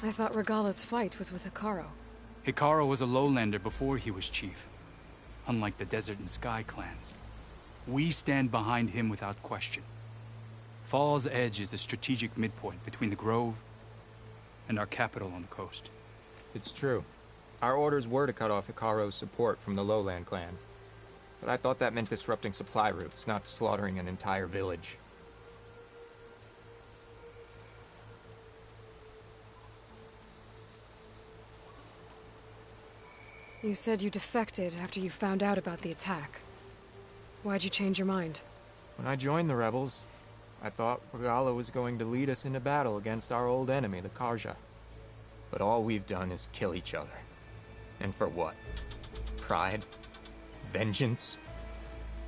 I thought Regala's fight was with Hikaru. Hikaru was a lowlander before he was chief. Unlike the Desert and Sky clans. We stand behind him without question. Fall's Edge is a strategic midpoint between the Grove and our capital on the coast. It's true. Our orders were to cut off Hikaru's support from the Lowland clan. But I thought that meant disrupting supply routes, not slaughtering an entire village. You said you defected after you found out about the attack. Why'd you change your mind? When I joined the rebels, I thought Regala was going to lead us into battle against our old enemy, the Karja. But all we've done is kill each other. And for what? Pride? Vengeance?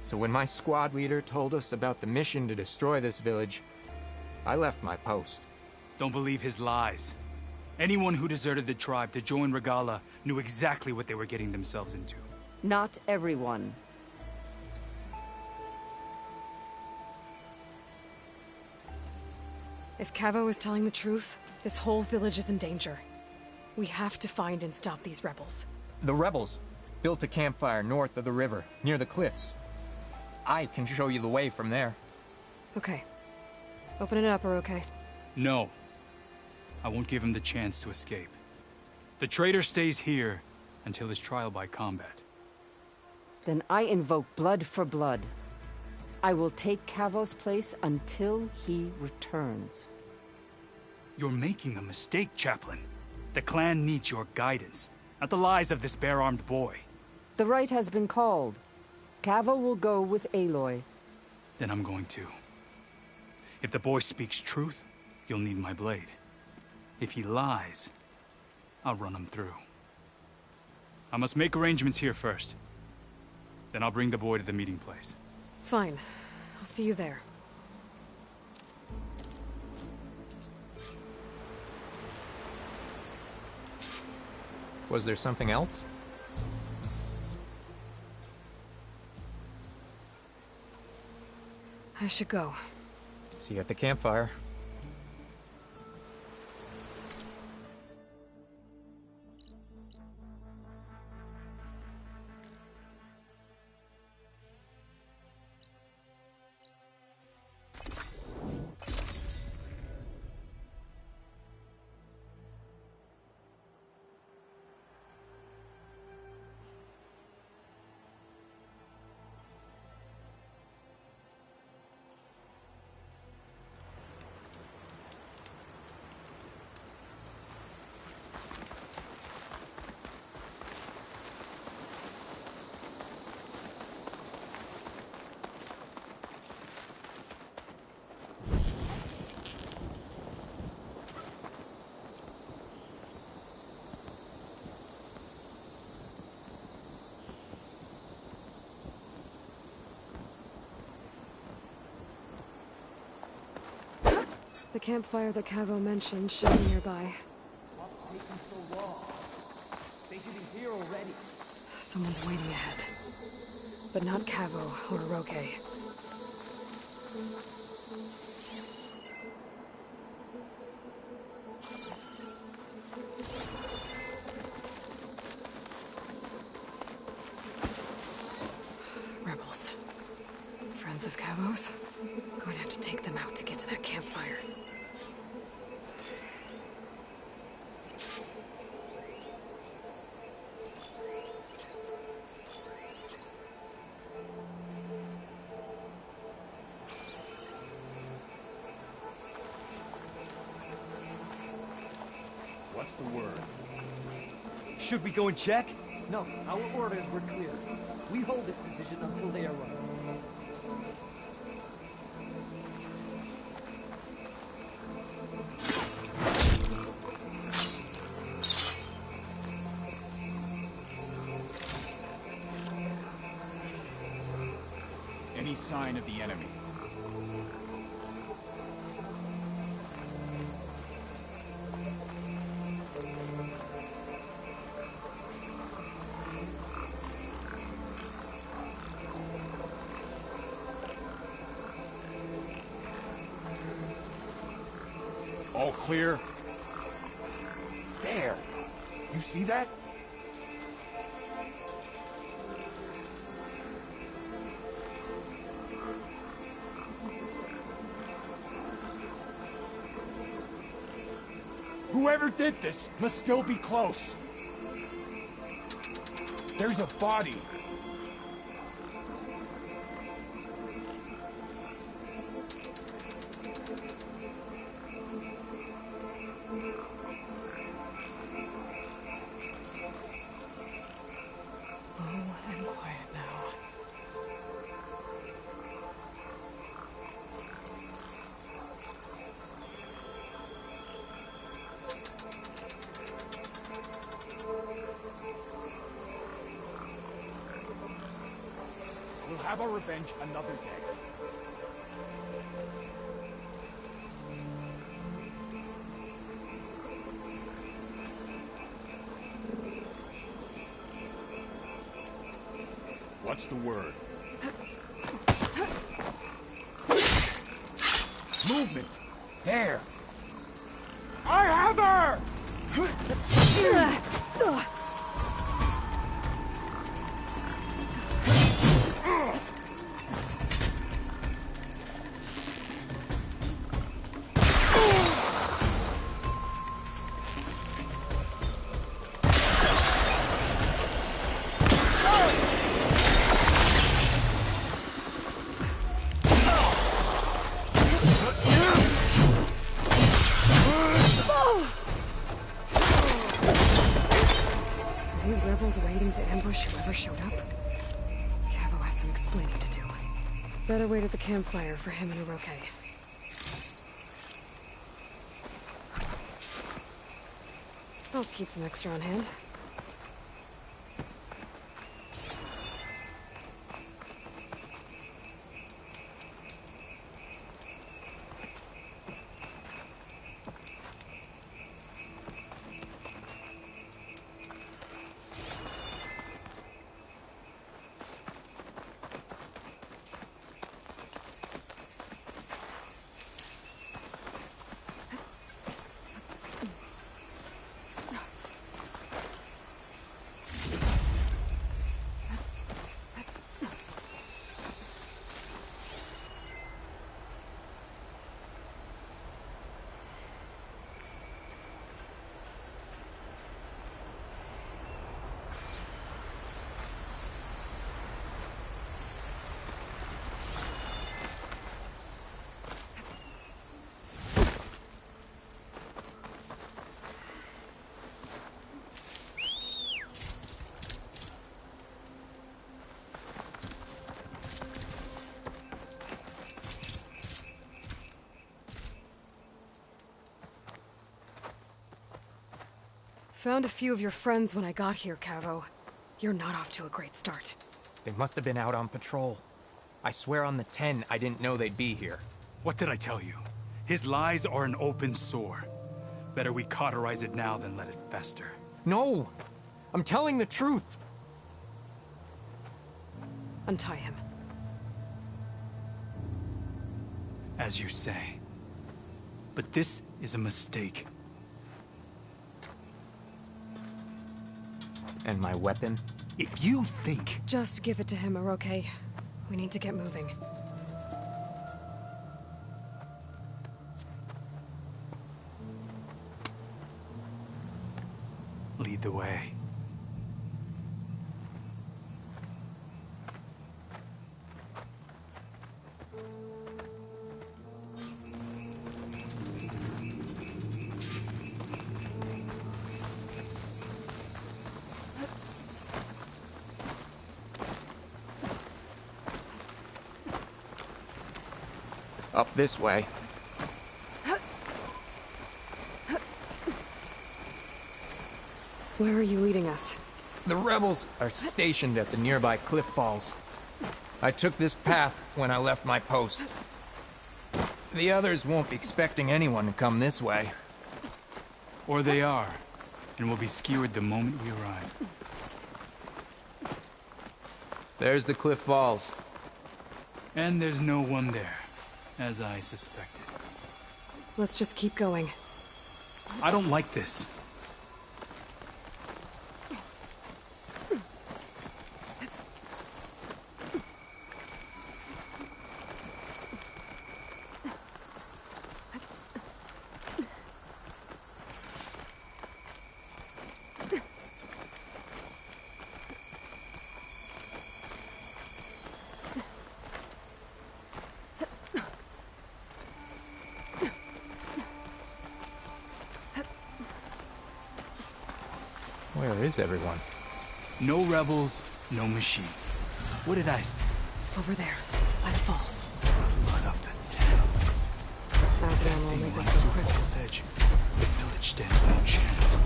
So when my squad leader told us about the mission to destroy this village, I left my post. Don't believe his lies. Anyone who deserted the tribe to join Regala knew exactly what they were getting themselves into. Not everyone. If Cavo is telling the truth, this whole village is in danger. We have to find and stop these rebels. The rebels built a campfire north of the river, near the cliffs. I can show you the way from there. Okay. Open it up, or okay? No. I won't give him the chance to escape. The traitor stays here until his trial by combat. Then I invoke blood for blood. I will take Cavo's place until he returns. You're making a mistake, Chaplain. The clan needs your guidance, not the lies of this bare-armed boy. The right has been called. Cavo will go with Aloy. Then I'm going to. If the boy speaks truth, you'll need my blade. If he lies, I'll run him through. I must make arrangements here first. Then I'll bring the boy to the meeting place. Fine. I'll see you there. Was there something else? I should go. See you at the campfire. The campfire that Cavo mentioned should be nearby. What's taking so long? They should be here already. Someone's waiting ahead. But not Cavo or Roque. Rebels. Friends of Cavo's. Going to have to take them out to get to that campfire. What's the word? Should we go and check? No, our orders were clear. We hold this decision until they arrive. Any sign of the enemy? All clear? There! You see that? Whoever did this must still be close. There's a body. And quiet now. We'll have our revenge another day. What's the word? Movement! There! I have her! These rebels waiting to ambush whoever showed up? Cavo has some explaining to do. Better wait at the campfire for him and Uroke. I'll keep some extra on hand. Found a few of your friends when I got here, Cavo. You're not off to a great start. They must have been out on patrol. I swear on the 10, I didn't know they'd be here. What did I tell you? His lies are an open sore. Better we cauterize it now than let it fester. No! I'm telling the truth! Untie him. As you say. But this is a mistake. And my weapon? If you think... Just give it to him, Uroke. We need to get moving. Lead the way. Up this way. Where are you leading us? The rebels are stationed at the nearby cliff falls. I took this path when I left my post. The others won't be expecting anyone to come this way. Or they are, and will be skewered the moment we arrive. There's the cliff falls. And there's no one there, as I suspected. Let's just keep going. I don't like this. Where is everyone? No rebels, no machine. What did I say? Over there, by the falls. Blood of the town. Aslan will make Anyone us go through quick. Fall's Edge. The village stands no chance.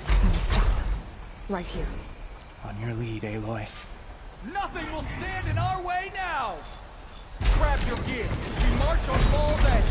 Then we stop them. Right here. On your lead, Aloy. Nothing will stand in our way now! Grab your gear. We march on Fall's Edge.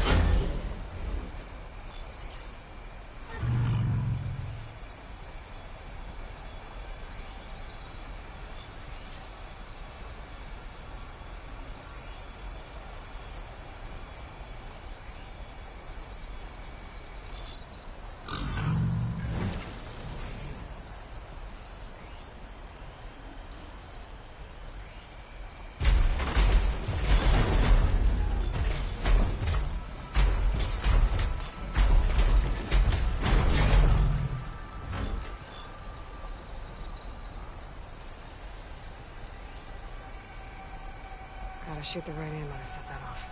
Gotta shoot the right ammo to set that off.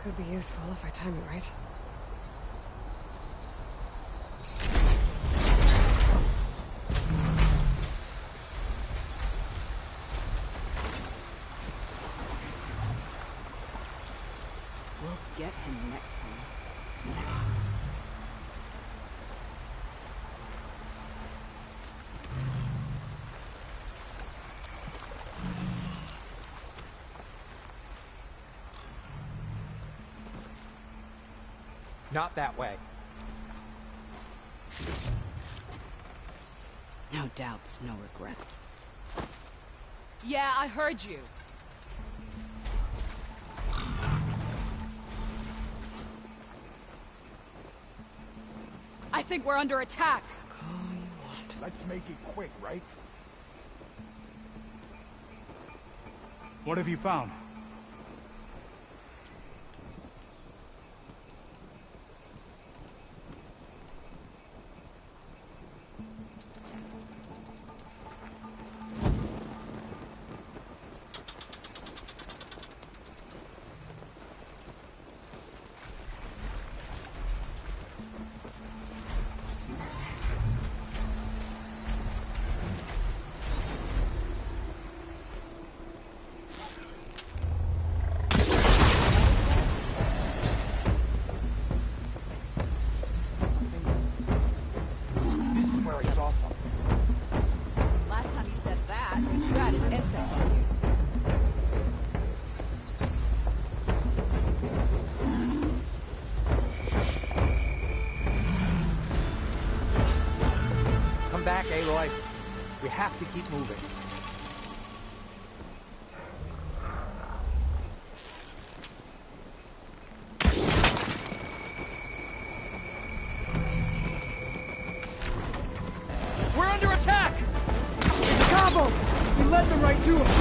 Could be useful if I time it right. We'll get him next time. Not that way. No doubts, no regrets. Yeah, I heard you. I think we're under attack. All you want. Let's make it quick, right? What have you found? This is where I saw something. Last time you said that, you had an insect on you. Come back, Aloy. We have to keep moving. We're under attack! Cabo! You led them right to us!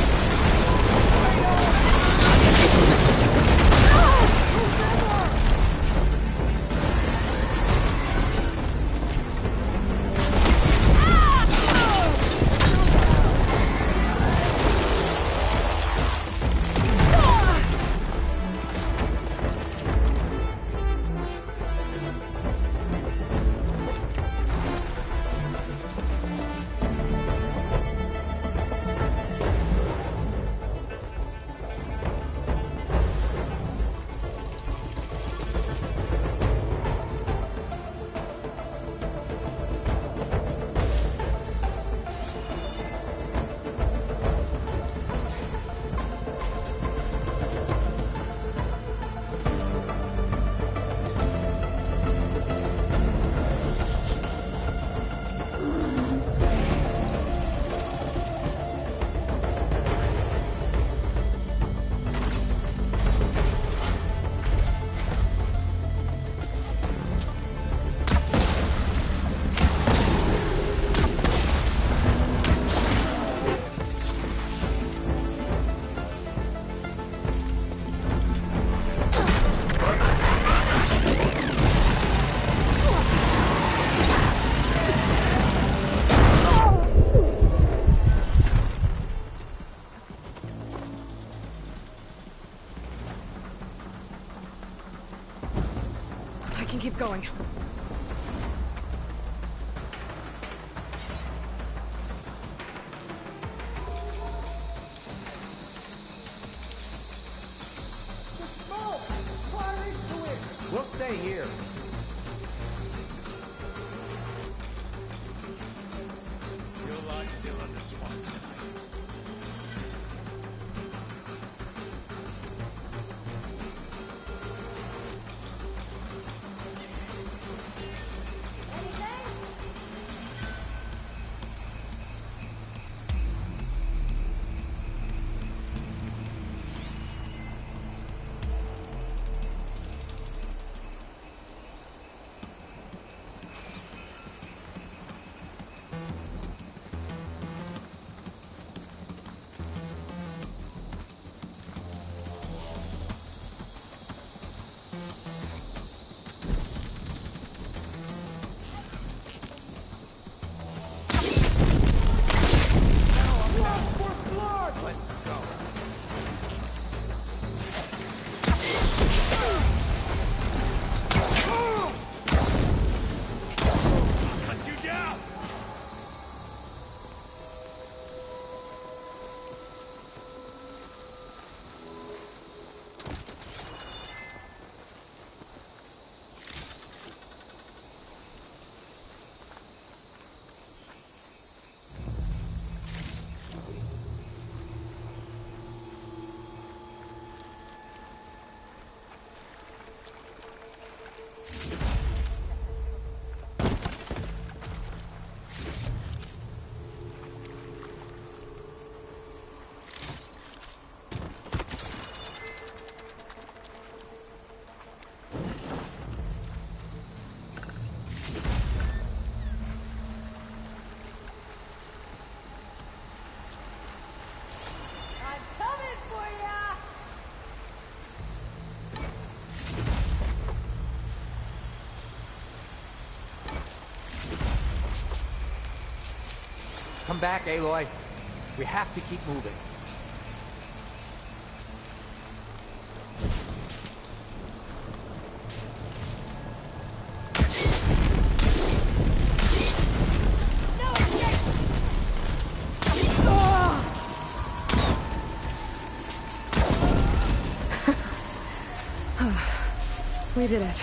can keep going. We'll stay here. You'll lie still under swamps tonight. Come back, Aloy. We have to keep moving. We did it.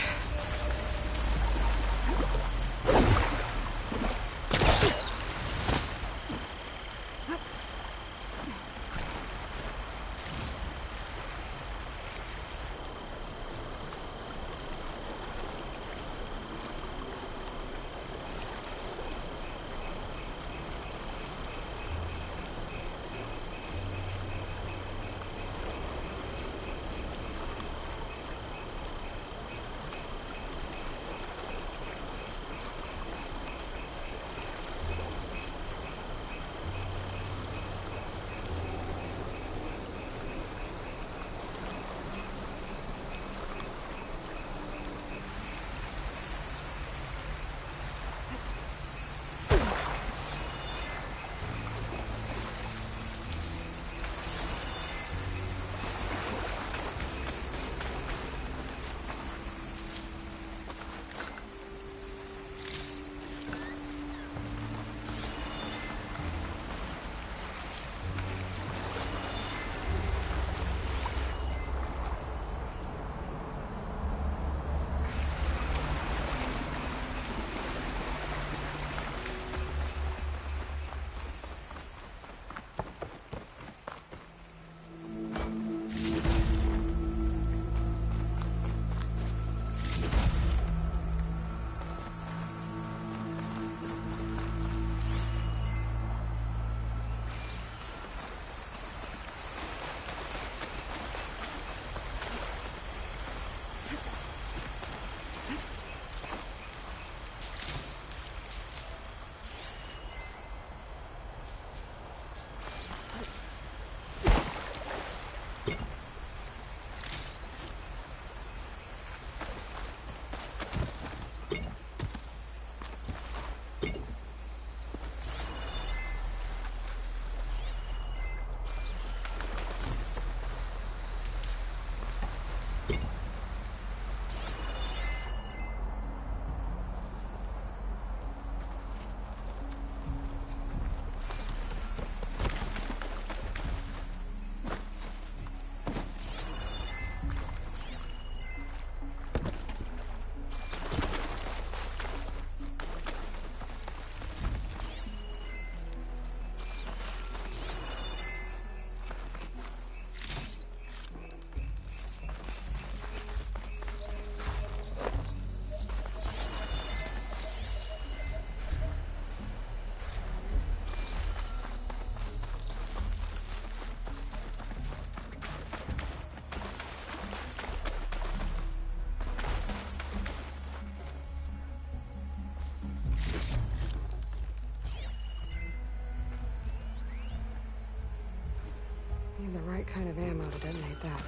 kind of ammo to detonate that.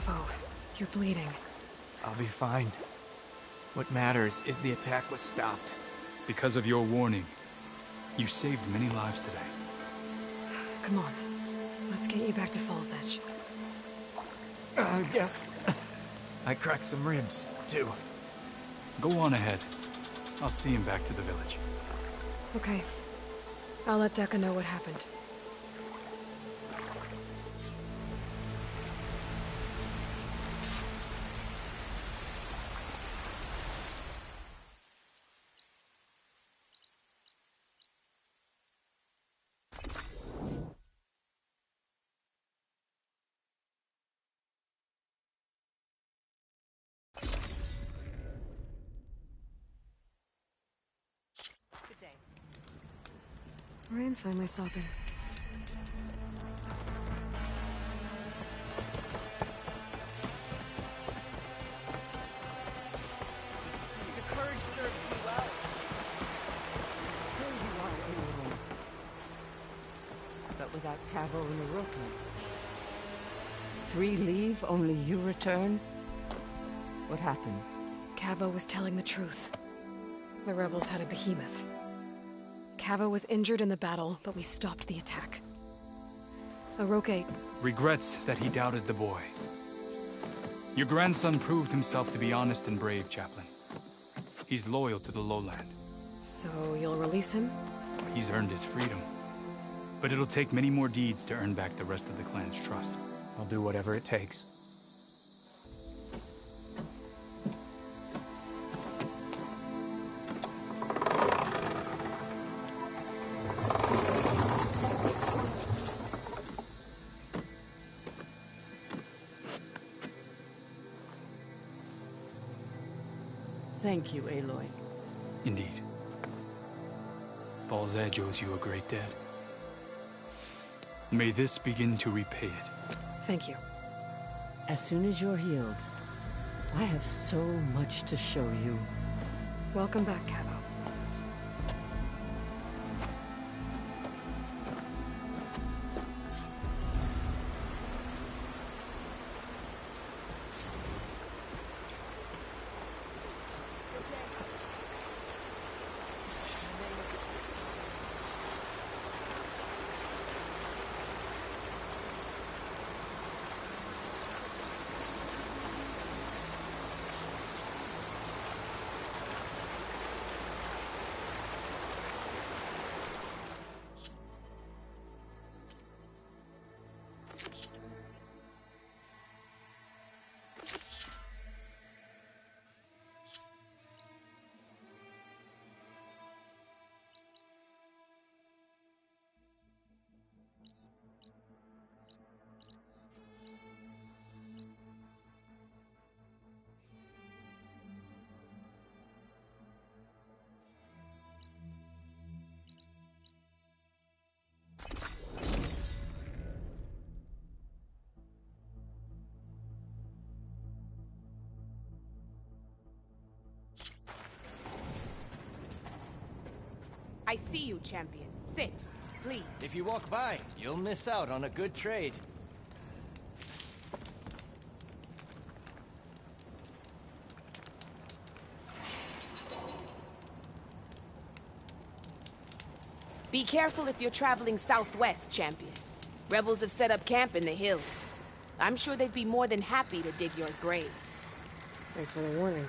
Cavo, you're bleeding. I'll be fine. What matters is the attack was stopped. Because of your warning, you saved many lives today. Come on. Let's get you back to Falls Edge. I guess I cracked some ribs, too. Go on ahead. I'll see him back to the village. Okay. I'll let Decca know what happened. Rain's finally stopping. Your courage serves you well. Here you are, Aloy. But without Cavo and Orochi. 3 leave, only you return? What happened? Cavo was telling the truth. The rebels had a behemoth. Cavo was injured in the battle, but we stopped the attack. Orochi... Regrets that he doubted the boy. Your grandson proved himself to be honest and brave, Chaplain. He's loyal to the lowland. So you'll release him? He's earned his freedom. But it'll take many more deeds to earn back the rest of the clan's trust. I'll do whatever it takes. Thank you, Aloy. Indeed. Falls Edge owes you a great debt. May this begin to repay it. Thank you. As soon as you're healed, I have so much to show you. Welcome back, Cavo. I see you, champion. Sit, please. If you walk by, you'll miss out on a good trade. Be careful if you're traveling southwest, champion. Rebels have set up camp in the hills. I'm sure they'd be more than happy to dig your grave. Thanks for the warning.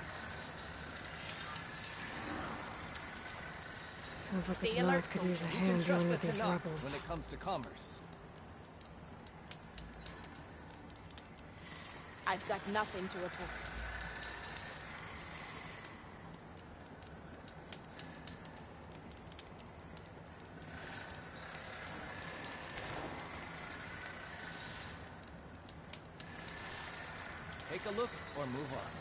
Sounds like this Stay alert, North could use a You can hand trust dealing with the these Tanakh rebels. when it comes to commerce. I've got nothing to report. Take a look or move on.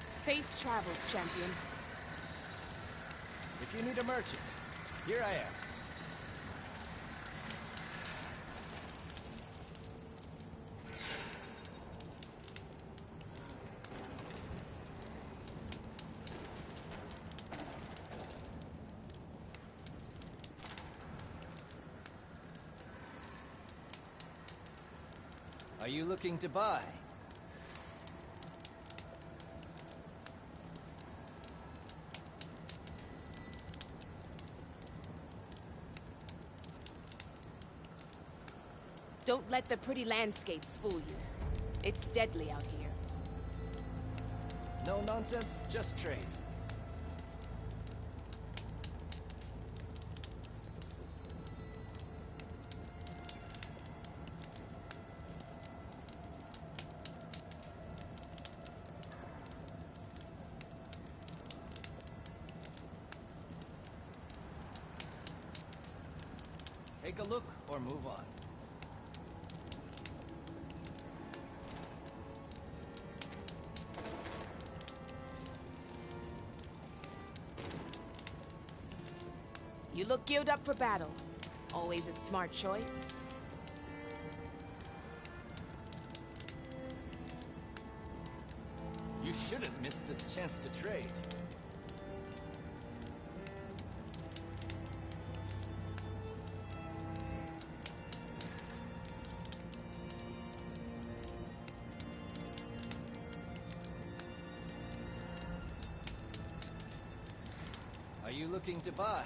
Safe travels, champion. If you need a merchant, here I am. Are you looking to buy? Don't let the pretty landscapes fool you. It's deadly out here. No nonsense, just trade. Take a look or move on. You look geared up for battle. Always a smart choice. You shouldn't miss this chance to trade. Are you looking to buy?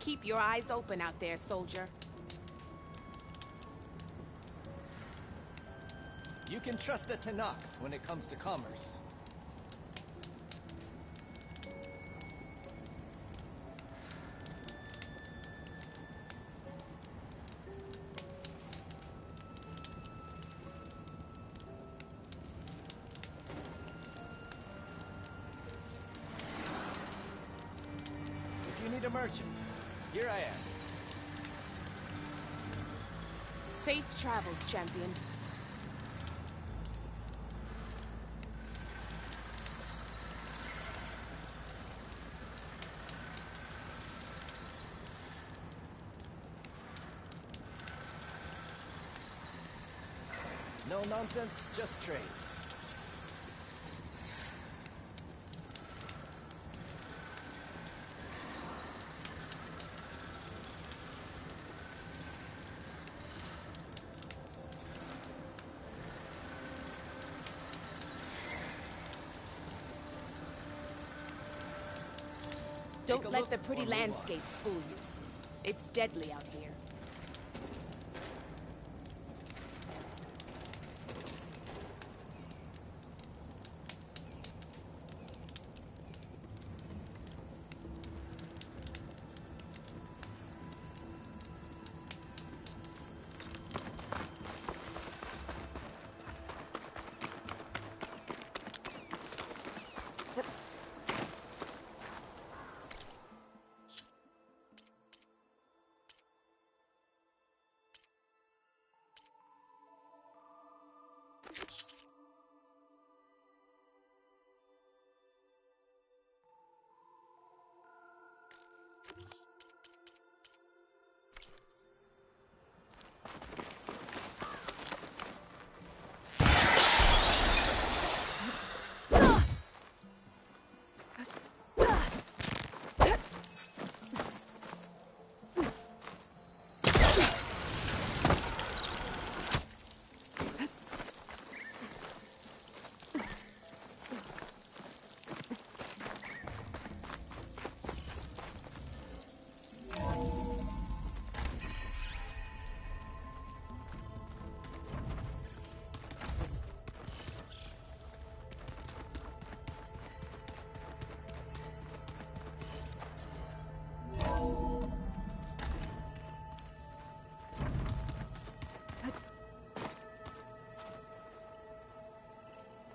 Keep your eyes open out there, soldier. You can trust a Tanakh when it comes to commerce. If you need a merchant, here I am. Safe travels, champion. No nonsense, just trade. Don't let the pretty landscapes fool you. It's deadly out here.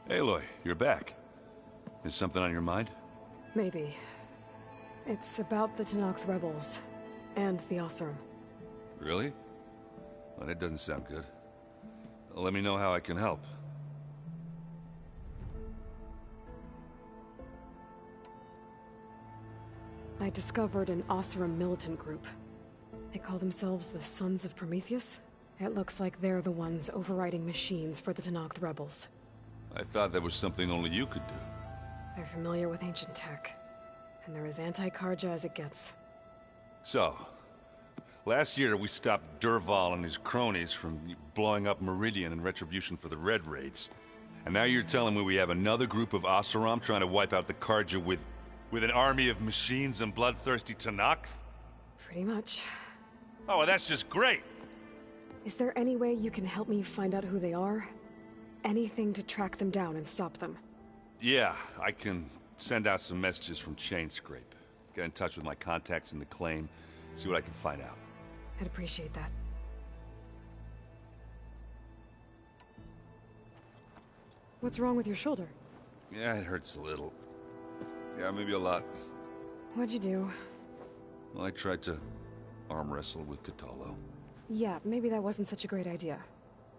Aloy, you're back. Is something on your mind? Maybe. It's about the Tanakh rebels. And the Oseram. Really? Well, that doesn't sound good. Let me know how I can help. I discovered an Oseram militant group. They call themselves the Sons of Prometheus. It looks like they're the ones overriding machines for the Tanakh rebels. I thought that was something only you could do. They're familiar with ancient tech, and they're as anti-Karja as it gets. So, last year we stopped Durval and his cronies from blowing up Meridian in retribution for the Red Raids. And now you're telling me we have another group of Oseram trying to wipe out the Karja with an army of machines and bloodthirsty Tanakh? Pretty much. Oh, well, that's just great! Is there any way you can help me find out who they are? Anything to track them down and stop them? Yeah, I can send out some messages from Chainscrape. Get in touch with my contacts in the claim, see what I can find out. I'd appreciate that. What's wrong with your shoulder? Yeah, it hurts a little. Yeah, maybe a lot. What'd you do? Well, I tried to arm wrestle with Catalo. Yeah, maybe that wasn't such a great idea.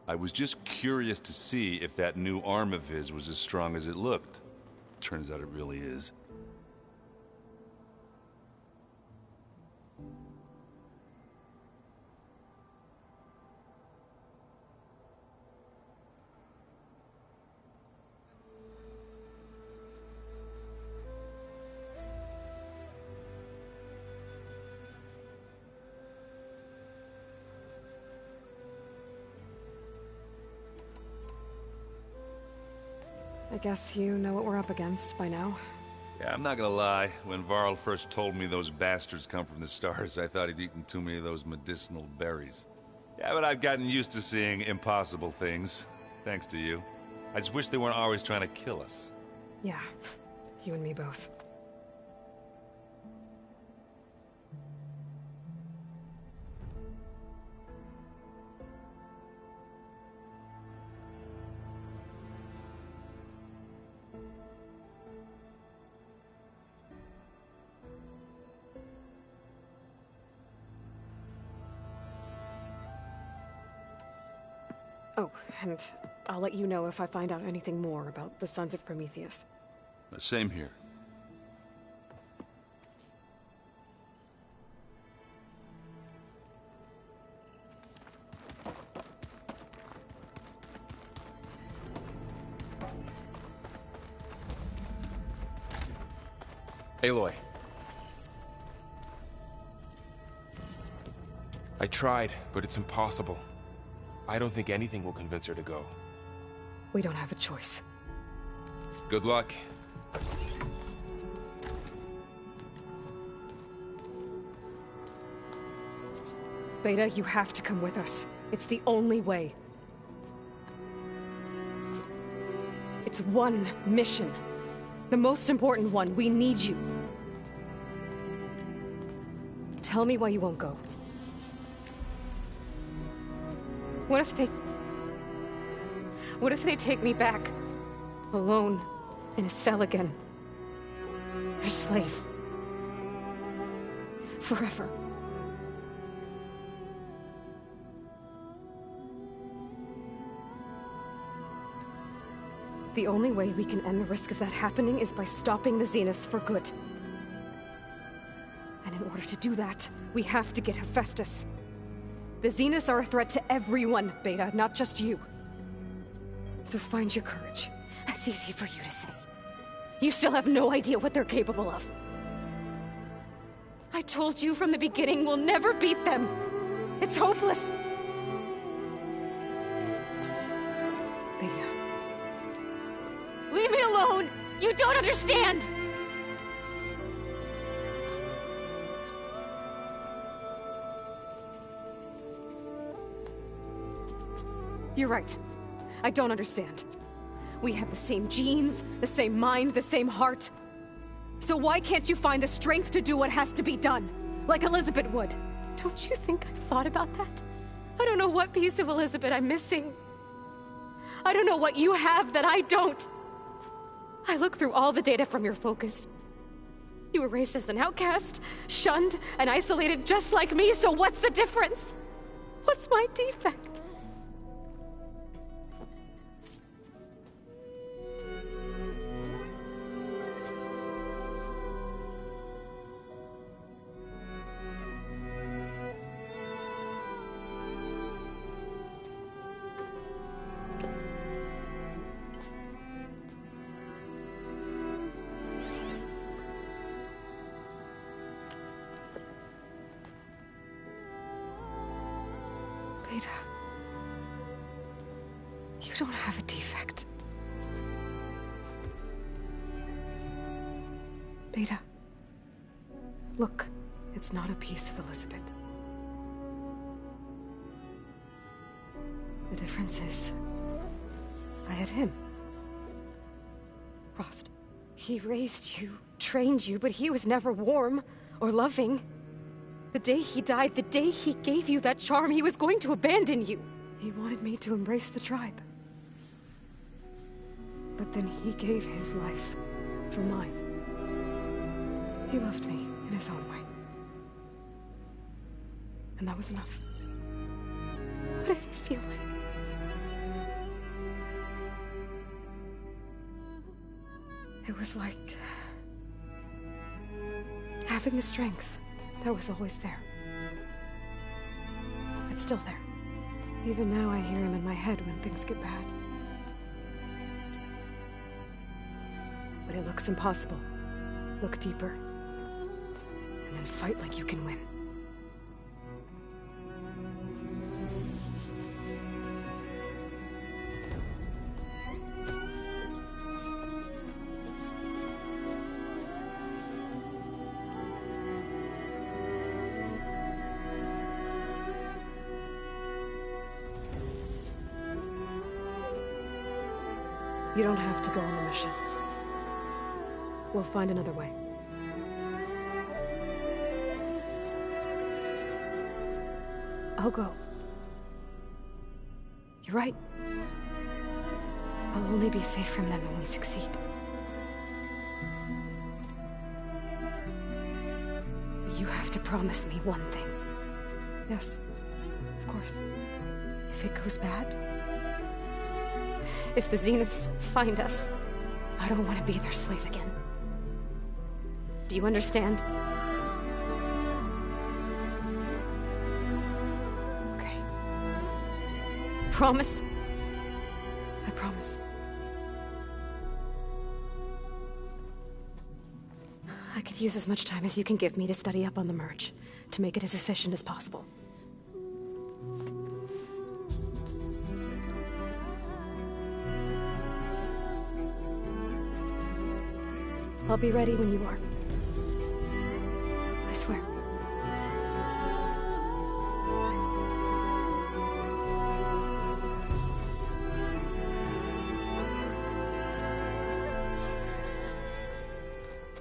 I was just curious to see if that new arm of his was as strong as it looked. Turns out it really is. I guess you know what we're up against by now. Yeah, I'm not gonna lie. When Varl first told me those bastards come from the stars, I thought he'd eaten too many of those medicinal berries. Yeah, but I've gotten used to seeing impossible things, thanks to you. I just wish they weren't always trying to kill us. Yeah, you and me both. Oh, and I'll let you know if I find out anything more about the Sons of Prometheus. Same here. Aloy. I tried, but it's impossible. I don't think anything will convince her to go. We don't have a choice. Good luck. Beta, you have to come with us. It's the only way. It's one mission. The most important one. We need you. Tell me why you won't go. What if they take me back? Alone, in a cell again. A slave. Forever. The only way we can end the risk of that happening is by stopping the Zeniths for good. And in order to do that, we have to get Hephaestus. The Zeniths are a threat to everyone, Beta, not just you. So find your courage. That's easy for you to say. You still have no idea what they're capable of. I told you from the beginning we'll never beat them. It's hopeless. Beta. Leave me alone! You don't understand! You're right. I don't understand. We have the same genes, the same mind, the same heart. So why can't you find the strength to do what has to be done? Like Elizabeth would. Don't you think I've thought about that? I don't know what piece of Elizabeth I'm missing. I don't know what you have that I don't. I look through all the data from your focus. You were raised as an outcast, shunned, and isolated just like me, so what's the difference? What's my defect? You don't have a defect. Beta. Look, it's not a piece of Elizabeth. The difference is, I had him. Rost. He raised you, trained you, but he was never warm or loving. The day he died, the day he gave you that charm, he was going to abandon you. He wanted me to embrace the tribe. But then he gave his life for mine. He loved me in his own way. And that was enough. What did it feel like? It was like having the strength that was always there. It's still there. Even now I hear him in my head when things get bad. But it looks impossible. Look deeper. And then fight like you can win. You don't have to go on the mission. We'll find another way. I'll go. You're right. I'll only be safe from them when we succeed. But you have to promise me one thing. Yes, of course. If it goes bad, if the Zeniths find us, I don't want to be their slave again. Do you understand? Okay. Promise? I promise. I could use as much time as you can give me to study up on the merge, to make it as efficient as possible. I'll be ready when you are. I swear.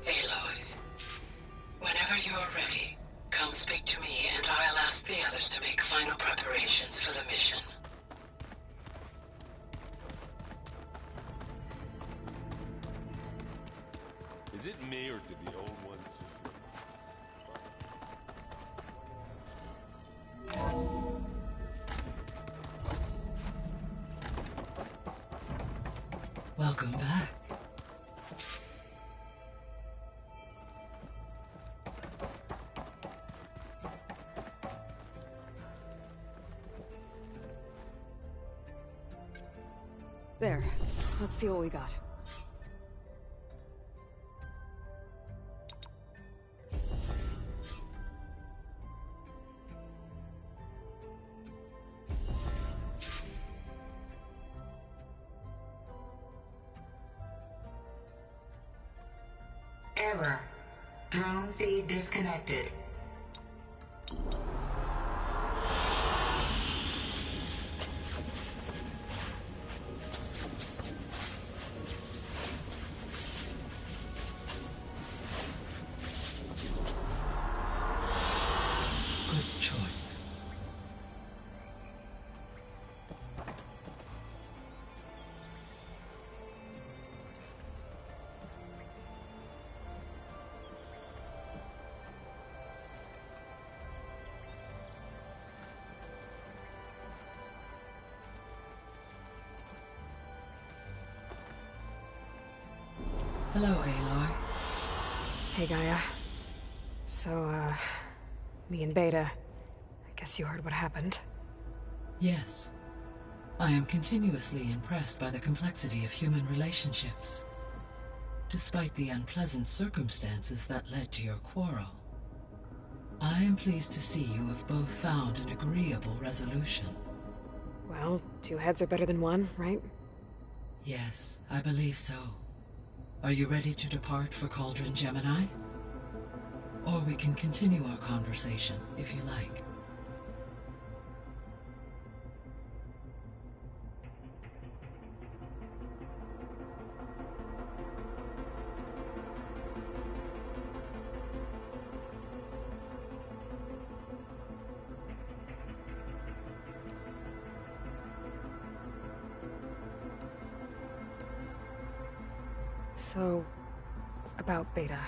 Aloy, whenever you are ready, come speak to me and I'll ask the others to make final preparations for the mission. Is it me, or did the old ones just... Welcome back. There. Let's see what we got. Error. Drone feed disconnected. Good choice. Hello, Aloy. Hey, Gaia. So, me and Beta, I guess you heard what happened. Yes. I am continuously impressed by the complexity of human relationships. Despite the unpleasant circumstances that led to your quarrel, I am pleased to see you have both found an agreeable resolution. Well, Well, two heads are better than one, right? Yes, I believe so. Are you ready to depart for Cauldron Gemini? Or we can continue our conversation, if you like. So, about Beta.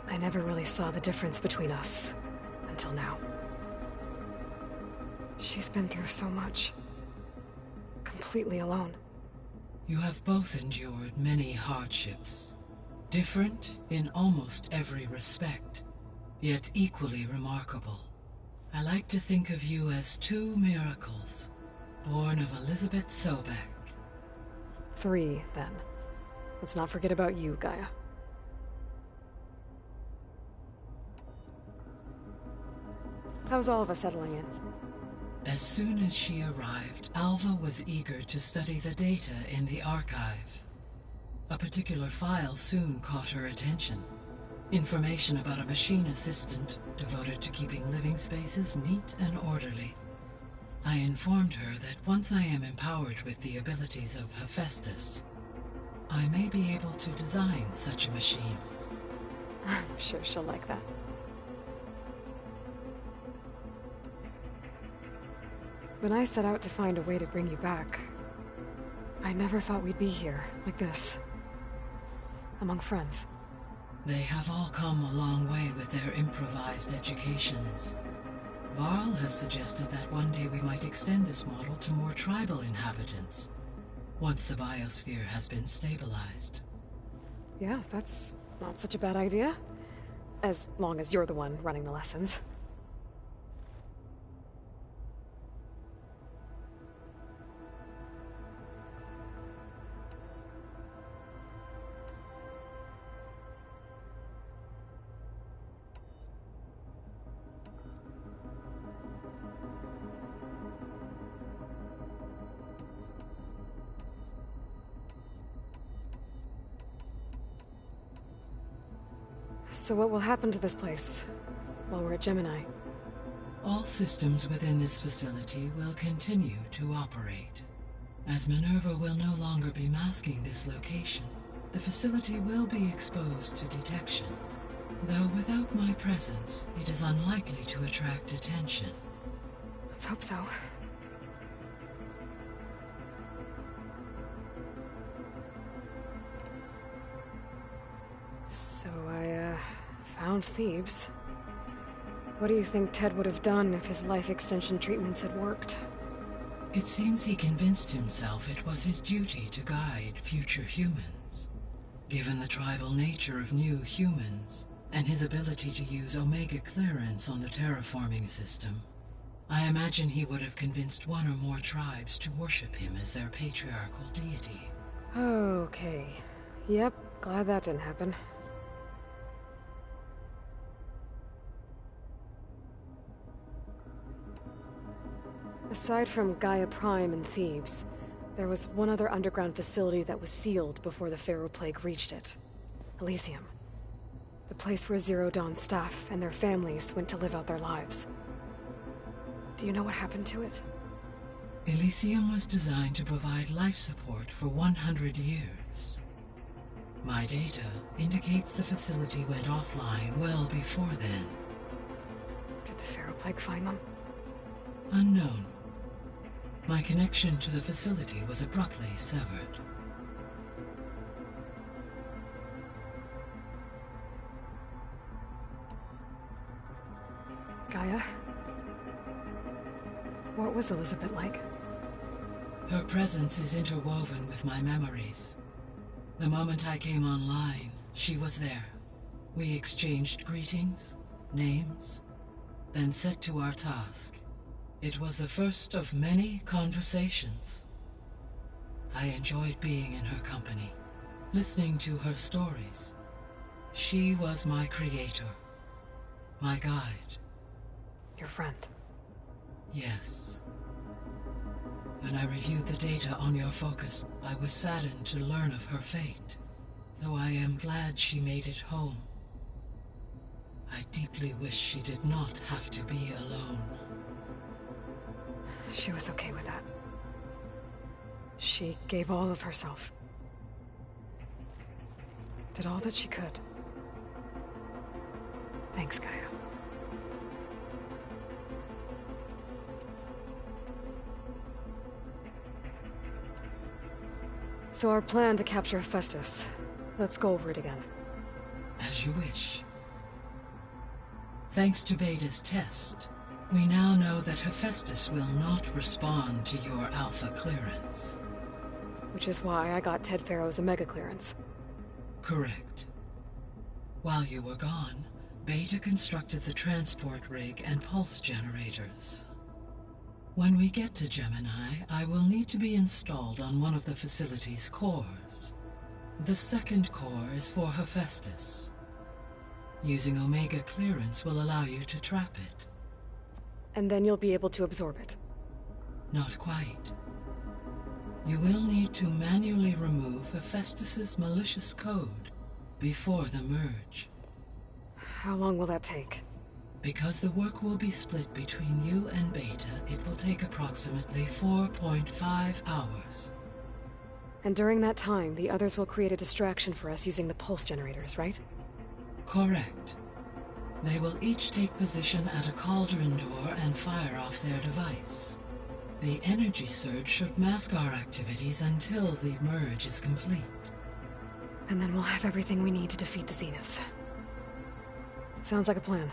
I never really saw the difference between us, until now. She's been through so much. Completely alone. You have both endured many hardships. Different in almost every respect, yet equally remarkable. I like to think of you as two miracles, born of Elizabeth Sobek. 3, then. Let's not forget about you, Gaia. How's all of us settling in? As soon as she arrived, Alva was eager to study the data in the archive. A particular file soon caught her attention. Information about a machine assistant devoted to keeping living spaces neat and orderly. I informed her that once I am empowered with the abilities of Hephaestus, I may be able to design such a machine. I'm sure she'll like that. When I set out to find a way to bring you back, I never thought we'd be here, like this. Among friends. They have all come a long way with their improvised educations. Varl has suggested that one day we might extend this model to more tribal inhabitants, once the biosphere has been stabilized. Yeah, that's not such a bad idea. As long as you're the one running the lessons. So what will happen to this place while we're at Gemini? All systems within this facility will continue to operate. As Minerva will no longer be masking this location, the facility will be exposed to detection. Though without my presence, it is unlikely to attract attention. Let's hope so. So I, found Thebes. What do you think Ted would have done if his life extension treatments had worked? It seems he convinced himself it was his duty to guide future humans. Given the tribal nature of new humans, and his ability to use Omega clearance on the terraforming system, I imagine he would have convinced one or more tribes to worship him as their patriarchal deity. Okay. Yep, glad that didn't happen. Aside from Gaia Prime and Thebes, there was one other underground facility that was sealed before the Pharaoh Plague reached it. Elysium. The place where Zero Dawn staff and their families went to live out their lives. Do you know what happened to it? Elysium was designed to provide life support for 100 years. My data indicates the facility went offline well before then. Did the Pharaoh Plague find them? Unknown. My connection to the facility was abruptly severed. Gaia? What was Elizabeth like? Her presence is interwoven with my memories. The moment I came online, she was there. We exchanged greetings, names, then set to our task. It was the first of many conversations. I enjoyed being in her company, listening to her stories. She was my creator, my guide. Your friend? Yes. When I reviewed the data on your focus, I was saddened to learn of her fate. Though I am glad she made it home. I deeply wish she did not have to be alone. She was okay with that. She gave all of herself. Did all that she could. Thanks, Gaia. So our plan to capture Hephaestus. Let's go over it again. As you wish. Thanks to Beta's test, we now know that Hephaestus will not respond to your Alpha clearance. Which is why I got Ted Farrow's Omega clearance. Correct. While you were gone, Beta constructed the transport rig and pulse generators. When we get to Gemini, I will need to be installed on one of the facility's cores. The second core is for Hephaestus. Using Omega clearance will allow you to trap it. And then you'll be able to absorb it. Not quite. You will need to manually remove Hephaestus's malicious code before the merge. How long will that take? Because the work will be split between you and Beta, it will take approximately 4.5 hours. And during that time, the others will create a distraction for us using the pulse generators, right? Correct. They will each take position at a cauldron door and fire off their device. The energy surge should mask our activities until the merge is complete. And then we'll have everything we need to defeat the Zeniths. Sounds like a plan.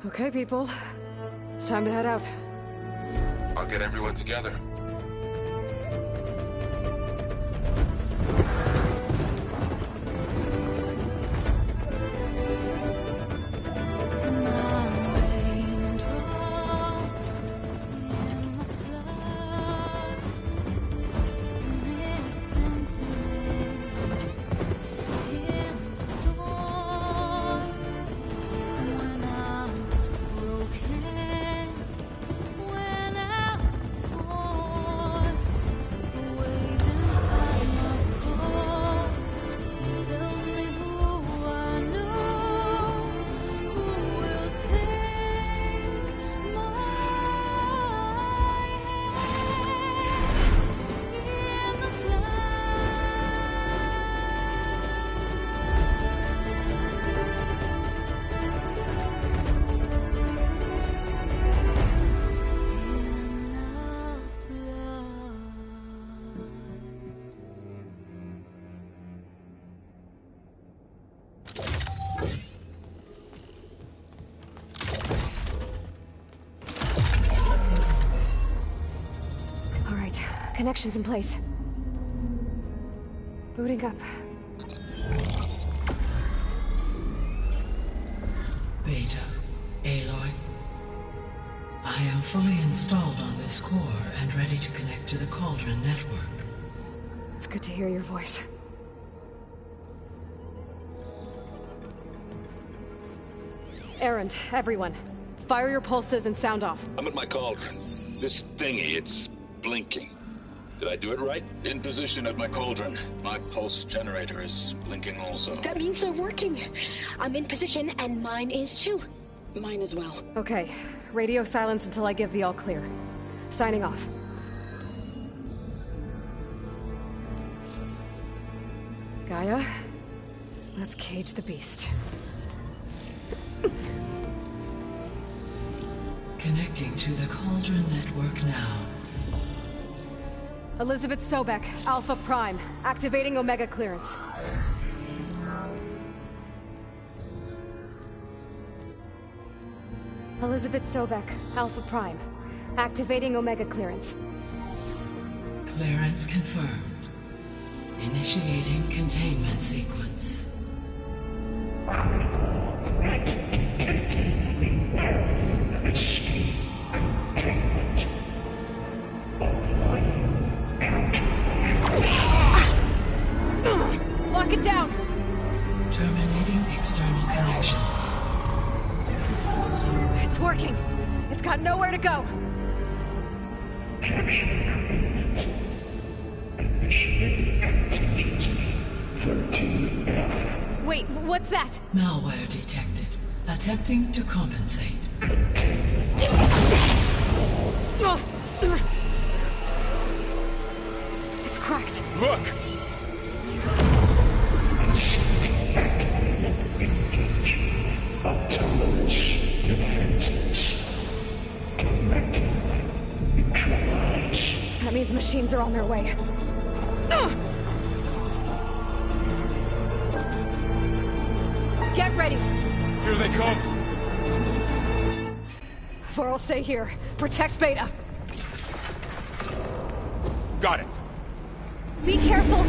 Okay, people. It's time to head out. I'll get everyone together. Connections in place. Booting up. Beta, Aloy. I am fully installed on this core and ready to connect to the Cauldron network. It's good to hear your voice. Errand, everyone. Fire your pulses and sound off. I'm at my cauldron. This thingy, it's blinking. Did I do it right? In position at my cauldron. My pulse generator is blinking also. That means they're working. I'm in position, and mine is too. Mine as well. Okay. Radio silence until I give the all clear. Signing off. Gaia, let's cage the beast. Connecting to the Cauldron network now. Elizabeth Sobek, Alpha Prime, activating Omega clearance. Elizabeth Sobek, Alpha Prime, activating Omega clearance. Clearance confirmed. Initiating containment sequence. Escape containment. Lock it down! Terminating external connections. It's working. It's got nowhere to go. Capture complete. Initiating contingency 13F. Wait, what's that? Malware detected. Attempting to compensate. It's cracked. Look! Autonomous defenses. Directive neutralize. That means machines are on their way. Get ready. Here they come. Varl, stay here. Protect Beta. Got it. Be careful.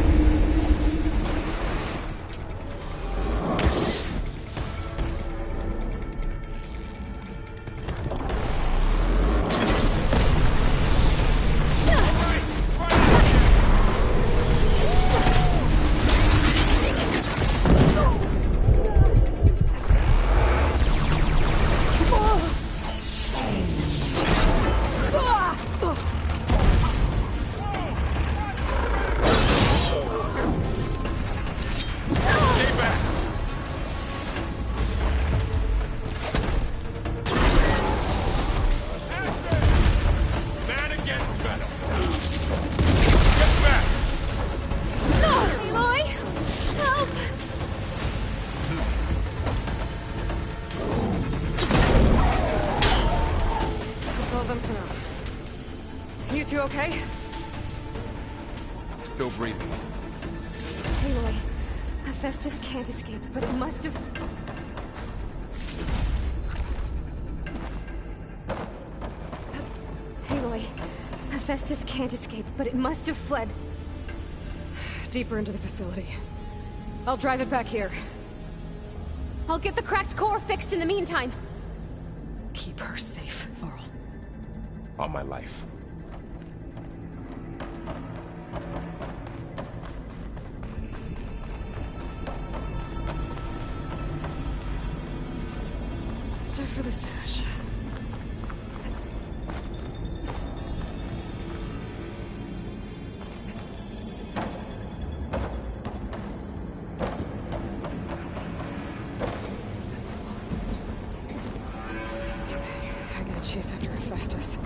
You okay? Still breathing. Aloy, Hephaestus can't escape, but it must have... Aloy, Hephaestus can't escape, but it must have fled deeper into the facility. I'll drive it back here. I'll get the cracked core fixed in the meantime. Keep her safe, Varl. On my life. Stuff for the stash. Chase after Hephaestus.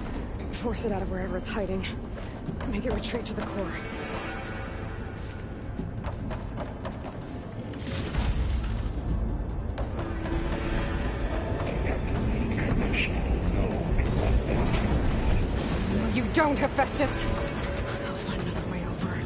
Force it out of wherever it's hiding. Make it retreat to the core. No, you don't, Hephaestus! I'll find another way over.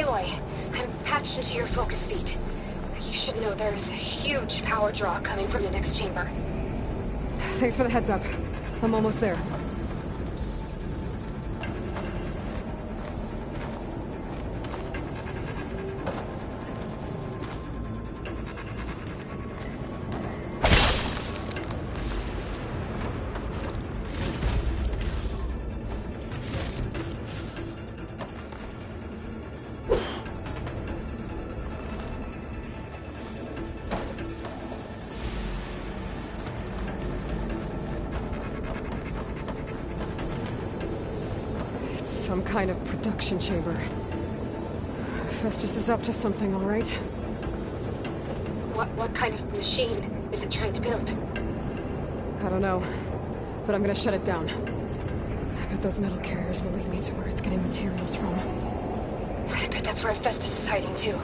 Aloy, I'm patched into your focus feed. You should know there's a huge power draw coming from the next chamber. Thanks for the heads up. I'm almost there. Some kind of production chamber. Festus is up to something, all right? What kind of machine is it trying to build? I don't know, but I'm gonna shut it down. I bet those metal carriers will lead me to where it's getting materials from. I bet that's where Festus is hiding too.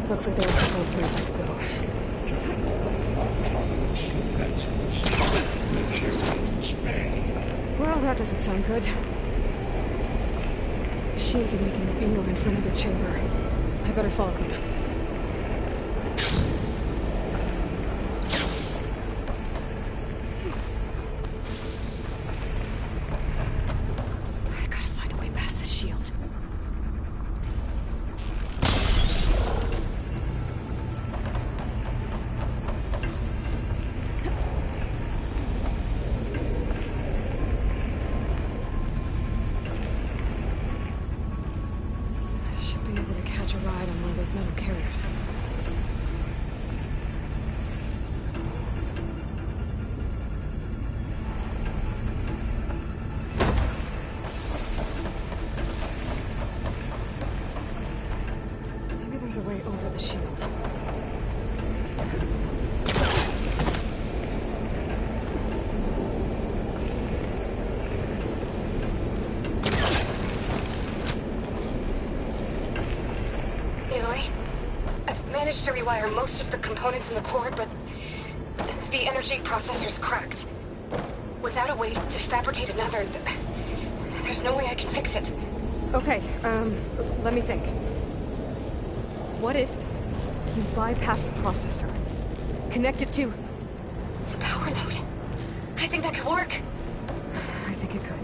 Looks like there was a couple of places I could go. Well, that doesn't sound good. Machines are making a beeline for another chamber. I better follow them. I gotta find a way past this shield. Metal carriers. Maybe there's a way over the shield. Managed to rewire most of the components in the core, but the energy processor's cracked. Without a way to fabricate another, there's no way I can fix it. Okay, let me think. What if you bypass the processor? Connect it to the power node? I think that could work. I think it could.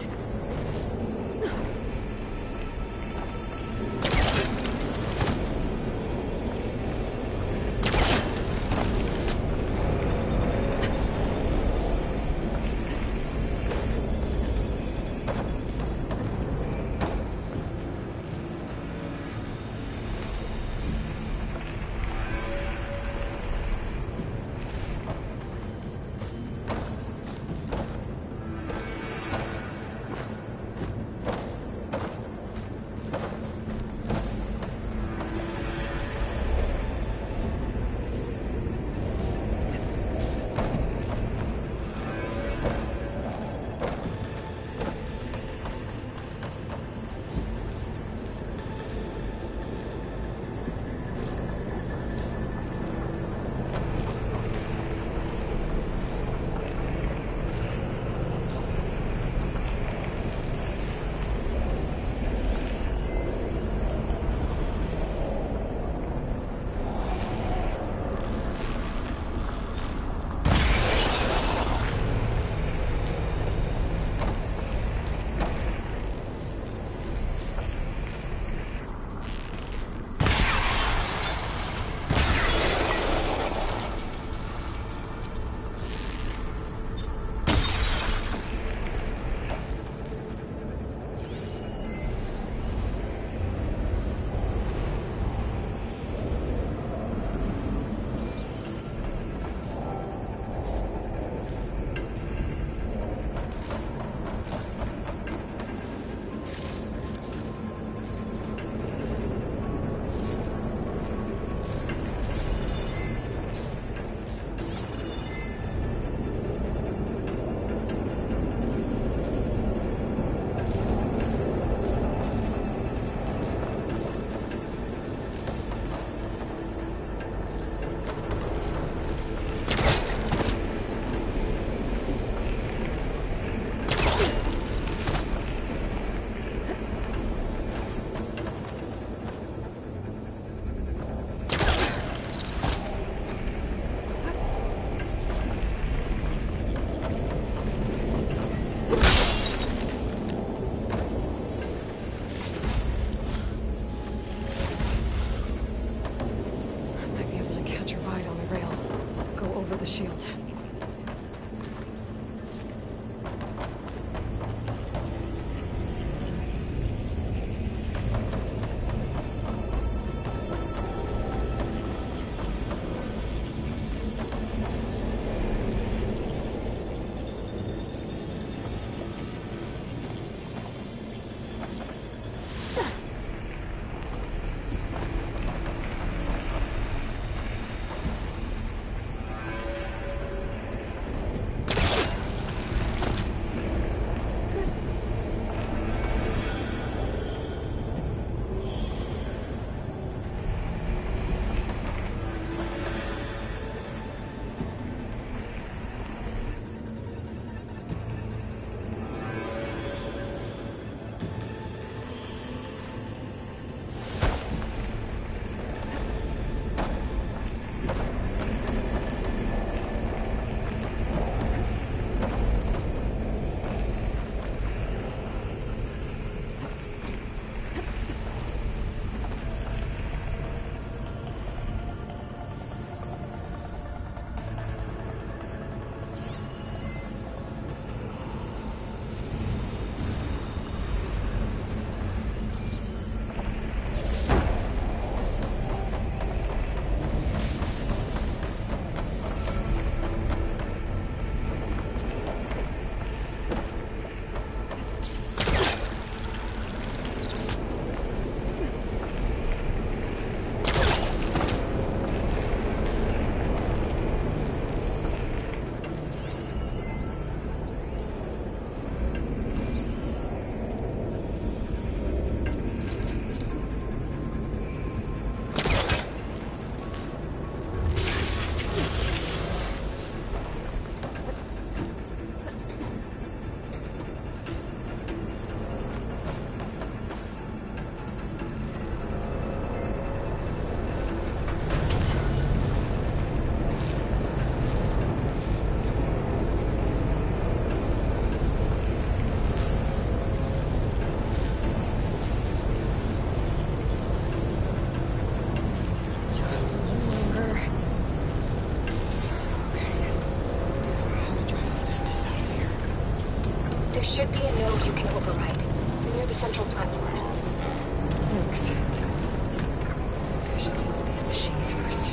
There should be a node you can override, near the central platform. Thanks. I should deal with these machines first.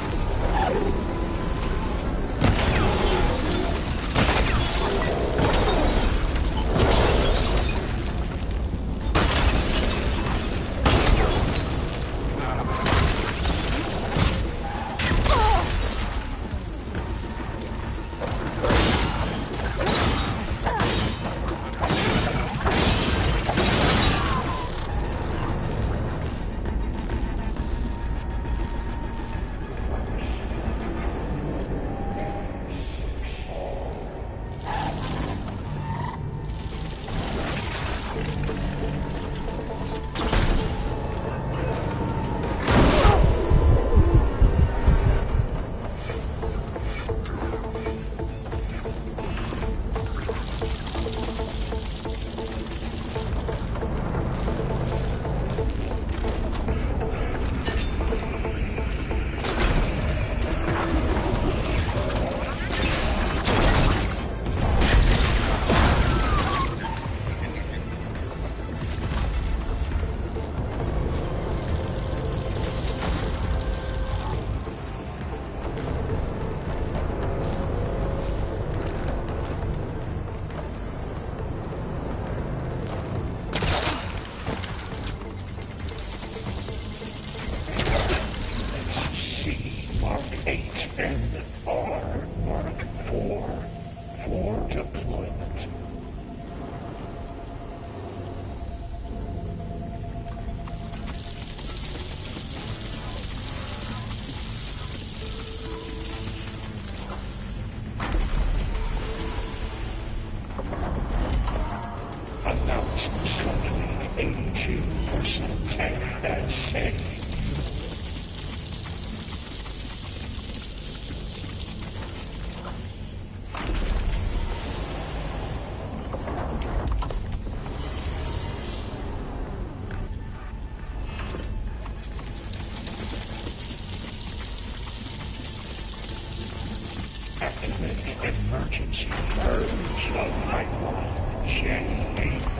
Emergency purge of pipeline J85.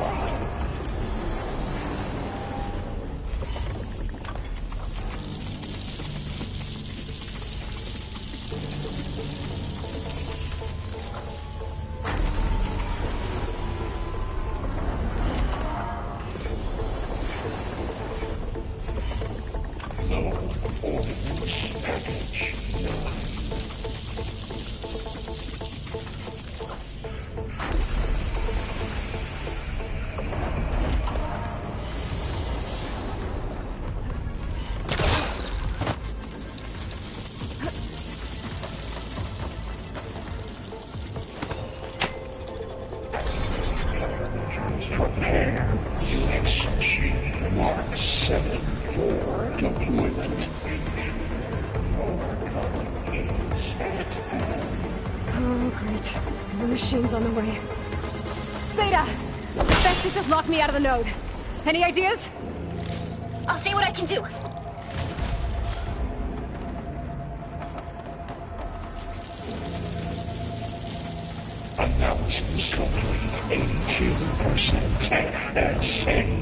Low ordnance package 9. Prepare UXG Mark 7 for deployment. Your calling is at hand. Oh, great. The machine's on the way. Beta! Festus has locked me out of the node. Any ideas? I'll see what I can do. Analysis complete. 82% accuracy.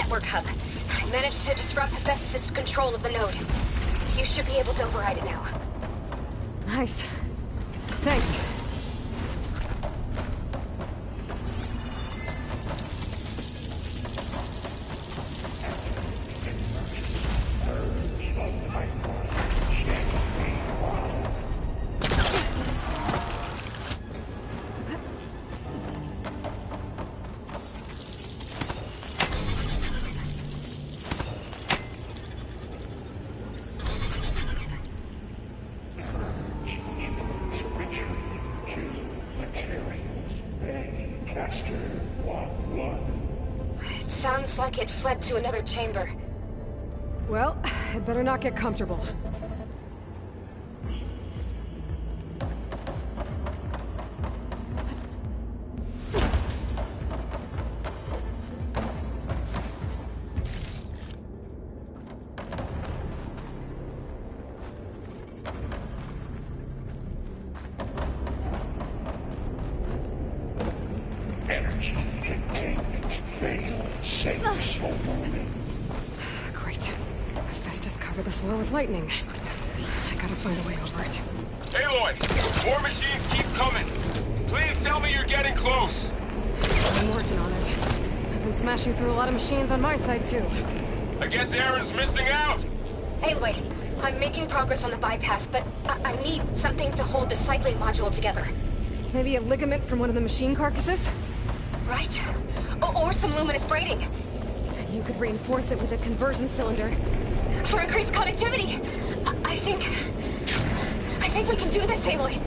network hub. I managed to disrupt Hephaestus' control of the node. You should be able to override it now. Nice. Thanks. It sounds like it fled to another chamber. Well, I better not get comfortable. Energy containment failed. Save us for morning. Great. Hephaestus covered the floor with lightning. I gotta find a way over it. Aloy! More machines keep coming! Please tell me you're getting close! I'm working on it. I've been smashing through a lot of machines on my side, too. I guess Aaron's missing out! Anyway, I'm making progress on the bypass, but I need something to hold the cycling module together. Maybe a ligament from one of the machine carcasses? Right? Or some luminous braiding. You could reinforce it with a conversion cylinder. For increased connectivity! I think we can do this, Aloy.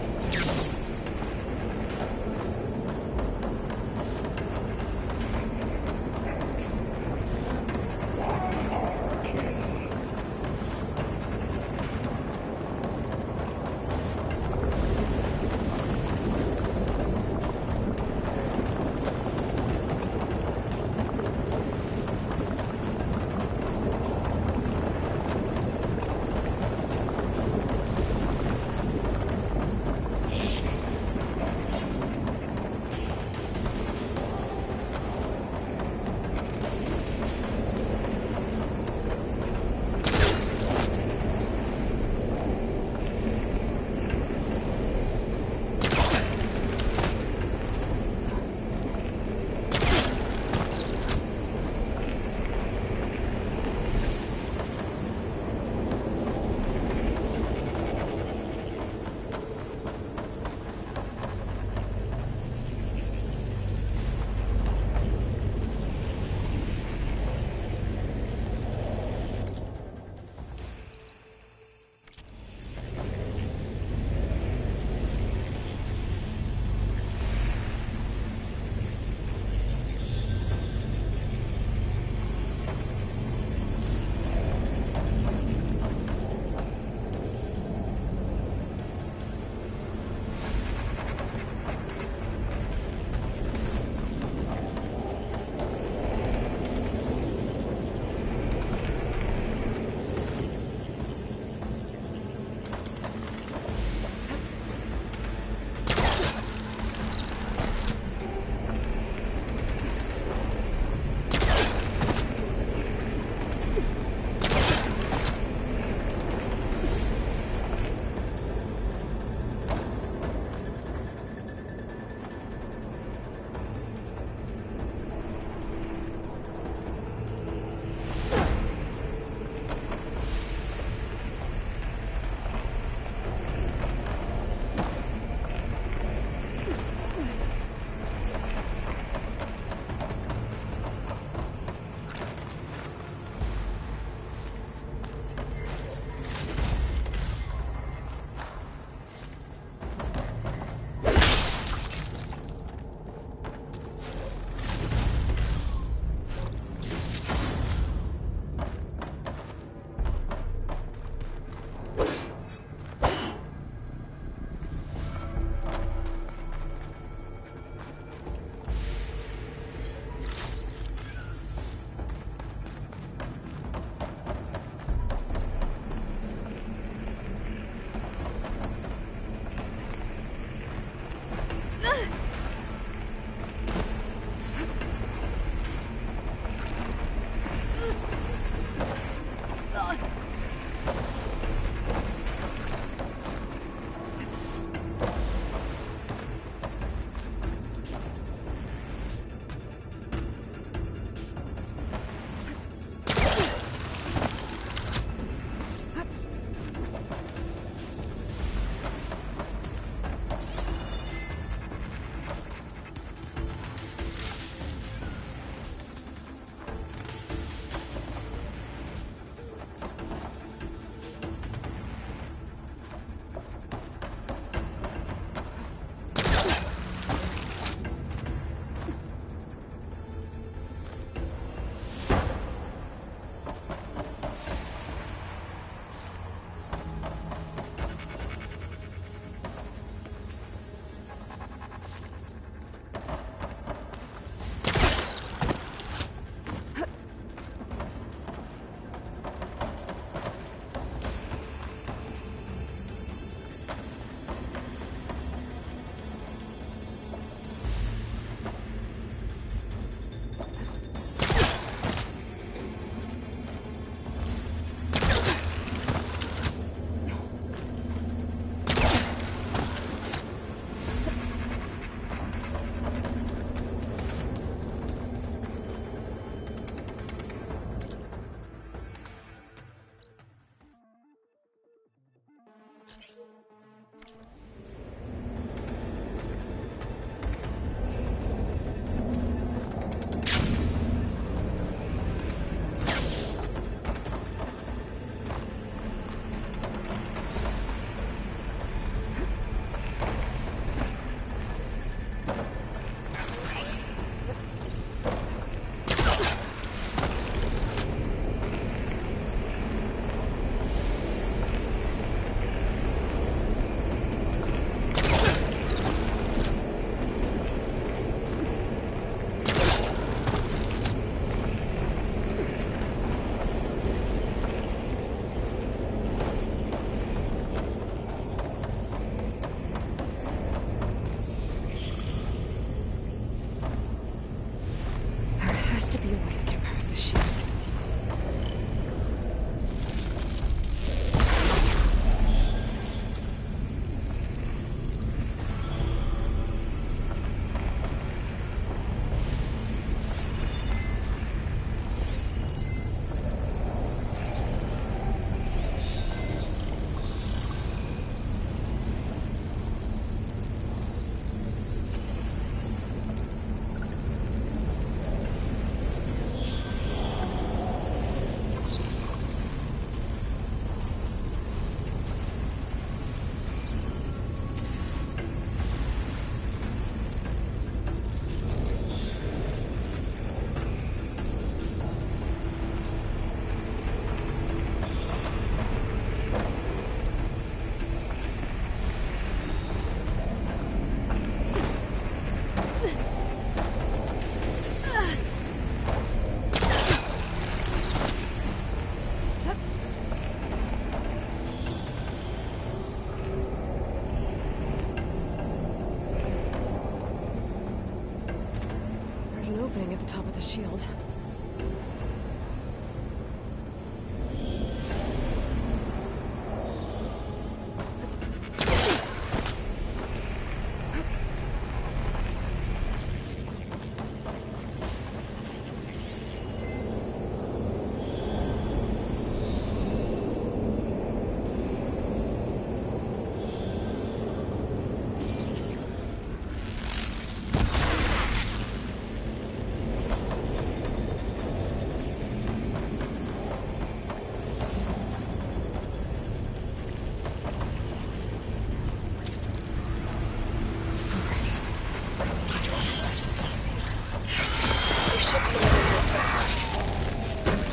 There's an opening at the top of the shield.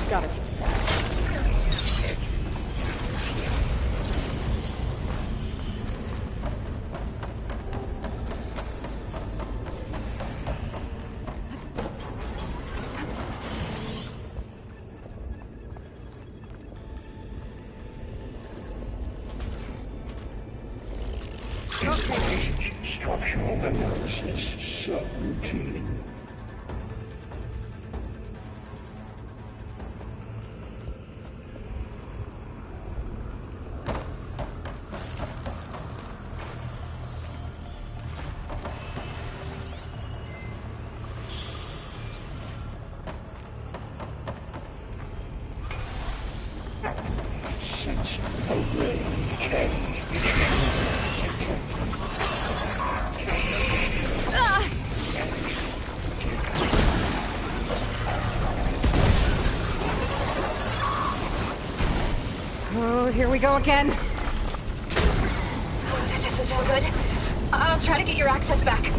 Got it. Structural analysis subroutine. Oh, here we go again. That doesn't sound good. I'll try to get your access back.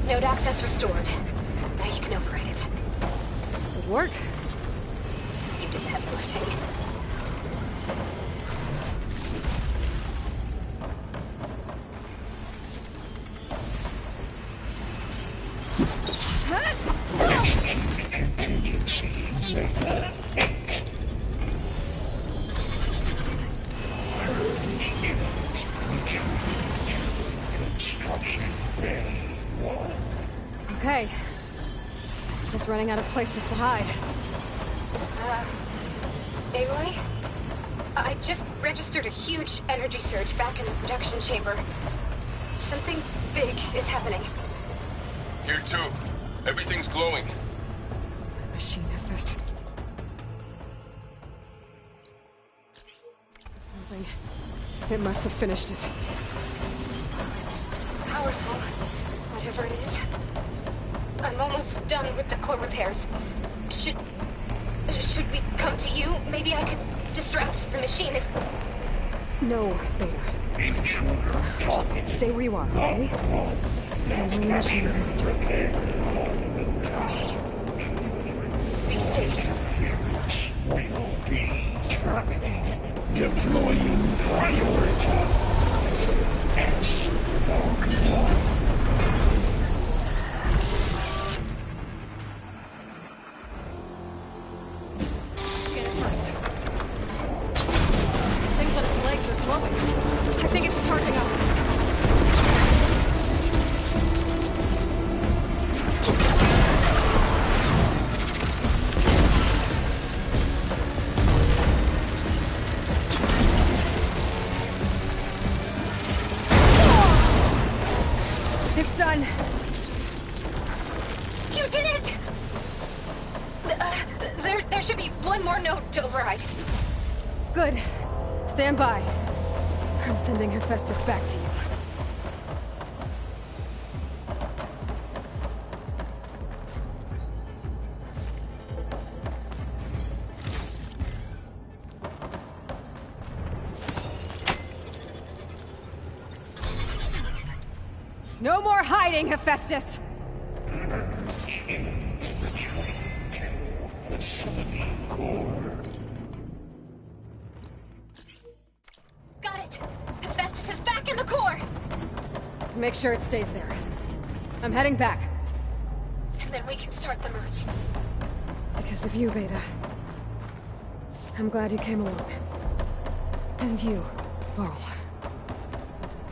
Node access restored. Now you can override it. Good work. You did the heavy lifting. Contingency signal. Construction bay 1. Okay. This is running out of places to hide. Aloy? I just registered a huge energy surge back in the production chamber. Something big is happening. Here too. Everything's glowing. The machine infested. This was building. It must have finished it. It's powerful, whatever it is. I'm almost done with the core repairs. Should we come to you? Maybe I could distract the machine if... No, Beta. Just stay where you are, okay? Handling the machines in my turn. Interference will be terminated. Deploying priority. S-1. Get it first. This thing's on its legs are glowing. I think it's charging up. It's done. You did it! There should be one more node to override. Good. Stand by. I'm sending Hephaestus back to you. No more hiding, Hephaestus! Facility core. Got it! Hephaestus is back in the core! Make sure it stays there. I'm heading back. And then we can start the merge. Because of you, Beta. I'm glad you came along. And you, Varl.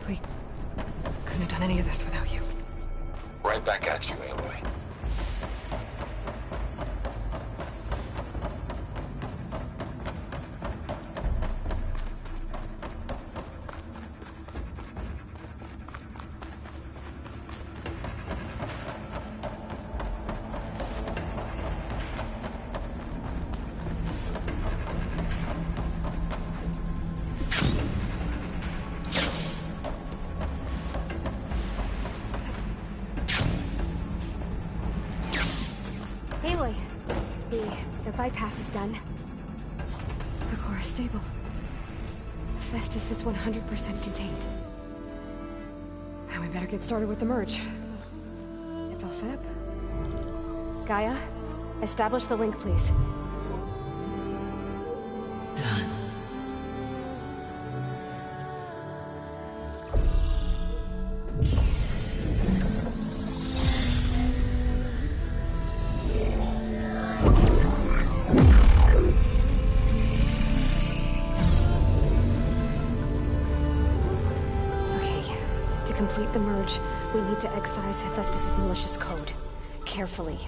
We couldn't have done any of this without you. Right back at you, Aloy. Aloy, the bypass is done. The core is stable. Hephaestus is 100% contained. And we better get started with the merge. It's all set up. Gaia, establish the link, please. Done. To complete the merge, we need to excise Hephaestus' malicious code. Carefully.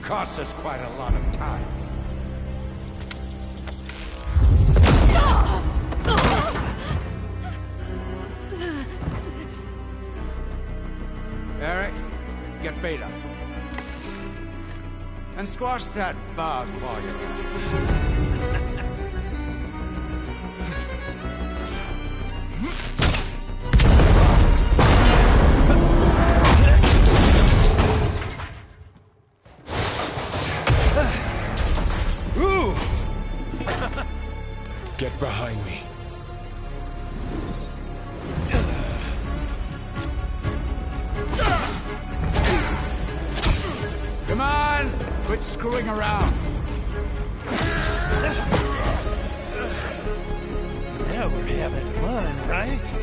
Cost us quite a lot of time. Eric, get Beta. And squash that bug while you're at it. Get behind me. Come on! Quit screwing around. Now we're having fun, right?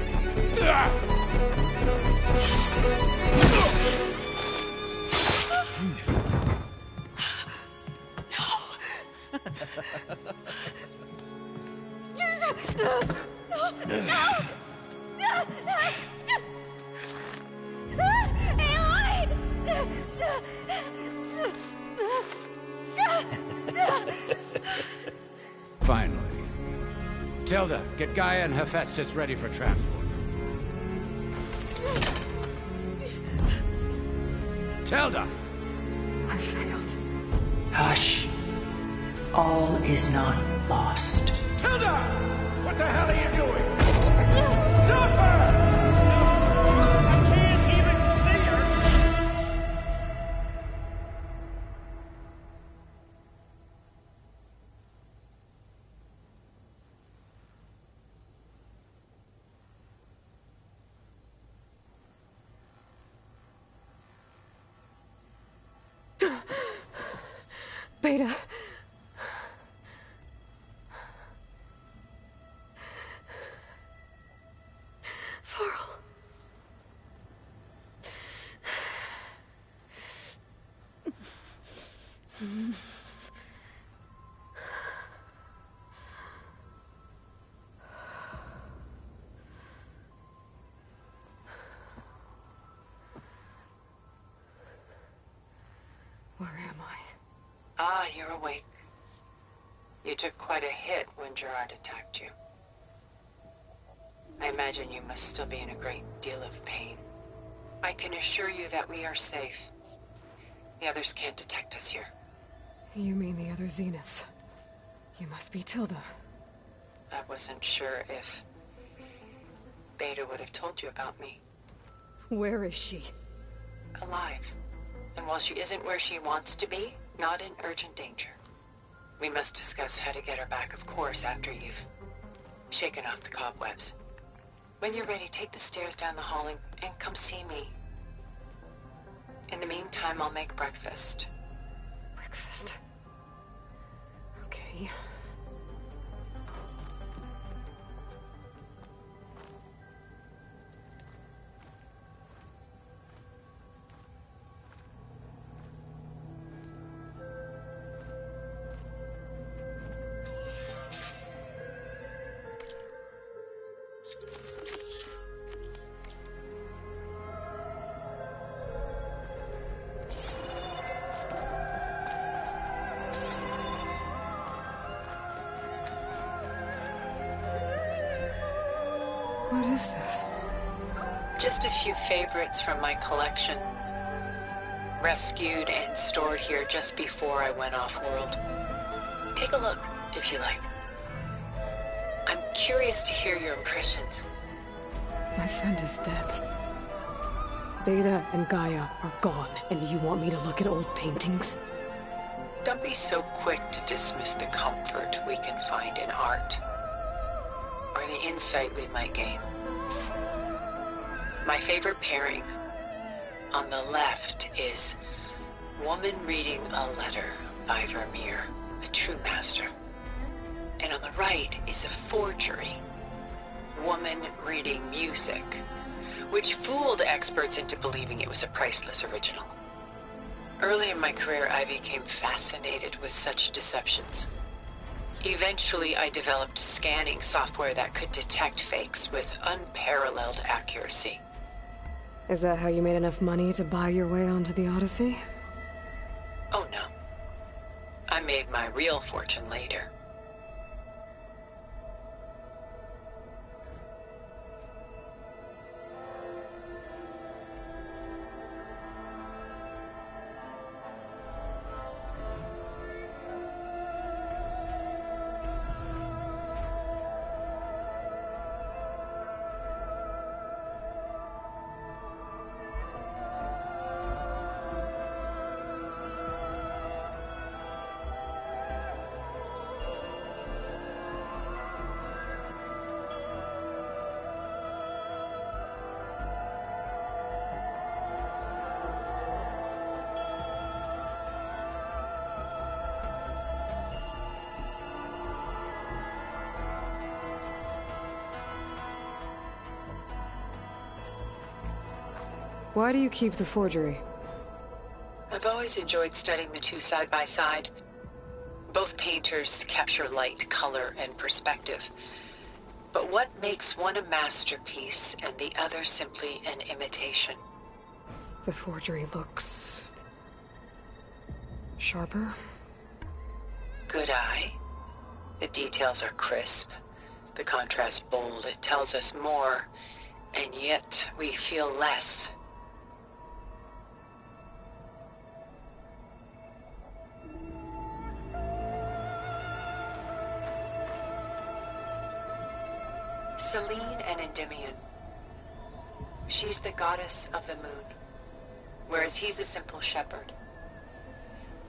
Finally. Tilda, get Gaia and Hephaestus ready for transport. Tilda! I failed. Hush. All is not lost. Tilda! What the hell are you doing? Stop her! I can't even see her! Beta. Farrell. Where am I? Ah, you're awake. You took quite a hit when Gerard attacked you. I imagine you must still be in a great deal of pain. I can assure you that we are safe. The others can't detect us here. You mean the other Zeniths? You must be Tilda. I wasn't sure if Beta would have told you about me. Where is she? Alive. And while she isn't where she wants to be, not in urgent danger. We must discuss how to get her back, of course, after you've shaken off the cobwebs. When you're ready, take the stairs down the hall and come see me. In the meantime, I'll make breakfast. Breakfast? Okay. What is this? Just a few favorites from my collection. Rescued and stored here just before I went off-world. Take a look, if you like. I'm curious to hear your impressions. My friend is dead. Beta and Gaia are gone, and you want me to look at old paintings? Don't be so quick to dismiss the comfort we can find in art, or the insight we might gain. My favorite pairing on the left is Woman Reading a Letter by Vermeer, a true master. And on the right is a forgery, Woman Reading Music, which fooled experts into believing it was a priceless original. Early in my career, I became fascinated with such deceptions. Eventually, I developed scanning software that could detect fakes with unparalleled accuracy. Is that how you made enough money to buy your way onto the Odyssey? Oh no. I made my real fortune later. Why do you keep the forgery? I've always enjoyed studying the two side by side. Both painters capture light, color, and perspective. But what makes one a masterpiece and the other simply an imitation? The forgery looks... sharper? Good eye. The details are crisp. The contrast bold. It tells us more, and yet we feel less. Selene and Endymion. She's the goddess of the moon, whereas he's a simple shepherd.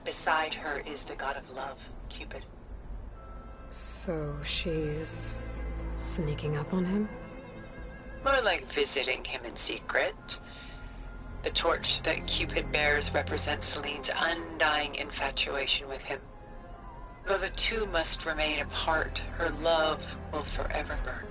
Beside her is the god of love, Cupid. So she's... sneaking up on him? More like visiting him in secret. The torch that Cupid bears represents Selene's undying infatuation with him. Though the two must remain apart, her love will forever burn.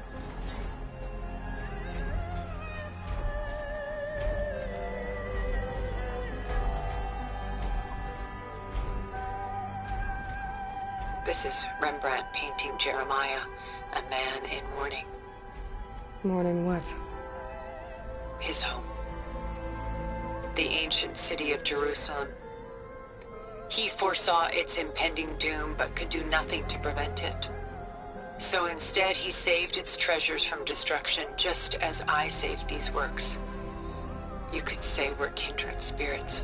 This is Rembrandt painting Jeremiah, a man in mourning. Mourning what? His home. The ancient city of Jerusalem. He foresaw its impending doom, but could do nothing to prevent it. So instead, he saved its treasures from destruction, just as I saved these works. You could say we're kindred spirits.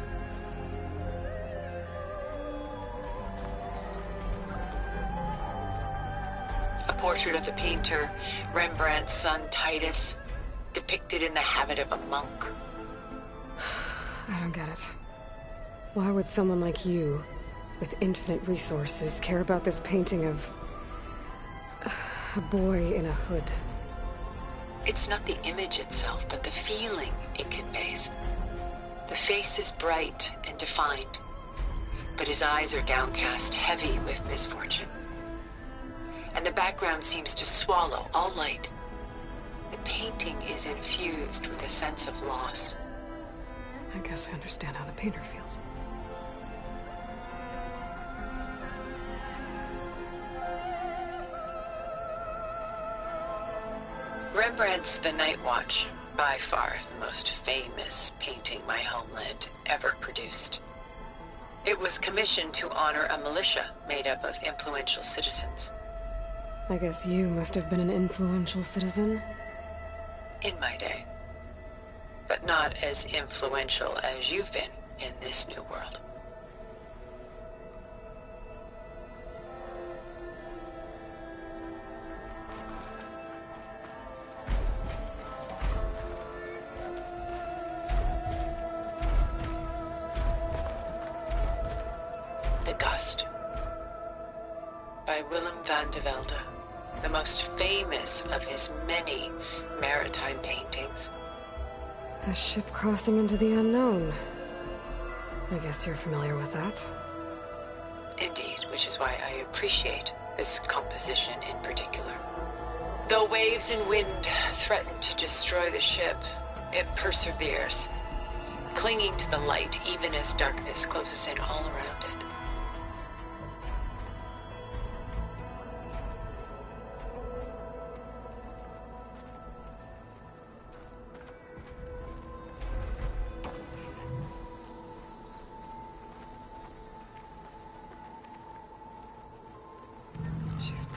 A portrait of the painter, Rembrandt's son Titus, depicted in the habit of a monk. I don't get it. Why would someone like you, with infinite resources, care about this painting of... a boy in a hood? It's not the image itself, but the feeling it conveys. The face is bright and defined, but his eyes are downcast, heavy with misfortune. And the background seems to swallow all light. The painting is infused with a sense of loss. I guess I understand how the painter feels. Rembrandt's The Night Watch, by far the most famous painting my homeland ever produced. It was commissioned to honor a militia made up of influential citizens. I guess you must have been an influential citizen? In my day. But not as influential as you've been in this new world. The Gust, by Willem van de Velde, the most famous of his many maritime paintings. A ship crossing into the unknown. I guess you're familiar with that. Indeed, which is why I appreciate this composition in particular. Though waves and wind threaten to destroy the ship, it perseveres, clinging to the light even as darkness closes in all around it.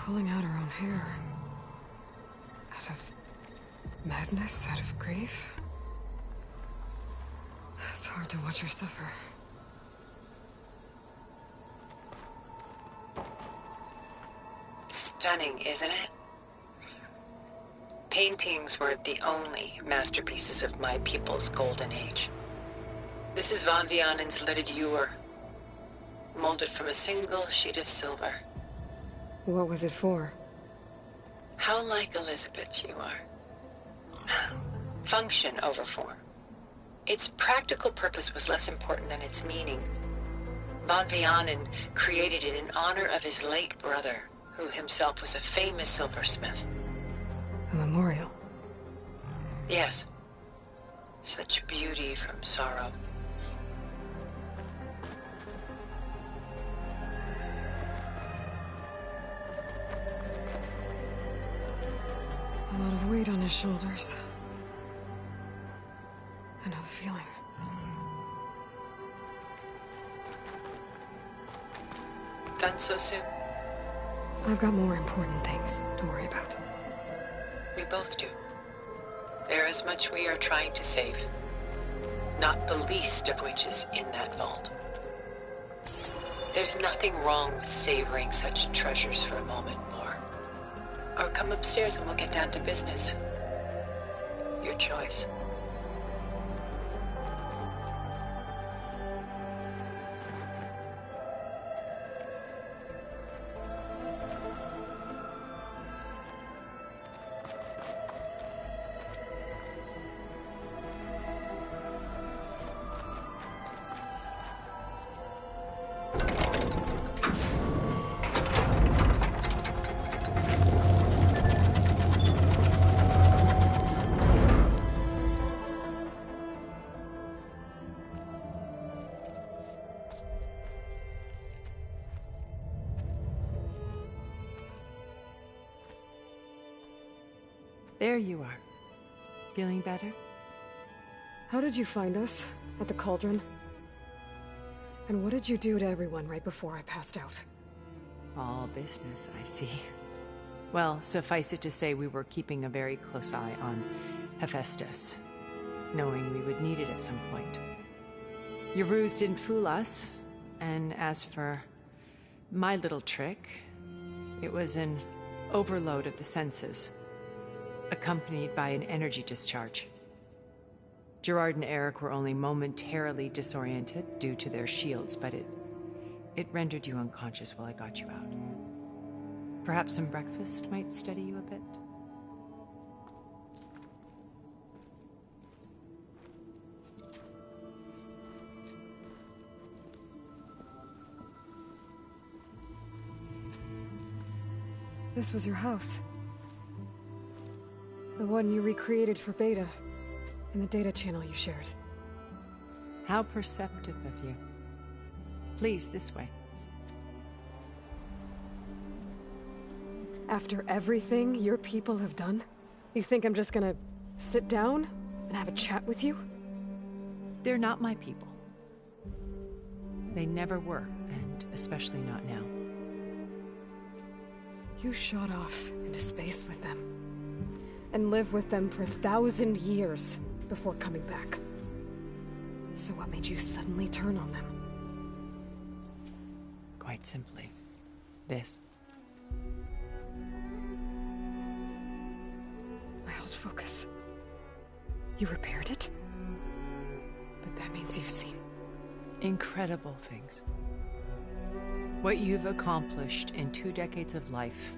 Pulling out her own hair. Out of madness, out of grief. It's hard to watch her suffer. Stunning, isn't it? Paintings were the only masterpieces of my people's golden age. This is Van Vianen's lidded ewer, molded from a single sheet of silver. What was it for? How like Elizabeth you are. Function over form. Its practical purpose was less important than its meaning. Van Vianen created it in honor of his late brother, who himself was a famous silversmith. A memorial? Yes. Such beauty from sorrow. A lot of weight on his shoulders. I know the feeling. Done so soon? I've got more important things to worry about. We both do. There is much we are trying to save. Not the least of which is in that vault. There's nothing wrong with savoring such treasures for a moment more. Or come upstairs and we'll get down to business. Your choice. There you are. Feeling better? How did you find us? At the cauldron? And what did you do to everyone right before I passed out? All business, I see. Well, suffice it to say we were keeping a very close eye on Hephaestus, knowing we would need it at some point. Your ruse didn't fool us, and as for my little trick, it was an overload of the senses, accompanied by an energy discharge. Gerard and Eric were only momentarily disoriented due to their shields, but it rendered you unconscious while I got you out. Perhaps some breakfast might steady you a bit? This was your house. The one you recreated for Beta, in the data channel you shared. How perceptive of you. Please, this way. After everything your people have done, you think I'm just gonna sit down and have a chat with you? They're not my people. They never were, and especially not now. You shot off into space with them, and lived with them for 1,000 years before coming back. So what made you suddenly turn on them? Quite simply, this. My old focus. You repaired it? But that means you've seen... incredible things. What you've accomplished in 2 decades of life.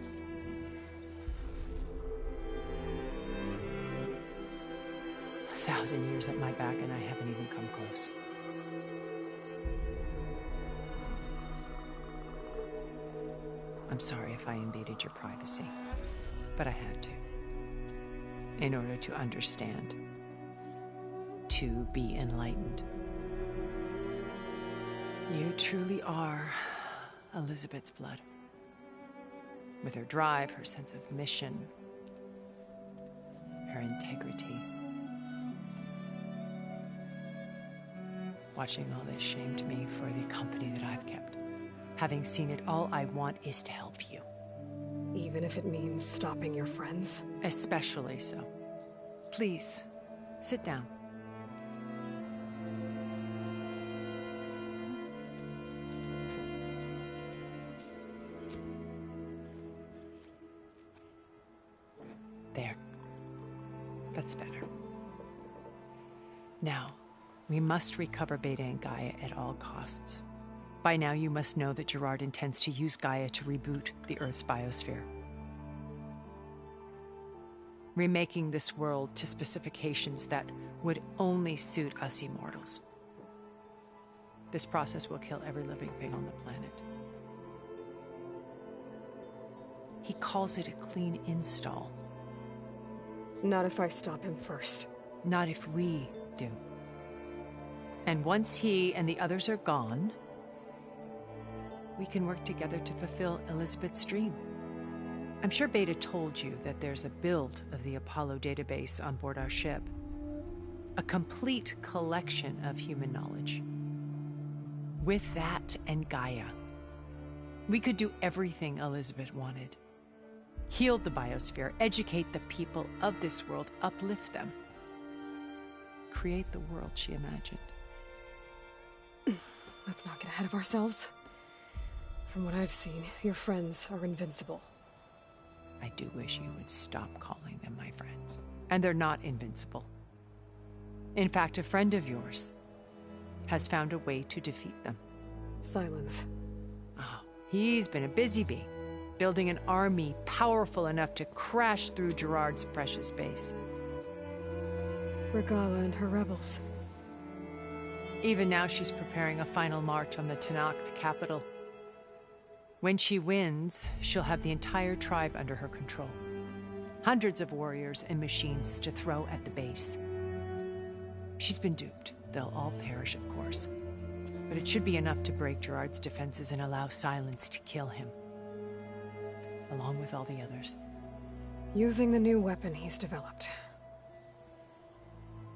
A 1,000 years at my back and I haven't even come close. I'm sorry if I invaded your privacy, but I had to. In order to understand. To be enlightened. You truly are Elizabeth's blood. With her drive, her sense of mission, her integrity. Watching all this shamed me for the company that I've kept. Having seen it, all I want is to help you. Even if it means stopping your friends? Especially so. Please, sit down. There. That's better. Now, we must recover Beta and Gaia at all costs. By now, you must know that Gerard intends to use Gaia to reboot the Earth's biosphere. Remaking this world to specifications that would only suit us immortals. This process will kill every living thing on the planet. He calls it a clean install. Not if I stop him first. Not if we do. And once he and the others are gone, we can work together to fulfill Elizabeth's dream. I'm sure Beta told you that there's a build of the Apollo database on board our ship. A complete collection of human knowledge. With that and Gaia, we could do everything Elizabeth wanted. Heal the biosphere, educate the people of this world, uplift them. Create the world she imagined. Let's not get ahead of ourselves. From what I've seen, your friends are invincible. I do wish you would stop calling them my friends. And they're not invincible. In fact, a friend of yours has found a way to defeat them. Silence. Oh, he's been a busy bee, building an army powerful enough to crash through Gerard's precious base. Regala and her rebels. Even now, she's preparing a final march on the Tenakth capital. When she wins, she'll have the entire tribe under her control. Hundreds of warriors and machines to throw at the base. She's been duped. They'll all perish, of course. But it should be enough to break Gerard's defenses and allow Silence to kill him. Along with all the others. Using the new weapon he's developed.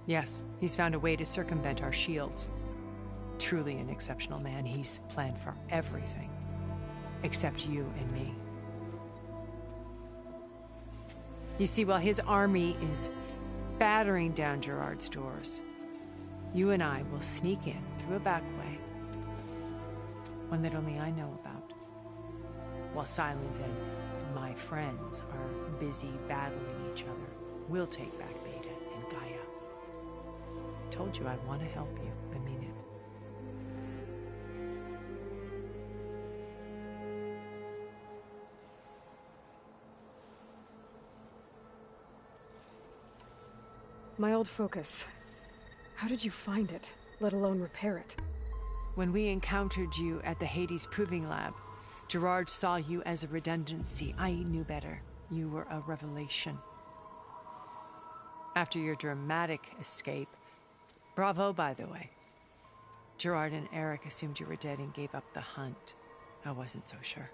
Yes, he's found a way to circumvent our shields. Truly an exceptional man. He's planned for everything. Except you and me. You see, while his army is battering down Gerard's doors, you and I will sneak in through a back way. One that only I know about. While Silence and my friends are busy battling each other, we'll take back Beta and Gaia. I told you I want to help you. I mean it. My old focus. How did you find it, let alone repair it? When we encountered you at the Hades Proving Lab, Gerard saw you as a redundancy. I knew better. You were a revelation. After your dramatic escape, bravo, by the way. Gerard and Eric assumed you were dead and gave up the hunt. I wasn't so sure.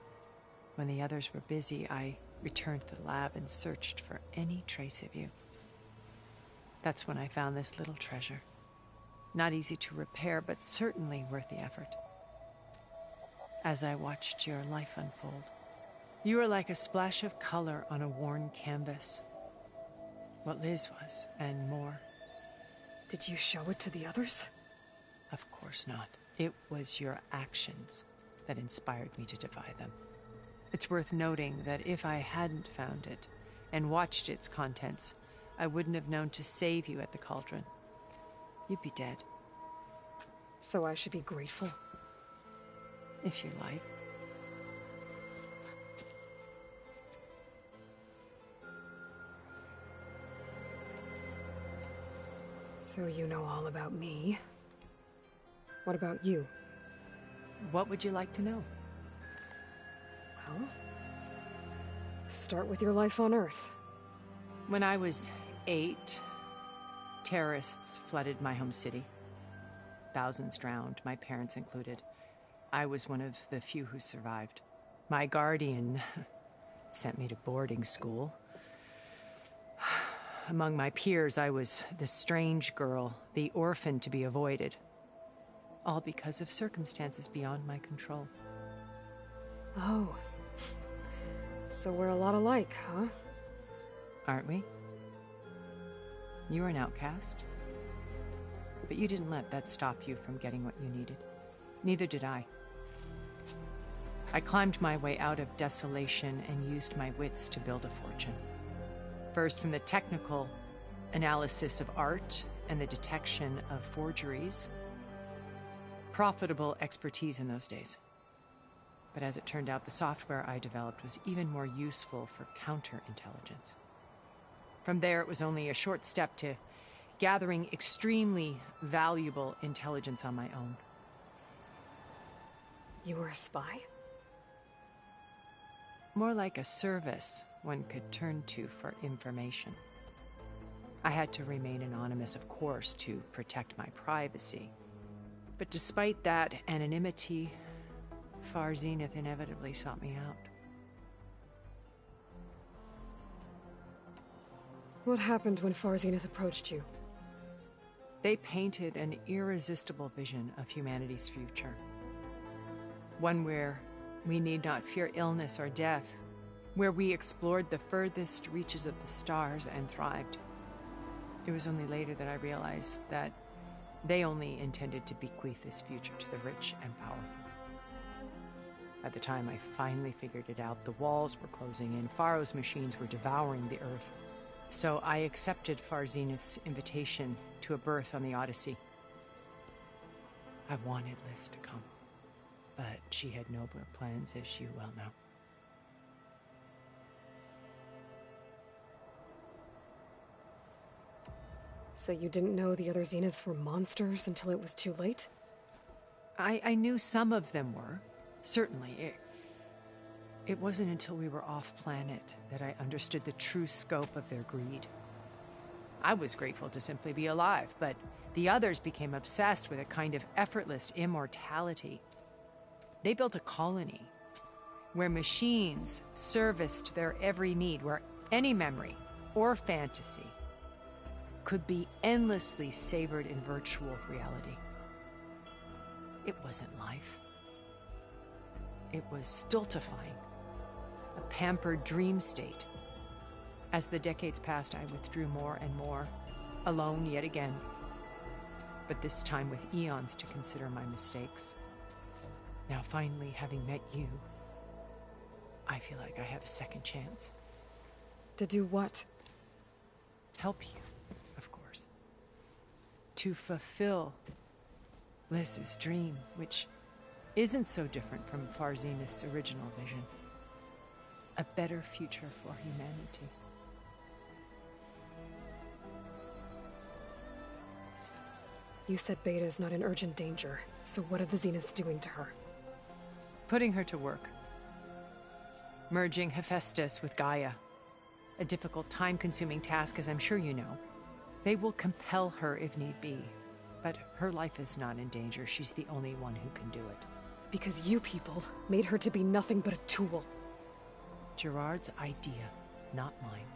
When the others were busy, I returned to the lab and searched for any trace of you. That's when I found this little treasure. Not easy to repair, but certainly worth the effort. As I watched your life unfold, you were like a splash of color on a worn canvas. What Liz was, and more. Did you show it to the others? Of course not. It was your actions that inspired me to defy them. It's worth noting that if I hadn't found it and watched its contents, I wouldn't have known to save you at the cauldron. You'd be dead. So I should be grateful? If you like. So you know all about me. What about you? What would you like to know? Well, start with your life on Earth. When I was 8, terrorists flooded my home city. Thousands drowned, my parents included. I was one of the few who survived. My guardian sent me to boarding school. Among my peers, I was the strange girl, the orphan to be avoided. All because of circumstances beyond my control. Oh. So we're a lot alike, huh? Aren't we? You were an outcast. But you didn't let that stop you from getting what you needed. Neither did I. I climbed my way out of desolation and used my wits to build a fortune. First from the technical analysis of art and the detection of forgeries. Profitable expertise in those days. But as it turned out, the software I developed was even more useful for counterintelligence. From there, it was only a short step to gathering extremely valuable intelligence on my own. You were a spy? More like a service one could turn to for information. I had to remain anonymous, of course, to protect my privacy. But despite that anonymity, Far Zenith inevitably sought me out. What happened when Far Zenith approached you? They painted an irresistible vision of humanity's future. One where we need not fear illness or death, where we explored the furthest reaches of the stars and thrived. It was only later that I realized that they only intended to bequeath this future to the rich and powerful. By the time I finally figured it out, the walls were closing in, Pharaoh's machines were devouring the earth. So I accepted Far Zenith's invitation to a berth on the Odyssey. I wanted Liz to come, but she had nobler plans, as you well know. So you didn't know the other Zeniths were monsters until it was too late? I knew some of them were, certainly. It wasn't until we were off-planet that I understood the true scope of their greed. I was grateful to simply be alive, but the others became obsessed with a kind of effortless immortality. They built a colony where machines serviced their every need, where any memory or fantasy could be endlessly savored in virtual reality. It wasn't life. It was stultifying, a pampered dream state. As the decades passed, I withdrew more and more, alone yet again, but this time with eons to consider my mistakes. Now, finally, having met you, I feel like I have a second chance. To do what? Help you, of course. To fulfill Liz's dream, which isn't so different from Far Zenith's original vision. A better future for humanity. You said Beta is not in urgent danger, so what are the Zeniths doing to her? Putting her to work. Merging Hephaestus with Gaia. A difficult, time-consuming task, as I'm sure you know. They will compel her if need be, but her life is not in danger. She's the only one who can do it. Because you people made her to be nothing but a tool. Gerard's idea, not mine.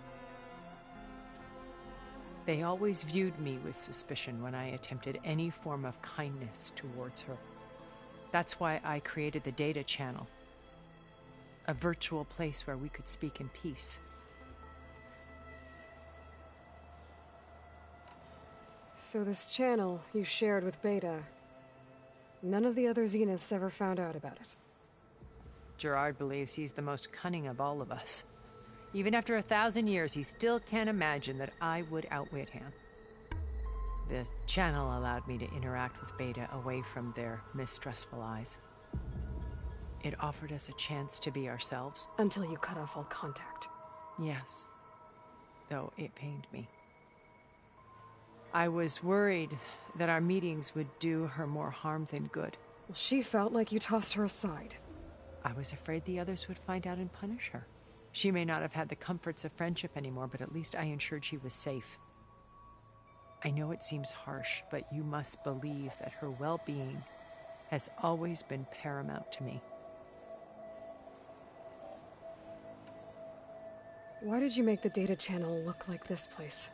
They always viewed me with suspicion when I attempted any form of kindness towards her. That's why I created the data channel. A virtual place where we could speak in peace. So this channel you shared with Beta, none of the other Zeniths ever found out about it? Gerard believes he's the most cunning of all of us. Even after 1,000 years, he still can't imagine that I would outwit him. The channel allowed me to interact with Beta away from their mistrustful eyes. It offered us a chance to be ourselves. Until you cut off all contact. Yes. Though it pained me. I was worried that our meetings would do her more harm than good. Well, she felt like you tossed her aside. I was afraid the others would find out and punish her. She may not have had the comforts of friendship anymore, but at least I ensured she was safe. I know it seems harsh, but you must believe that her well-being has always been paramount to me. Why did you make the data channel look like this place?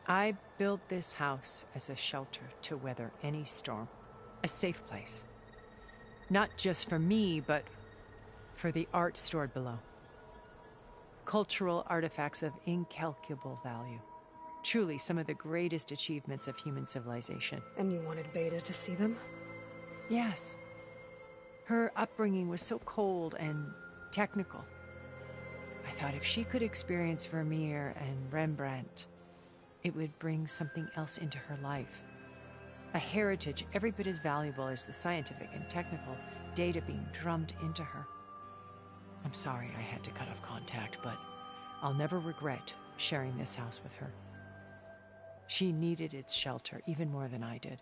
I built this house as a shelter to weather any storm. A safe place. Not just for me, but for the art stored below. Cultural artifacts of incalculable value. Truly some of the greatest achievements of human civilization. And you wanted Beta to see them? Yes. Her upbringing was so cold and technical. I thought if she could experience Vermeer and Rembrandt, it would bring something else into her life. A heritage every bit as valuable as the scientific and technical data being drummed into her. I'm sorry I had to cut off contact, but I'll never regret sharing this house with her. She needed its shelter even more than I did.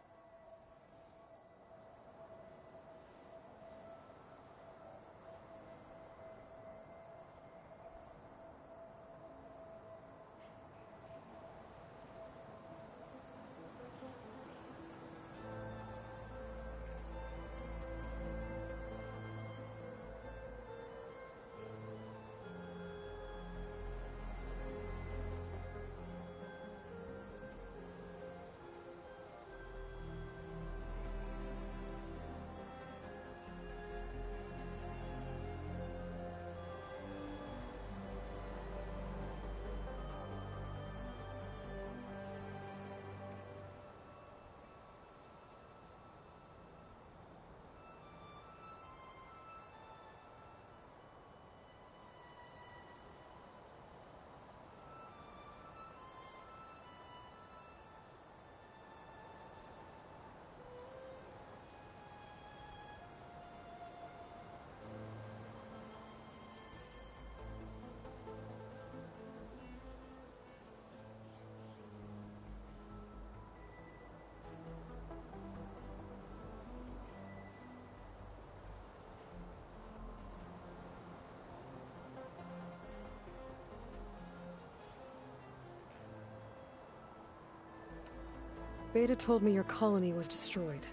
Beta told me your colony was destroyed.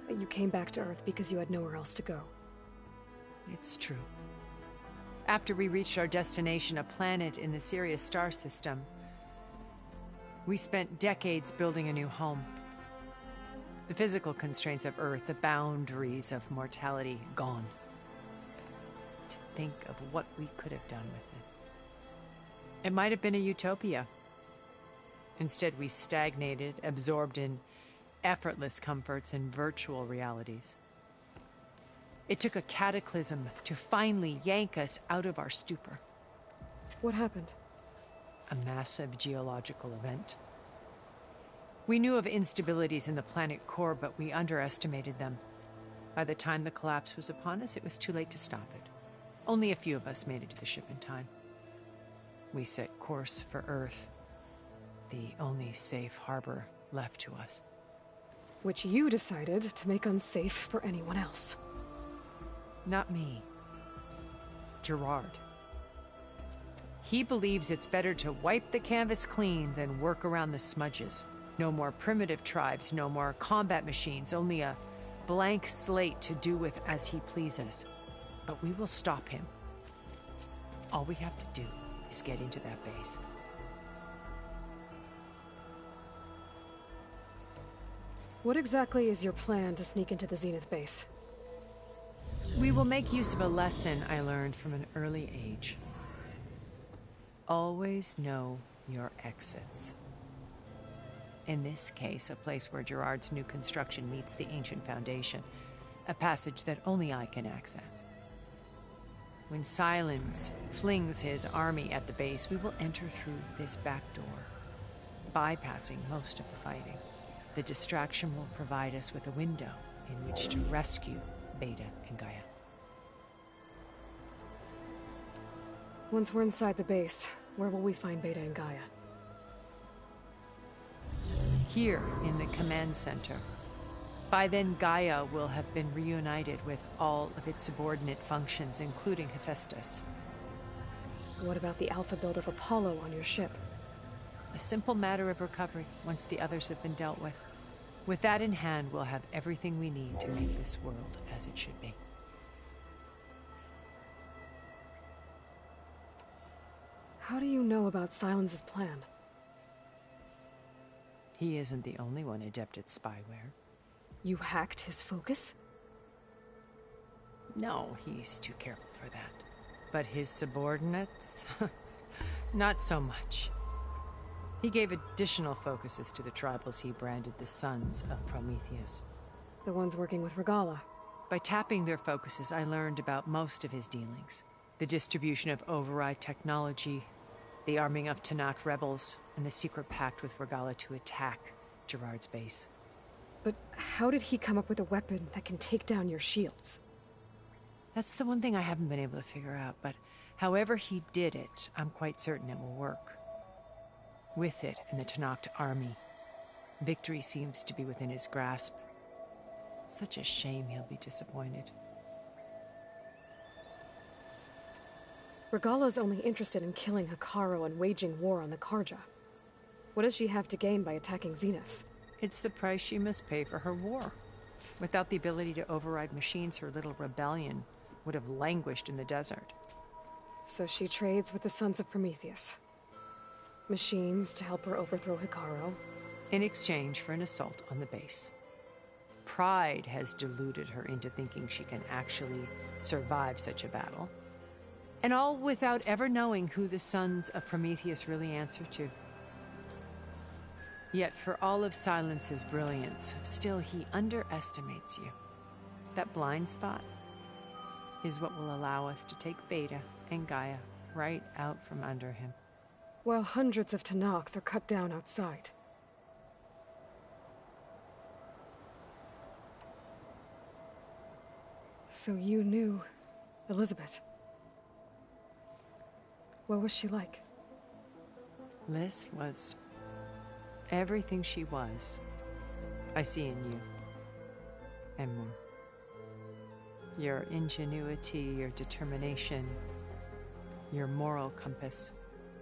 That you came back to Earth because you had nowhere else to go. It's true. After we reached our destination, a planet in the Sirius star system, we spent decades building a new home. The physical constraints of Earth, the boundaries of mortality, gone. To think of what we could have done with it. It might have been a utopia. Instead, we stagnated, absorbed in effortless comforts and virtual realities. It took a cataclysm to finally yank us out of our stupor. What happened? A massive geological event. We knew of instabilities in the planet core, but we underestimated them. By the time the collapse was upon us, it was too late to stop it. Only a few of us made it to the ship in time. We set course for Earth, the only safe harbor left to us. Which you decided to make unsafe for anyone else. Not me. Gerard. He believes it's better to wipe the canvas clean than work around the smudges. No more primitive tribes, no more combat machines, only a blank slate to do with as he pleases. But we will stop him. All we have to do is get into that base. What exactly is your plan to sneak into the Zenith base? We will make use of a lesson I learned from an early age. Always know your exits. In this case, a place where Gerard's new construction meets the ancient foundation, a passage that only I can access. When Silence flings his army at the base, we will enter through this back door, bypassing most of the fighting. The distraction will provide us with a window in which to rescue Beta and Gaia. Once we're inside the base, where will we find Beta and Gaia? Here in the command center. By then, Gaia will have been reunited with all of its subordinate functions, including Hephaestus. What about the alpha build of Apollo on your ship? A simple matter of recovery once the others have been dealt with. With that in hand, we'll have everything we need to make this world as it should be. How do you know about Silence's plan? He isn't the only one adept at spyware. You hacked his focus? No, he's too careful for that. But his subordinates? Not so much. He gave additional focuses to the tribals he branded the Sons of Prometheus. The ones working with Regala. By tapping their focuses, I learned about most of his dealings. The distribution of override technology, the arming of Tanakh rebels, and the secret pact with Regala to attack Gerard's base. But how did he come up with a weapon that can take down your shields? That's the one thing I haven't been able to figure out, but however he did it, I'm quite certain it will work. With it and the Tanakh army, victory seems to be within his grasp. Such a shame he'll be disappointed. Regala's only interested in killing Hekarro and waging war on the Karja. What does she have to gain by attacking Zenith? It's the price she must pay for her war. Without the ability to override machines, her little rebellion would have languished in the desert. So she trades with the Sons of Prometheus. Machines to help her overthrow Hekarro. In exchange for an assault on the base. Pride has deluded her into thinking she can actually survive such a battle. And all without ever knowing who the Sons of Prometheus really answer to. Yet for all of Silence's brilliance, still he underestimates you. That blind spot is what will allow us to take Beta and Gaia right out from under him. While hundreds of Tanakh are cut down outside. So you knew Elizabeth. What was she like? Liz was everything she was. I see in you. And more. Your ingenuity, your determination, your moral compass.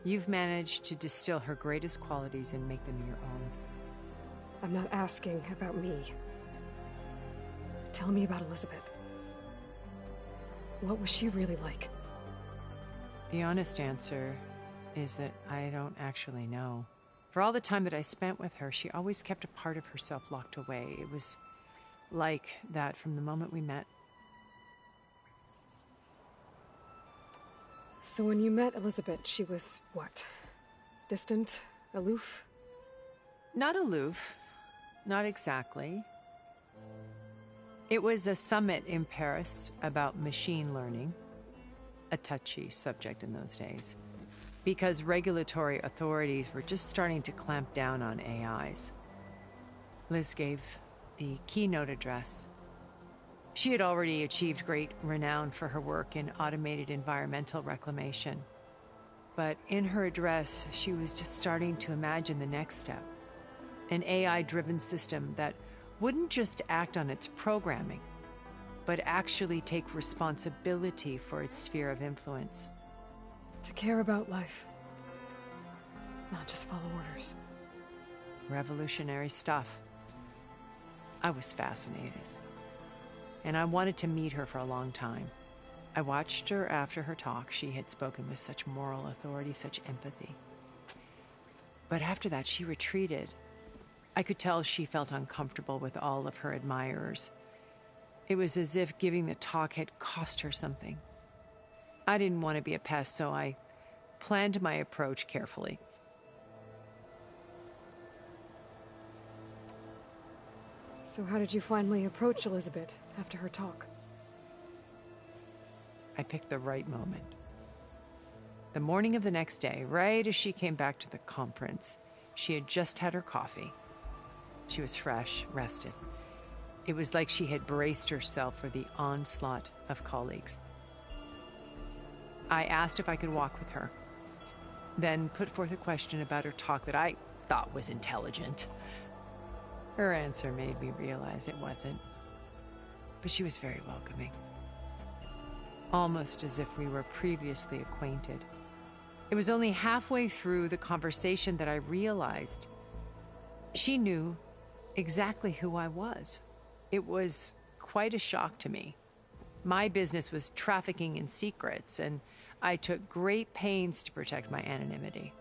You've managed to distill her greatest qualities and make them your own. I'm not asking about me. Tell me about Elizabeth. What was she really like? The honest answer is that I don't actually know. For all the time that I spent with her, she always kept a part of herself locked away. It was like that from the moment we met. So when you met Elizabeth, she was what? Distant? Aloof? Not aloof. Not exactly. It was a summit in Paris about machine learning, a touchy subject in those days, because regulatory authorities were just starting to clamp down on AIs. Liz gave the keynote address. She had already achieved great renown for her work in automated environmental reclamation. But in her address, she was just starting to imagine the next step. An AI-driven system that wouldn't just act on its programming, but actually take responsibility for its sphere of influence. To care about life. Not just follow orders. Revolutionary stuff. I was fascinated. And I wanted to meet her for a long time. I watched her after her talk. She had spoken with such moral authority, such empathy. But after that, she retreated. I could tell she felt uncomfortable with all of her admirers. It was as if giving the talk had cost her something. I didn't want to be a pest, so I planned my approach carefully. So how did you finally approach Elizabeth after her talk? I picked the right moment. The morning of the next day, right as she came back to the conference, she had just had her coffee. She was fresh, rested. It was like she had braced herself for the onslaught of colleagues. I asked if I could walk with her, then put forth a question about her talk that I thought was intelligent. Her answer made me realize it wasn't, but she was very welcoming. Almost as if we were previously acquainted. It was only halfway through the conversation that I realized she knew exactly who I was. It was quite a shock to me. My business was trafficking in secrets, and I took great pains to protect my anonymity.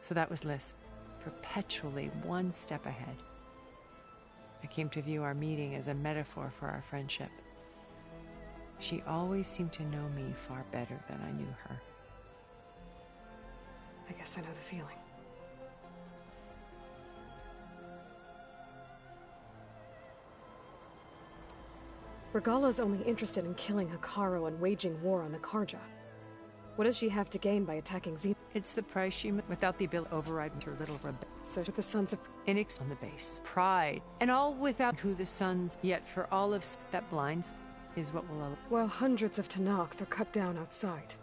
So that was Liz, perpetually one step ahead. I came to view our meeting as a metaphor for our friendship. She always seemed to know me far better than I knew her. I guess I know the feeling. Regala's only interested in killing Hekarro and waging war on the Karja. What does she have to gain by attacking Z? It's the price she without the ability to override her little rebellion. So to the Sons of... On the base. Pride. And all without who the Sons... Yet for all of that blinds is what will... Well, hundreds of Tenakth are cut down outside.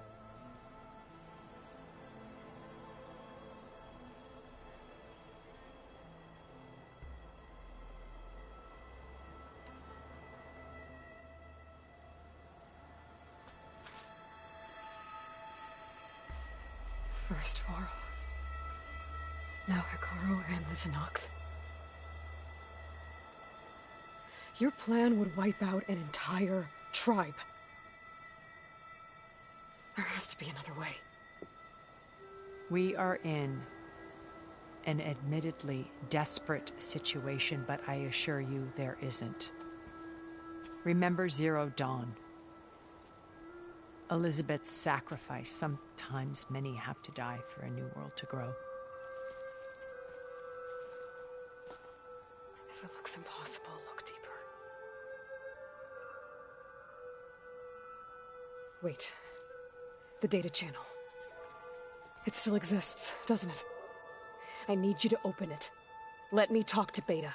First Varl. Now Hekarro and the Tenakth. Your plan would wipe out an entire tribe. There has to be another way. We are in an admittedly desperate situation, but I assure you there isn't. Remember Zero Dawn. Elizabeth's sacrifice. Sometimes many have to die for a new world to grow. If it looks impossible, look deeper. Wait. The data channel. It still exists, doesn't it? I need you to open it. Let me talk to Beta.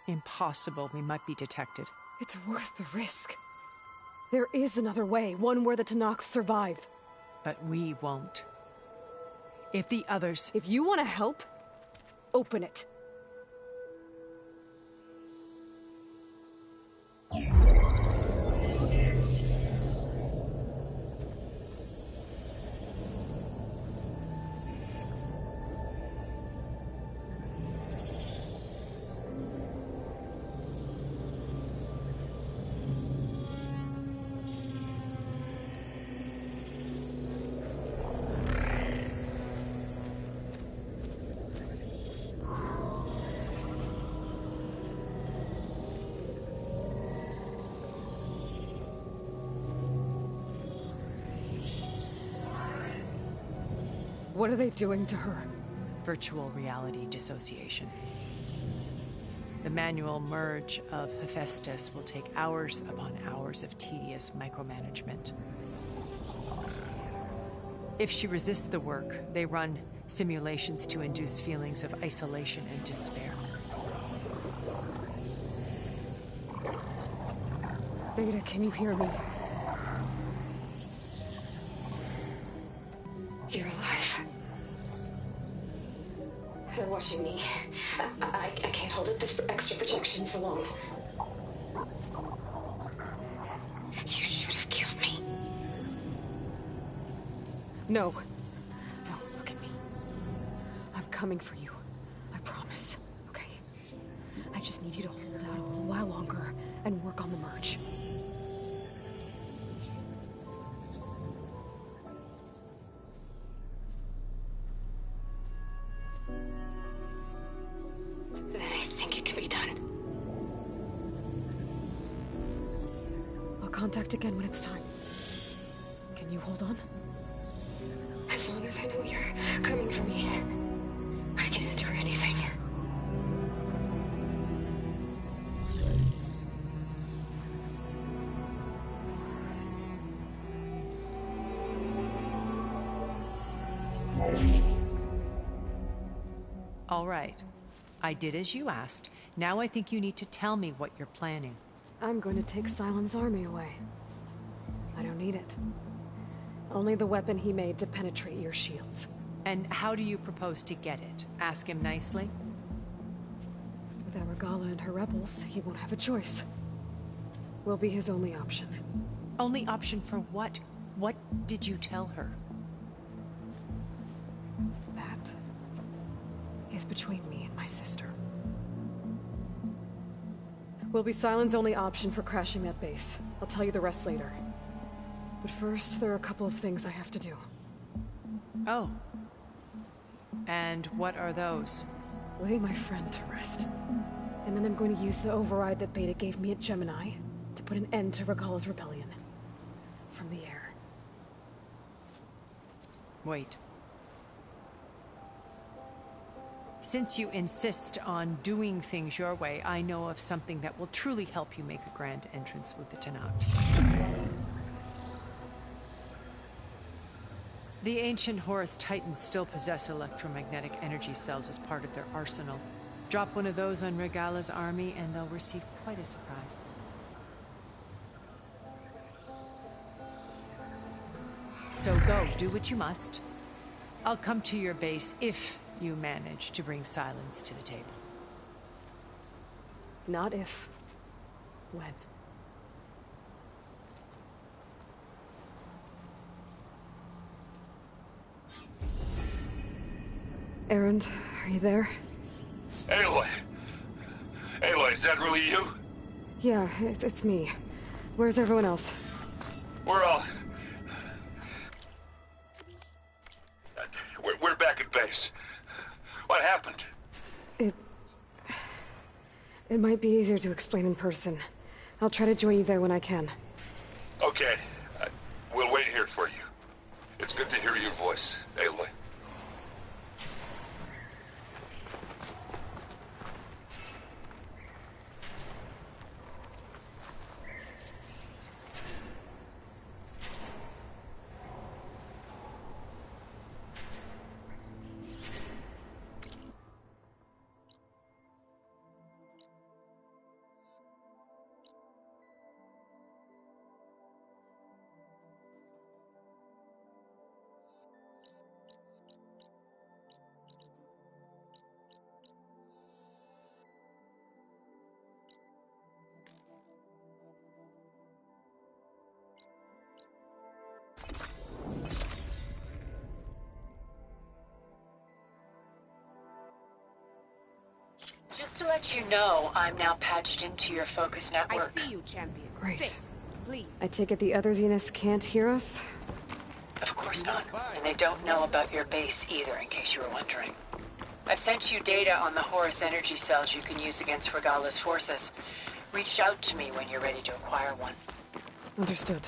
Impossible. We might be detected. It's worth the risk. There is another way, one where the Tenakth survive. But we won't. If the others... If you want to help, open it. What are they doing to her? Virtual reality dissociation. The manual merge of Hephaestus will take hours upon hours of tedious micromanagement. If she resists the work, they run simulations to induce feelings of isolation and despair. Beta, can you hear me? You're alive. They're watching me. I can't hold up this extra projection for long. You should have killed me. No. No, look at me. I'm coming for you. I promise. Okay? I just need you to hold out a little while longer and work on the merge. Then I think it can be done. I'll contact again when it's time. Can you hold on? As long as I know you're coming for me, I can endure anything. All right. I did as you asked. Now I think you need to tell me what you're planning. I'm going to take Silent's army away. I don't need it. Only the weapon he made to penetrate your shields. And how do you propose to get it? Ask him nicely? With Arugala and her rebels, he won't have a choice. We'll be his only option. Only option for what? What did you tell her? That is between me and my sister. Will be Silent's only option for crashing that base. I'll tell you the rest later. But first, there are a couple of things I have to do. Oh. And what are those? Lay my friend to rest. And then I'm going to use the override that Beta gave me at Gemini to put an end to Regala's rebellion. From the air. Wait. Since you insist on doing things your way, I know of something that will truly help you make a grand entrance with the Tenakth. The ancient Horus Titans still possess electromagnetic energy cells as part of their arsenal. Drop one of those on Regala's army and they'll receive quite a surprise. So go, do what you must. I'll come to your base if you manage to bring Silence to the table. Not if. When. Erend, are you there? Aloy! Aloy, is that really you? Yeah, it's me. Where's everyone else? We're all... We're back at base. What happened? It might be easier to explain in person. I'll try to join you there when I can. Okay. We'll wait here for you. It's good to hear your voice, Aloy. Just to let you know, I'm now patched into your focus network. I see you, champion. Great. Sit, please. I take it the other Zeniths can't hear us? Of course not. And they don't know about your base either, in case you were wondering. I've sent you data on the Horus energy cells you can use against Regala's forces. Reach out to me when you're ready to acquire one. Understood.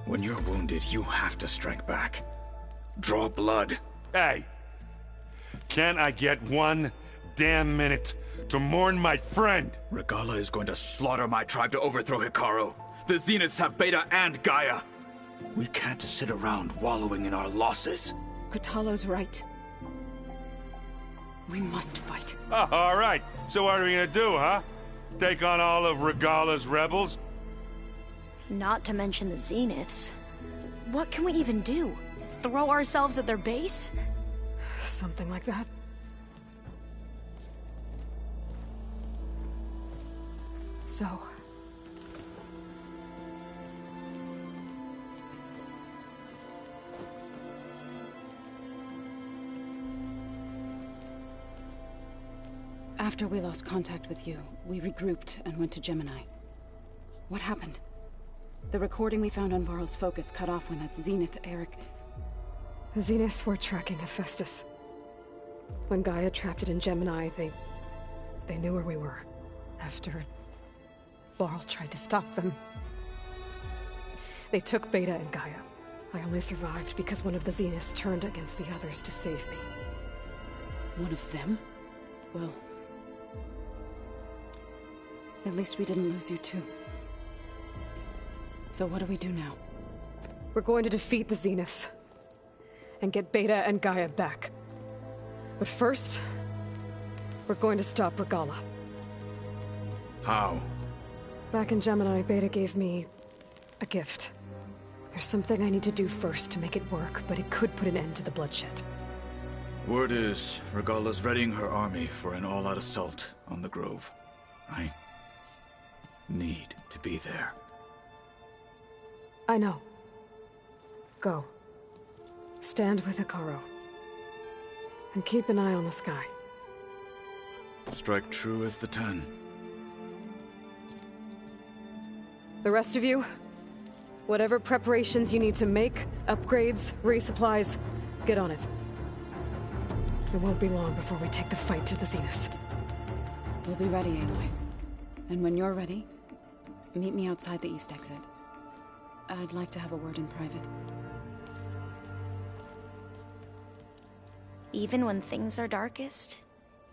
When you're wounded, you have to strike back. Draw blood. Hey! Can't I get one damn minute to mourn my friend? Regala is going to slaughter my tribe to overthrow Hikaru. The Zeniths have Beta and Gaia. We can't sit around wallowing in our losses. Kotallo's right. We must fight. Oh, all right. So what are we gonna do, huh? Take on all of Regala's rebels? Not to mention the Zeniths. What can we even do? Throw ourselves at their base? Something like that. So... After we lost contact with you, we regrouped and went to Gemini. What happened? The recording we found on Varl's focus cut off when that Zenith, Eric... The Zeniths were tracking Hephaestus. When Gaia trapped it in Gemini, they knew where we were. After... Varl tried to stop them. They took Beta and Gaia. I only survived because one of the Zeniths turned against the others to save me. One of them? Well... At least we didn't lose you too. So what do we do now? We're going to defeat the Zeniths. And get Beta and Gaia back. But first... we're going to stop Regala. How? Back in Gemini, Beta gave me... a gift. There's something I need to do first to make it work, but it could put an end to the bloodshed. Word is, Regala's readying her army for an all-out assault on the Grove. I need to be there. I know. Go. Stand with Hikaru. And keep an eye on the sky. Strike true as the 10. The rest of you, whatever preparations you need to make, upgrades, resupplies, get on it. It won't be long before we take the fight to the Zeniths. We'll be ready, Aloy. And when you're ready, meet me outside the east exit. I'd like to have a word in private. Even when things are darkest,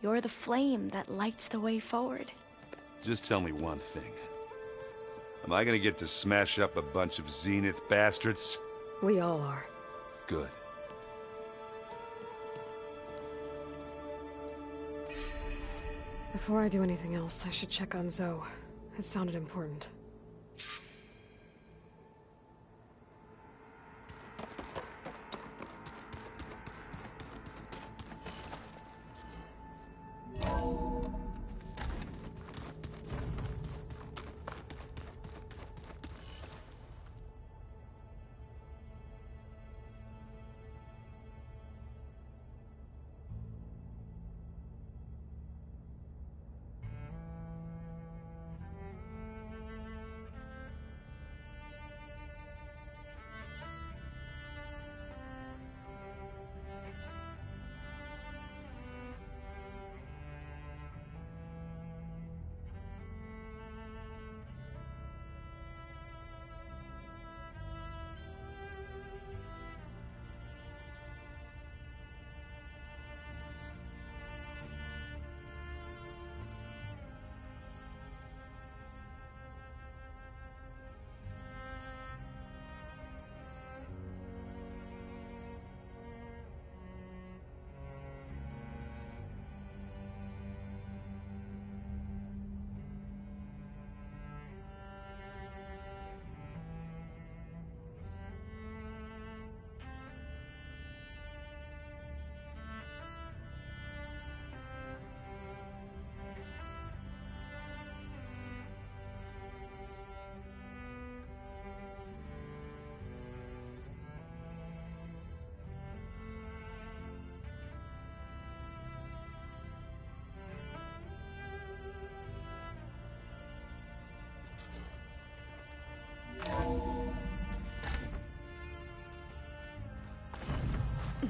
you're the flame that lights the way forward. Just tell me one thing. Am I gonna get to smash up a bunch of Zenith bastards? We all are. Good. Before I do anything else, I should check on Zoe. It sounded important.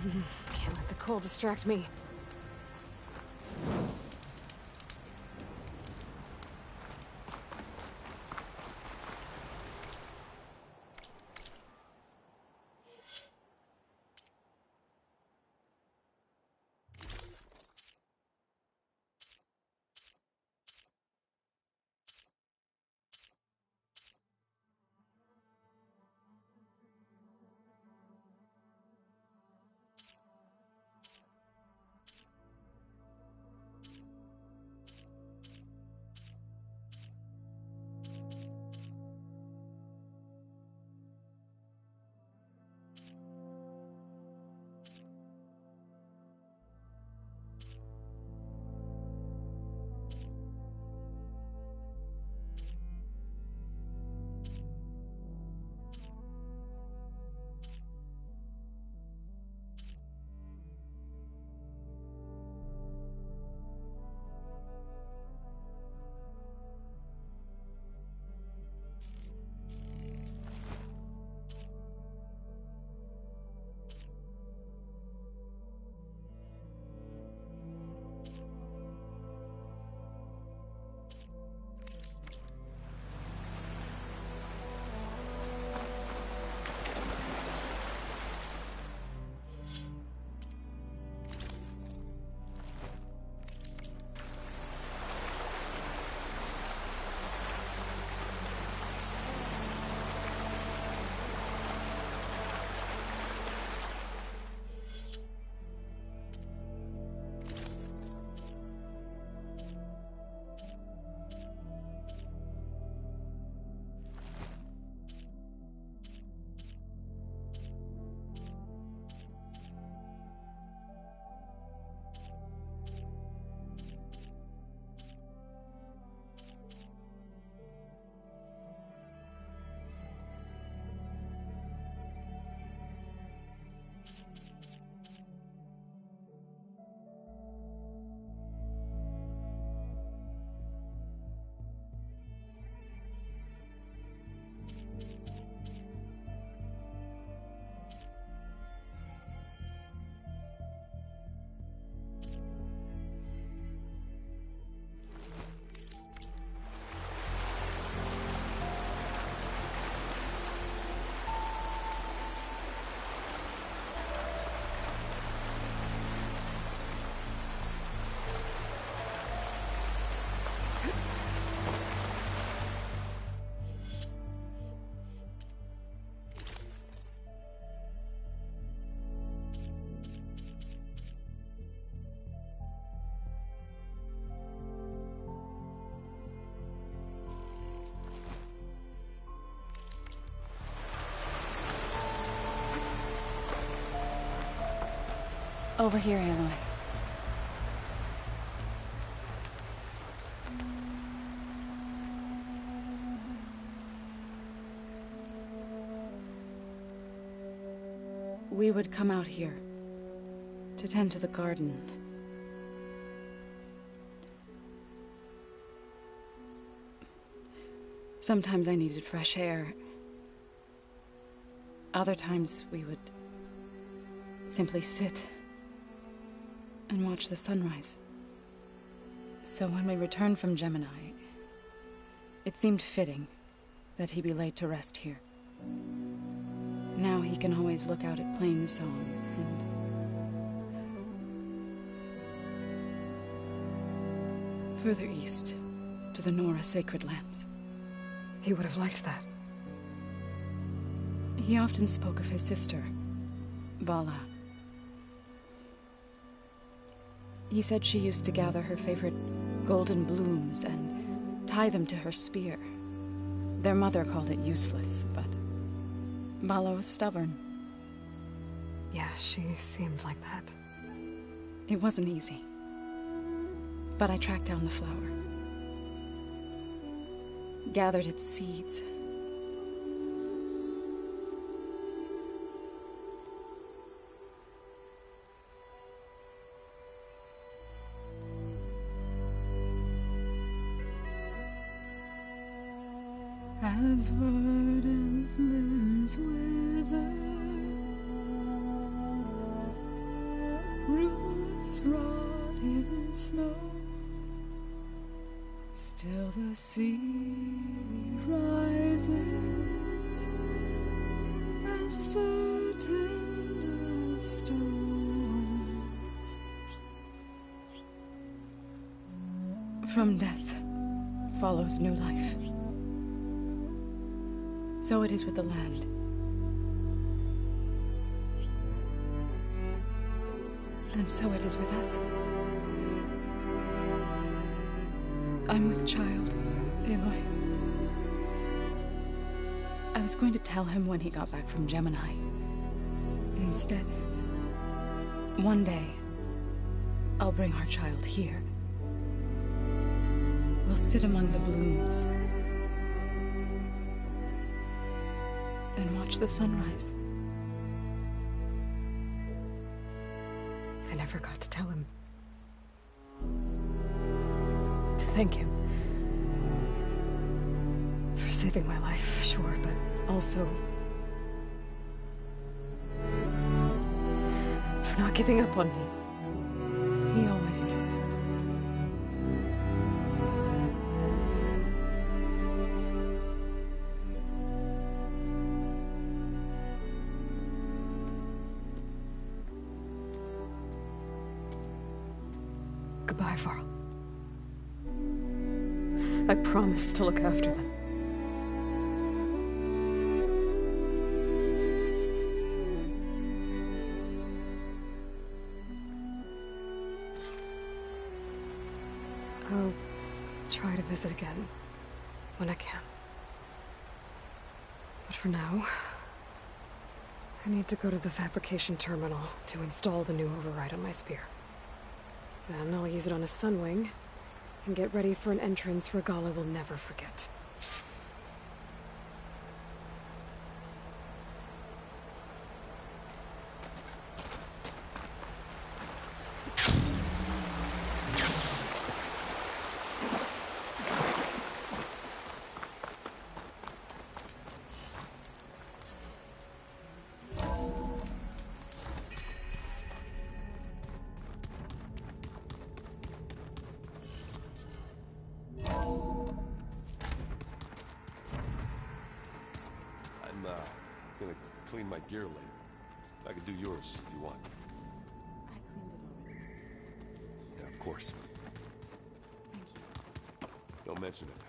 Can't let the cold distract me. Over here, Aloy. We would come out here to tend to the garden. Sometimes I needed fresh air. Other times we would simply sit and watch the sunrise. So when we returned from Gemini, it seemed fitting that he be laid to rest here. Now he can always look out at Plainsong and further east to the Nora sacred lands. He would have liked that. He often spoke of his sister, Vala. He said she used to gather her favorite golden blooms and tie them to her spear. Their mother called it useless, but Vala was stubborn. Yeah, she seemed like that. It wasn't easy. But I tracked down the flower. Gathered its seeds. As verdant limbs wither, leaves rot in snow. Still the sea rises, as certain as stone. From death follows new life. So it is with the land. And so it is with us. I'm with child, Aloy. I was going to tell him when he got back from Gemini. Instead, one day, I'll bring our child here. We'll sit among the blooms and watch the sunrise. I never got to tell him. To thank him. For saving my life, sure, but also for not giving up on me. He always knew. Goodbye, Varl. I promise to look after them. I'll try to visit again when I can. But for now, I need to go to the fabrication terminal to install the new override on my spear. Then I'll use it on a sunwing and get ready for an entrance Regala will never forget. Gonna clean my gear later. I could do yours if you want. I cleaned it already. Yeah, of course. Thank you. Don't mention it.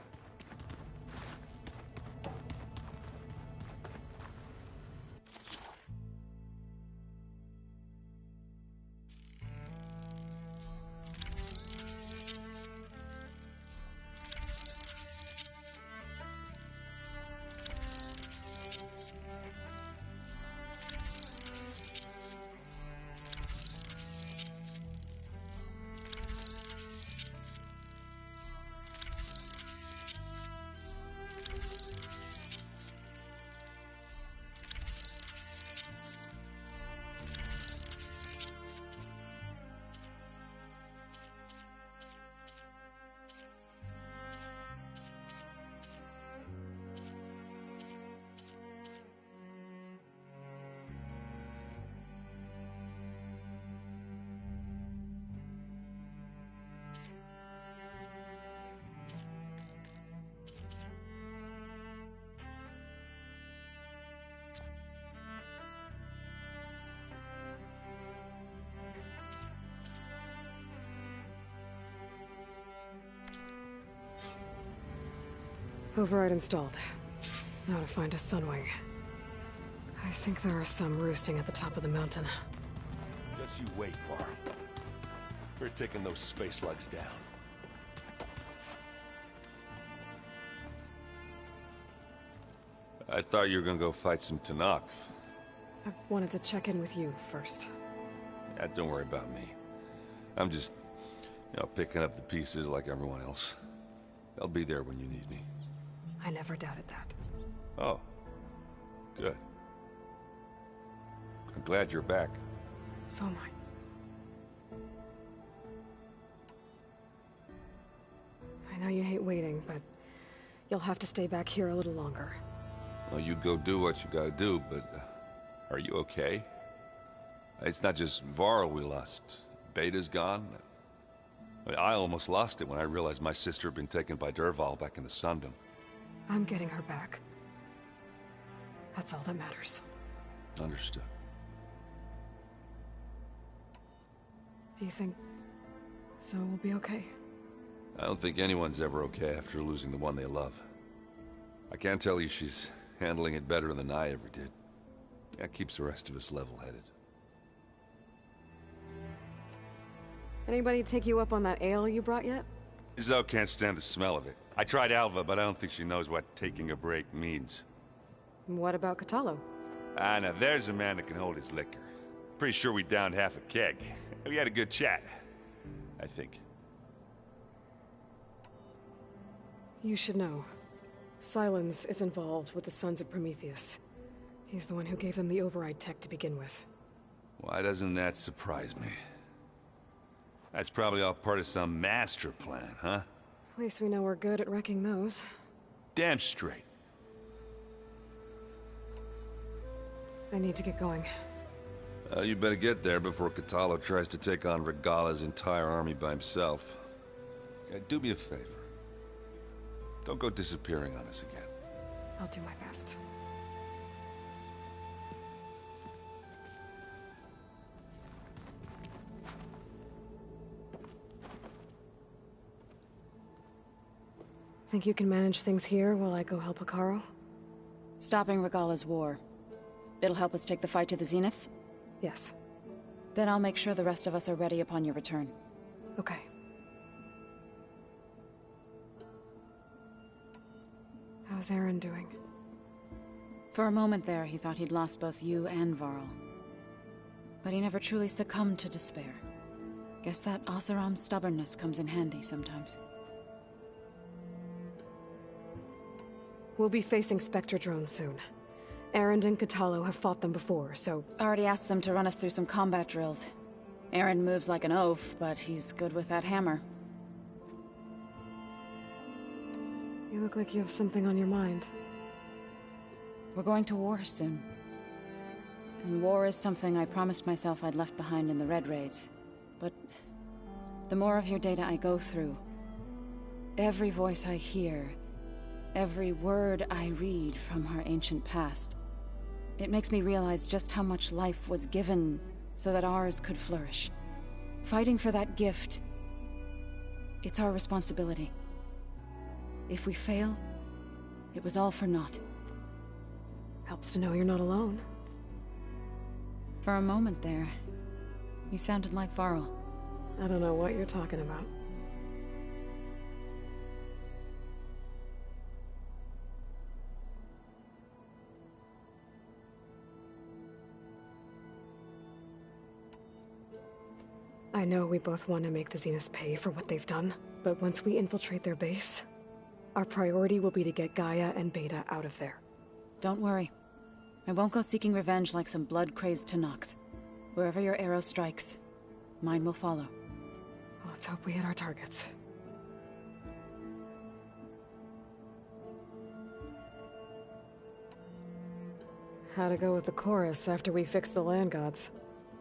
Override installed. Now to find a sunwing. I think there are some roosting at the top of the mountain. Just you wait, Varl. We're taking those space slugs down. I thought you were gonna go fight some Tanakh. I wanted to check in with you first. Yeah, don't worry about me. I'm just, picking up the pieces like everyone else. I'll be there when you need me. I never doubted that. Oh. Good. I'm glad you're back. So am I. I know you hate waiting, but you'll have to stay back here a little longer. Well, you go do what you gotta do, but are you okay? It's not just Varl we lost. Beta's gone? I almost lost it when I realized my sister had been taken by Dervahl back in the Sundom. I'm getting her back. That's all that matters. Understood. Do you think Zoe will be okay? I don't think anyone's ever okay after losing the one they love. I can't tell you she's handling it better than I ever did. That keeps the rest of us level-headed. Anybody take you up on that ale you brought yet? Zoe can't stand the smell of it. I tried Alva, but I don't think she knows what taking a break means. What about Catallo? Ah, now there's a man that can hold his liquor. Pretty sure we downed half a keg. We had a good chat, I think. You should know. Silence is involved with the Sons of Prometheus. He's the one who gave them the override tech to begin with. Why doesn't that surprise me? That's probably all part of some master plan, huh? At least we know we're good at wrecking those. Damn straight. I need to get going. You better get there before Catallo tries to take on Regala's entire army by himself. Do me a favor. Don't go disappearing on us again. I'll do my best. Think you can manage things here while I go help Hekarro? Stopping Regala's war. It'll help us take the fight to the Zeniths? Yes. Then I'll make sure the rest of us are ready upon your return. Okay. How's Aaron doing? For a moment there, he thought he'd lost both you and Varl. But he never truly succumbed to despair. Guess that Oseram's stubbornness comes in handy sometimes. We'll be facing Spectre drones soon. Aaron and Catallo have fought them before, so... Already asked them to run us through some combat drills. Aaron moves like an oaf, but he's good with that hammer. You look like you have something on your mind. We're going to war soon. And war is something I promised myself I'd left behind in the Red Raids. But the more of your data I go through, every voice I hear, every word I read from our ancient past, it makes me realize just how much life was given so that ours could flourish. Fighting for that gift, it's our responsibility. If we fail, it was all for naught. Helps to know you're not alone. For a moment there, you sounded like Varl. I don't know what you're talking about. I know we both want to make the Zeniths pay for what they've done, but once we infiltrate their base, our priority will be to get Gaia and Beta out of there. Don't worry. I won't go seeking revenge like some blood-crazed Tenakth. Wherever your arrow strikes, mine will follow. Let's hope we hit our targets. How'd it go with the chorus after we fixed the land gods?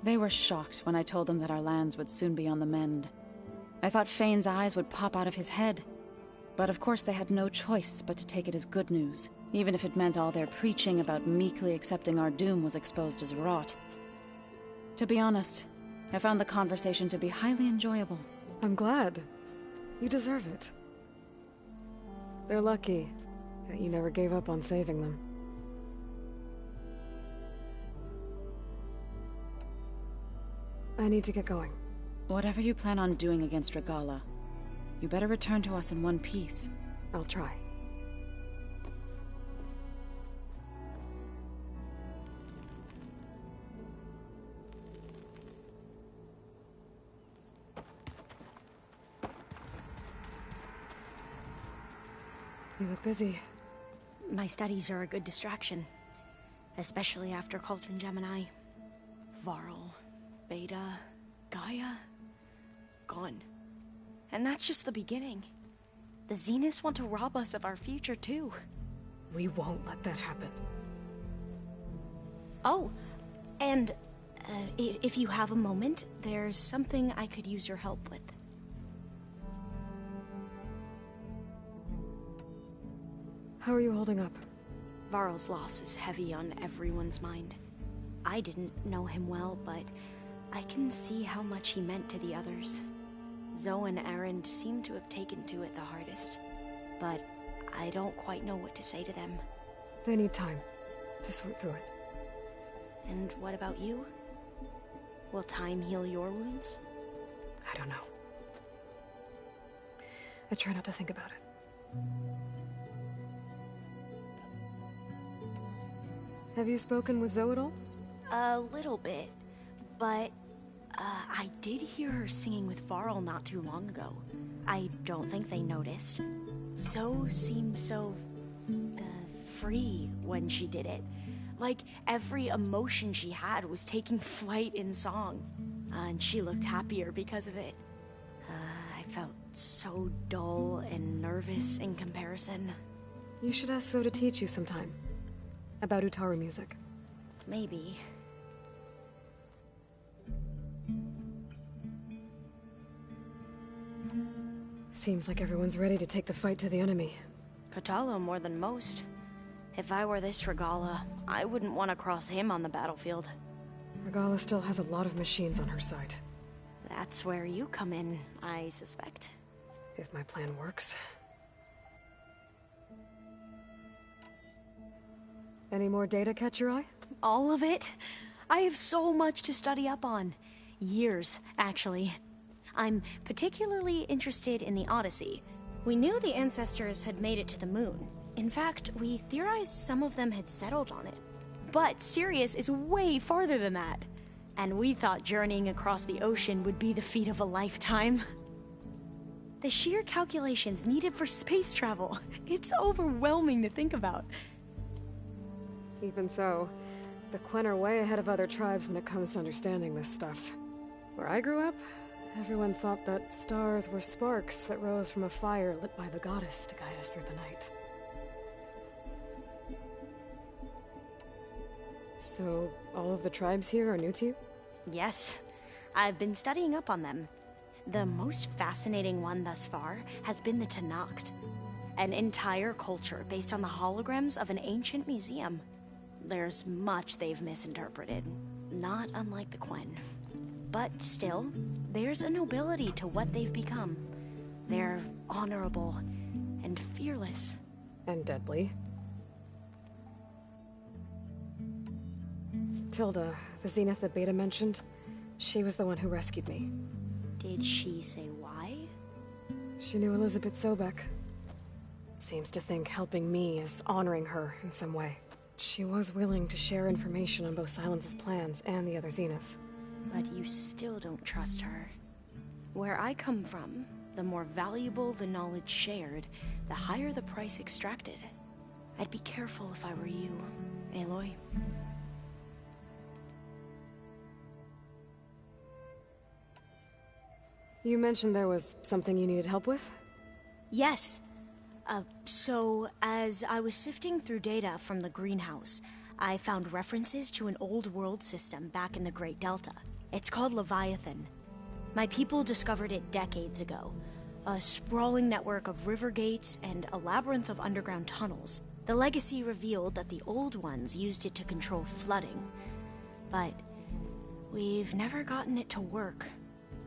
They were shocked when I told them that our lands would soon be on the mend. I thought Fane's eyes would pop out of his head. But of course they had no choice but to take it as good news, even if it meant all their preaching about meekly accepting our doom was exposed as rot. To be honest, I found the conversation to be highly enjoyable. I'm glad. You deserve it. They're lucky that you never gave up on saving them. I need to get going. Whatever you plan on doing against Regala, you better return to us in one piece. I'll try. You look busy. My studies are a good distraction. Especially after Cauldron Gemini. Varl, Beta, Gaia, gone. And that's just the beginning. The Zeniths want to rob us of our future, too. We won't let that happen. Oh, and If you have a moment, there's something I could use your help with. How are you holding up? Varl's loss is heavy on everyone's mind. I didn't know him well, but I can see how much he meant to the others. Zoe and Aaron seem to have taken to it the hardest, but I don't quite know what to say to them. They need time to sort through it. And what about you? Will time heal your wounds? I don't know. I try not to think about it. Have you spoken with Zoe at all? A little bit, but I did hear her singing with Varl not too long ago. I don't think they noticed. Zoe seemed so free when she did it. Like every emotion she had was taking flight in song. And she looked happier because of it. I felt so dull and nervous in comparison. You should ask Zoe to teach you sometime. About Utaru music. Maybe. Seems like everyone's ready to take the fight to the enemy. Kotalo more than most. If I were this Regala, I wouldn't want to cross him on the battlefield. Regala still has a lot of machines on her side. That's where you come in, I suspect. If my plan works. Any more data catch your eye? All of it? I have so much to study up on. Years, actually. I'm particularly interested in the Odyssey. We knew the ancestors had made it to the moon. In fact, we theorized some of them had settled on it. But Sirius is way farther than that. And we thought journeying across the ocean would be the feat of a lifetime. The sheer calculations needed for space travel. It's overwhelming to think about. Even so, the Quen are way ahead of other tribes when it comes to understanding this stuff. Where I grew up, everyone thought that stars were sparks that rose from a fire lit by the goddess to guide us through the night. So, all of the tribes here are new to you? Yes. I've been studying up on them. The most fascinating one thus far has been the Tenakth. An entire culture based on the holograms of an ancient museum. There's much they've misinterpreted, not unlike the Quen. But still, there's a nobility to what they've become. They're honorable and fearless. And deadly. Tilda, the Zenith that Beta mentioned, she was the one who rescued me. Did she say why? She knew Elizabeth Sobek. Seems to think helping me is honoring her in some way. She was willing to share information on both Silence's plans and the other Zeniths. But you still don't trust her. Where I come from, the more valuable the knowledge shared, the higher the price extracted. I'd be careful if I were you, Aloy. You mentioned there was something you needed help with? Yes. So, as I was sifting through data from the greenhouse, I found references to an old world system back in the Great Delta. It's called Leviathan. My people discovered it decades ago. A sprawling network of river gates and a labyrinth of underground tunnels. The legacy revealed that the old ones used it to control flooding. But we've never gotten it to work.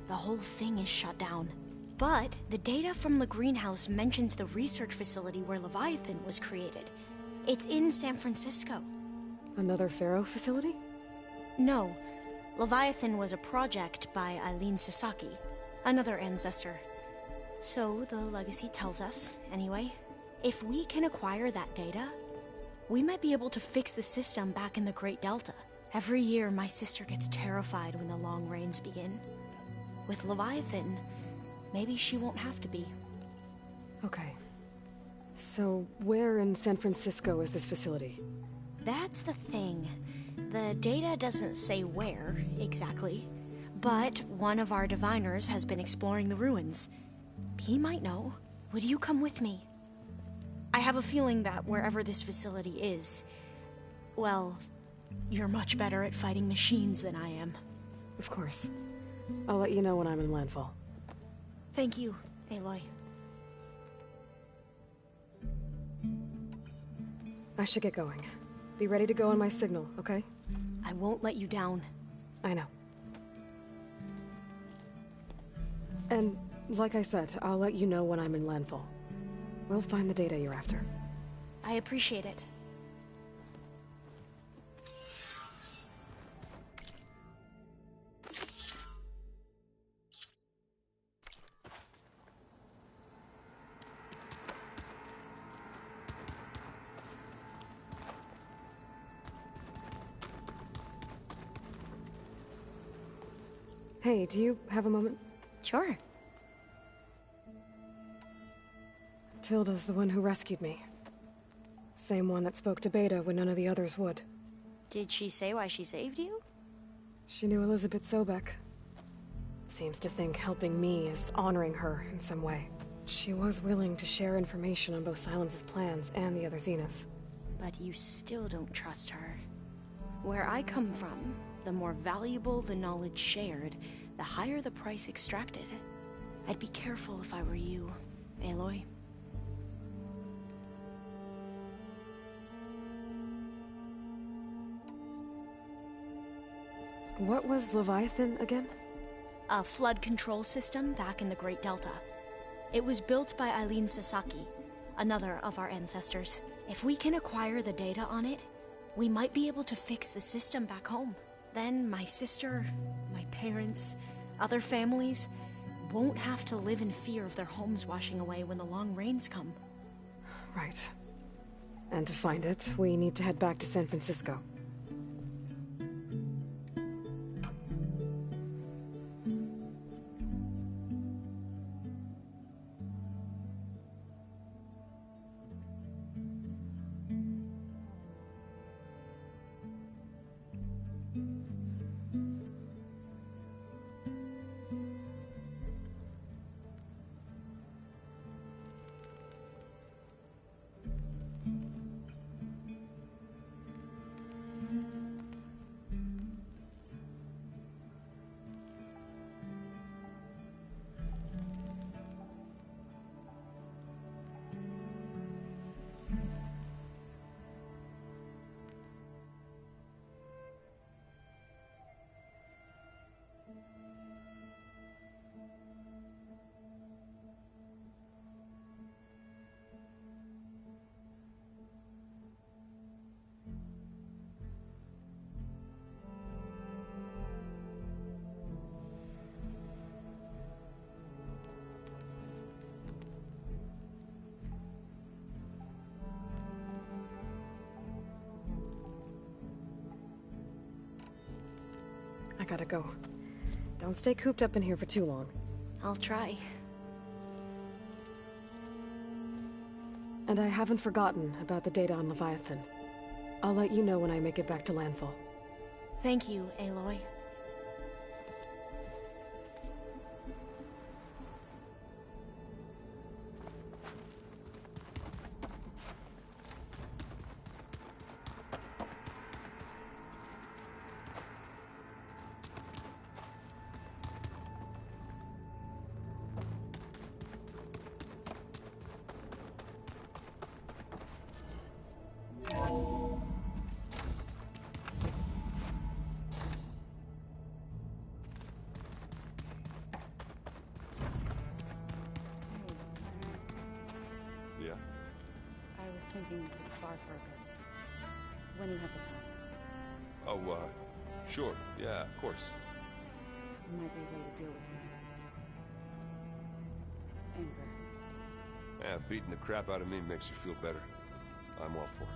The whole thing is shut down. But the data from the greenhouse mentions the research facility where Leviathan was created. It's in San Francisco. Another Pharaoh facility? No. Leviathan was a project by Eileen Sasaki, another ancestor. So the legacy tells us, anyway. If we can acquire that data, we might be able to fix the system back in the Great Delta. Every year, my sister gets terrified when the long rains begin. With Leviathan, maybe she won't have to be. Okay. So, where in San Francisco is this facility? That's the thing. The data doesn't say where, exactly. But one of our diviners has been exploring the ruins. He might know. Would you come with me? I have a feeling that wherever this facility is, well, You're much better at fighting machines than I am. Of course. I'll let you know when I'm in landfall. Thank you, Aloy. I should get going. Be ready to go on my signal, okay? I won't let you down. I know. And, like I said, I'll let you know when I'm in landfall. We'll find the data you're after. I appreciate it. Hey, do you have a moment? Sure. Tilda's the one who rescued me. Same one that spoke to Beta when none of the others would. Did she say why she saved you? She knew Elizabeth Sobek. Seems to think helping me is honoring her in some way. She was willing to share information on both Silence's plans and the other Zeniths. But you still don't trust her. Where I come from, the more valuable the knowledge shared, the higher the price extracted. I'd be careful if I were you, Aloy. What was Leviathan again? A flood control system back in the Great Delta. It was built by Eileen Sasaki, another of our ancestors. If we can acquire the data on it, we might be able to fix the system back home. Then my sister, my parents, other families won't have to live in fear of their homes washing away when the long rains come. Right. And to find it, we need to head back to San Francisco. I gotta go. Don't stay cooped up in here for too long. I'll try. And I haven't forgotten about the data on Leviathan. I'll let you know when I make it back to landfall. Thank you, Aloy. Thinking this far for a bit. When you have the time. Oh, sure. Yeah, of course. It might be a way to deal with my anger. Yeah, beating the crap out of me makes you feel better. I'm all for it.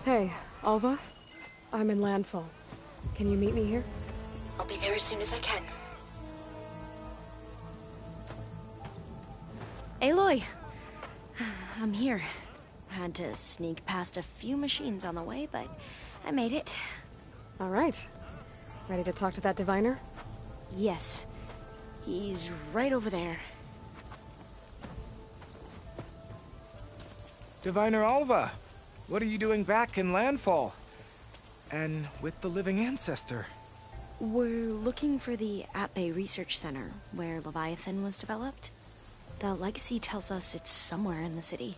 Hey, Alva. I'm in landfall. Can you meet me here? I'll be there as soon as I can. Aloy! I'm here. Had to sneak past a few machines on the way, but I made it. All right. Ready to talk to that diviner? Yes. He's right over there. Diviner Alva, what are you doing back in Landfall? And with the living ancestor? We're looking for the At-Bay Research Center, where Leviathan was developed. The legacy tells us it's somewhere in the city.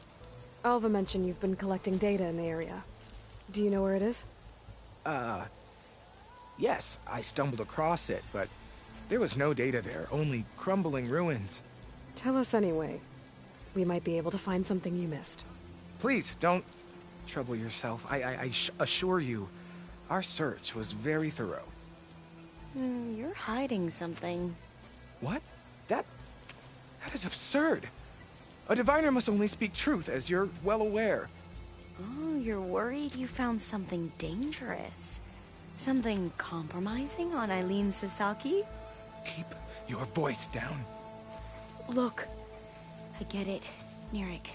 Alva mentioned you've been collecting data in the area. Do you know where it is? Yes, I stumbled across it, but there was no data there, only crumbling ruins. Tell us anyway. We might be able to find something you missed. Please, don't trouble yourself. I assure you, our search was very thorough. You're hiding something. What? That is absurd. A diviner must only speak truth, as you're well aware. Oh, you're worried you found something dangerous? Something compromising on Eileen Sasaki? Keep your voice down. Look, I get it, Nirik.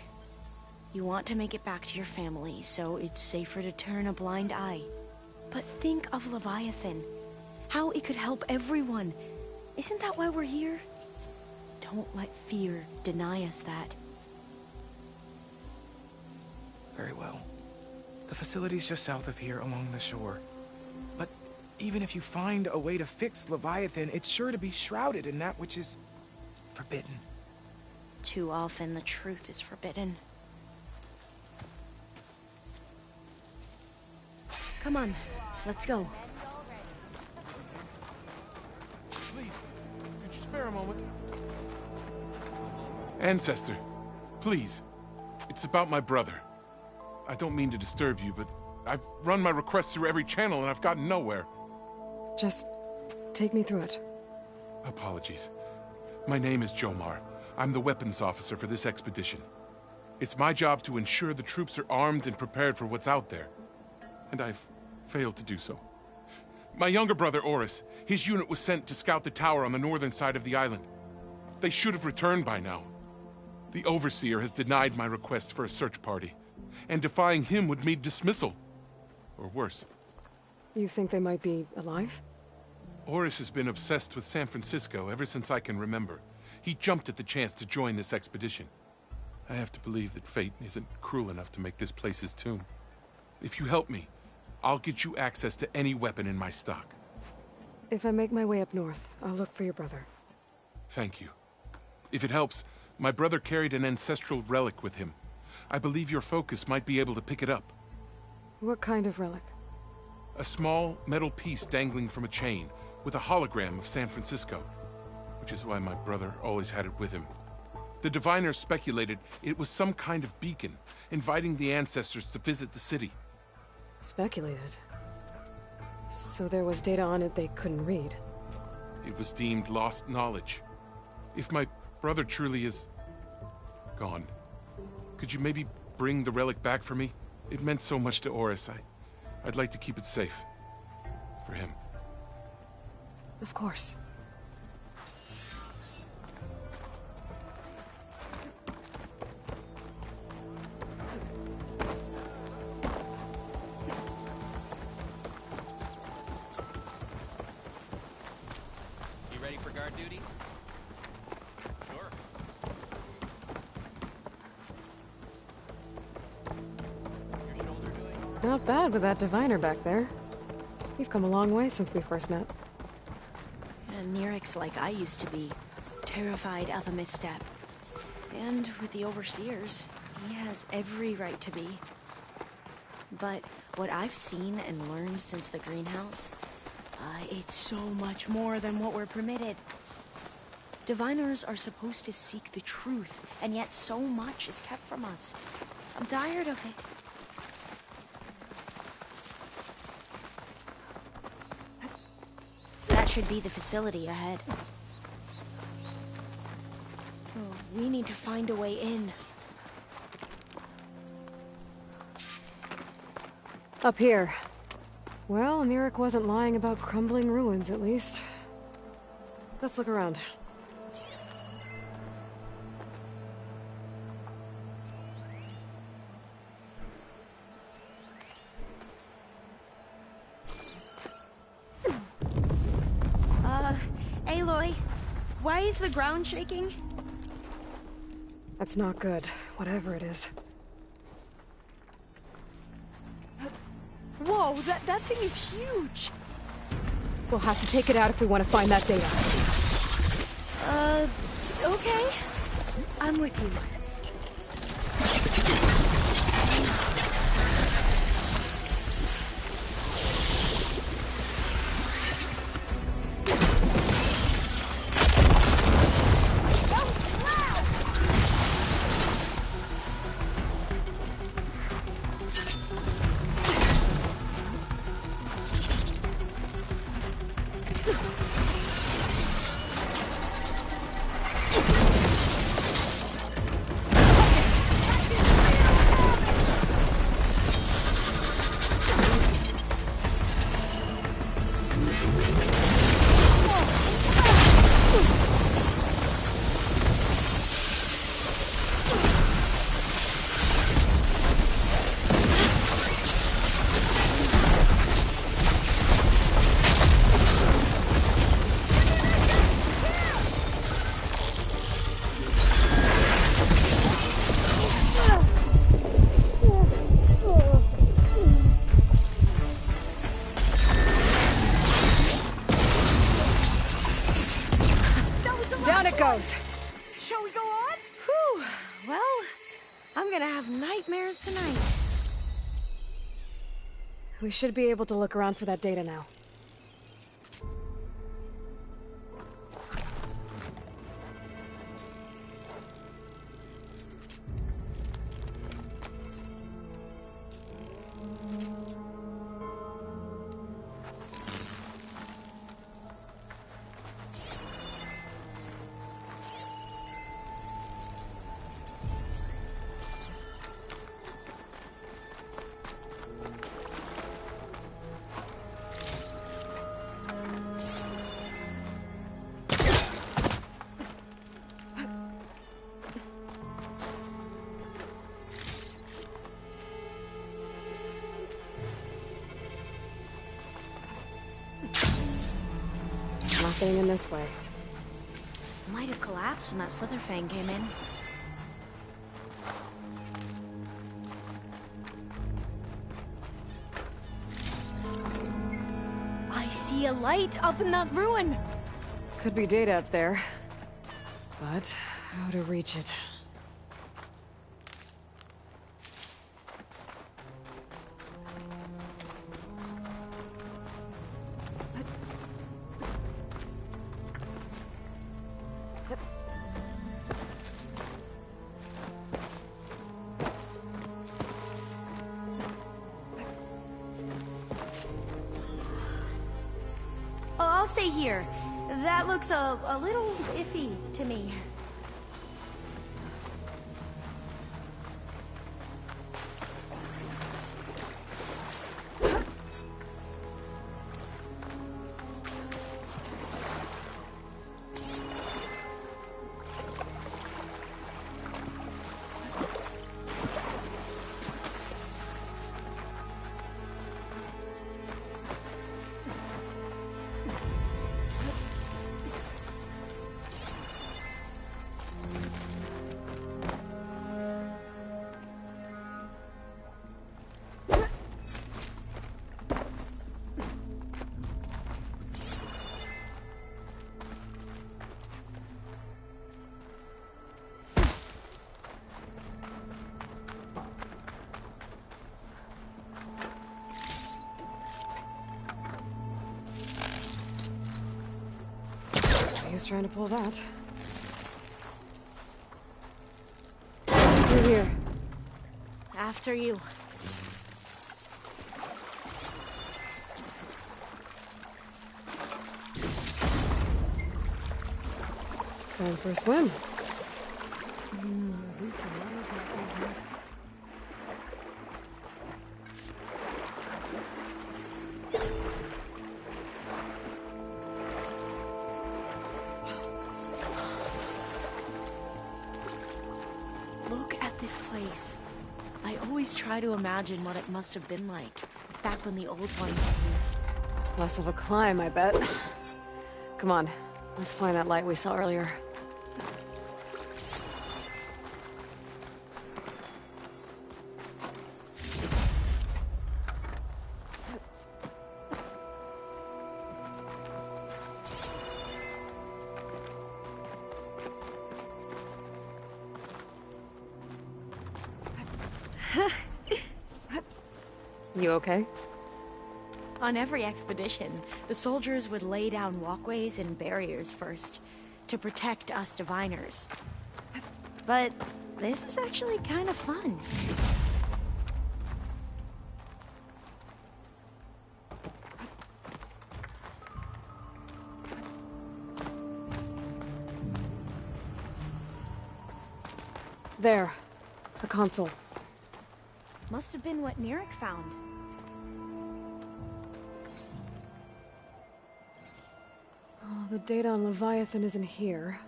You want to make it back to your family, so it's safer to turn a blind eye. But think of Leviathan. How it could help everyone. Isn't that why we're here? Don't let fear deny us that. Very well. The facility's just south of here, along the shore. But even if you find a way to fix Leviathan, it's sure to be shrouded in that which is forbidden. Too often the truth is forbidden. Come on, let's go. Please, could you spare a moment? Ancestor, please. It's about my brother. I don't mean to disturb you, but I've run my requests through every channel and I've gotten nowhere. Just take me through it. Apologies. My name is Jomar. I'm the weapons officer for this expedition. It's my job to ensure the troops are armed and prepared for what's out there. And I've failed to do so. My younger brother, Oris, his unit was sent to scout the tower on the northern side of the island. They should have returned by now. The Overseer has denied my request for a search party, and defying him would mean dismissal. Or worse. You think they might be alive? Oris has been obsessed with San Francisco ever since I can remember. He jumped at the chance to join this expedition. I have to believe that fate isn't cruel enough to make this place his tomb. If you help me, I'll get you access to any weapon in my stock. If I make my way up north, I'll look for your brother. Thank you. If it helps, my brother carried an ancestral relic with him. I believe your focus might be able to pick it up. What kind of relic? A small metal piece dangling from a chain, with a hologram of San Francisco. Which is why my brother always had it with him. The diviners speculated it was some kind of beacon, inviting the ancestors to visit the city. Speculated? So there was data on it they couldn't read? It was deemed lost knowledge. If my brother truly is gone, could you maybe bring the relic back for me? It meant so much to Oris. I'd like to keep it safe. For him. Of course. You ready for guard duty? Sure. Your shoulder doing? Not bad with that diviner back there. You've come a long way since we first met. And Nirik's like I used to be, terrified of a misstep. And with the Overseers, he has every right to be. But what I've seen and learned since the greenhouse, it's so much more than what we're permitted. Diviners are supposed to seek the truth, and yet so much is kept from us. I'm tired of it. That should be the facility ahead. Oh, we need to find a way in. Up here. Well, Amirik wasn't lying about crumbling ruins, at least. Let's look around. Aloy, why is the ground shaking? That's not good, whatever it is. Whoa, that thing is huge! We'll have to take it out if we want to find that data. Okay. I'm with you. Shall we go on? Whew. Well, I'm gonna have nightmares tonight. We should be able to look around for that data now. Nothing in this way. Might have collapsed when that Slitherfang came in. I see a light up in that ruin! Could be data up there. But how to reach it? I'll stay here. That looks a little iffy to me. Who's trying to pull that? You're here. After you. Time for a swim. This place. I always try to imagine what it must have been like back when the old ones were here. Less of a climb, I bet. Come on, let's find that light we saw earlier. You okay? On every expedition, the soldiers would lay down walkways and barriers first, to protect us diviners. But this is actually kind of fun. There. The console. Must have been what Neric found. Oh, the data on Leviathan isn't here.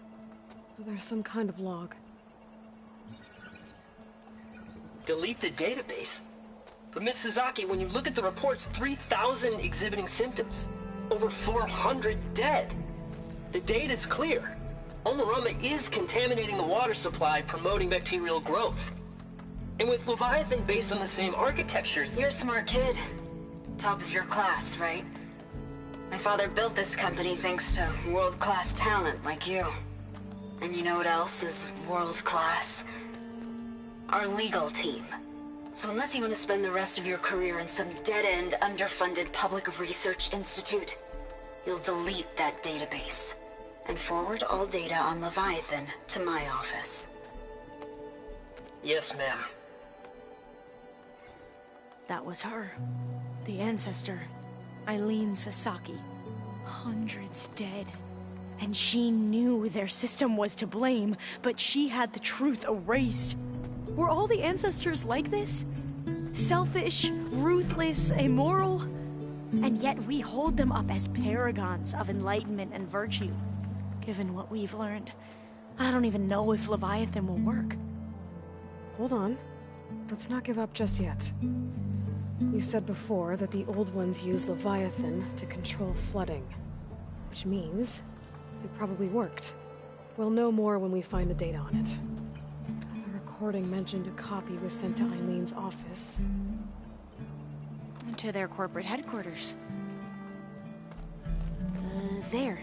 There's some kind of log. Delete the database? But Miss Sasaki, when you look at the reports, 3,000 exhibiting symptoms. Over 400 dead. The data's clear. Omarama is contaminating the water supply, promoting bacterial growth. And with Leviathan based on the same architecture... You're a smart kid. Top of your class, right? My father built this company thanks to world-class talent like you. And you know what else is world-class? Our legal team. So unless you want to spend the rest of your career in some dead-end, underfunded public research institute, you'll delete that database and forward all data on Leviathan to my office. Yes, ma'am. That was her. The ancestor. Eileen Sasaki. Hundreds dead. And she knew their system was to blame, but she had the truth erased. Were all the ancestors like this? Selfish, ruthless, immoral? And yet we hold them up as paragons of enlightenment and virtue. Given what we've learned, I don't even know if Leviathan will work. Hold on. Let's not give up just yet. You said before that the Old Ones use Leviathan to control flooding. Which means it probably worked. We'll know more when we find the data on it. The recording mentioned a copy was sent to Eileen's office. To their corporate headquarters. There.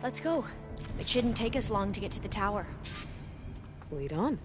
Let's go. It shouldn't take us long to get to the tower. Lead on.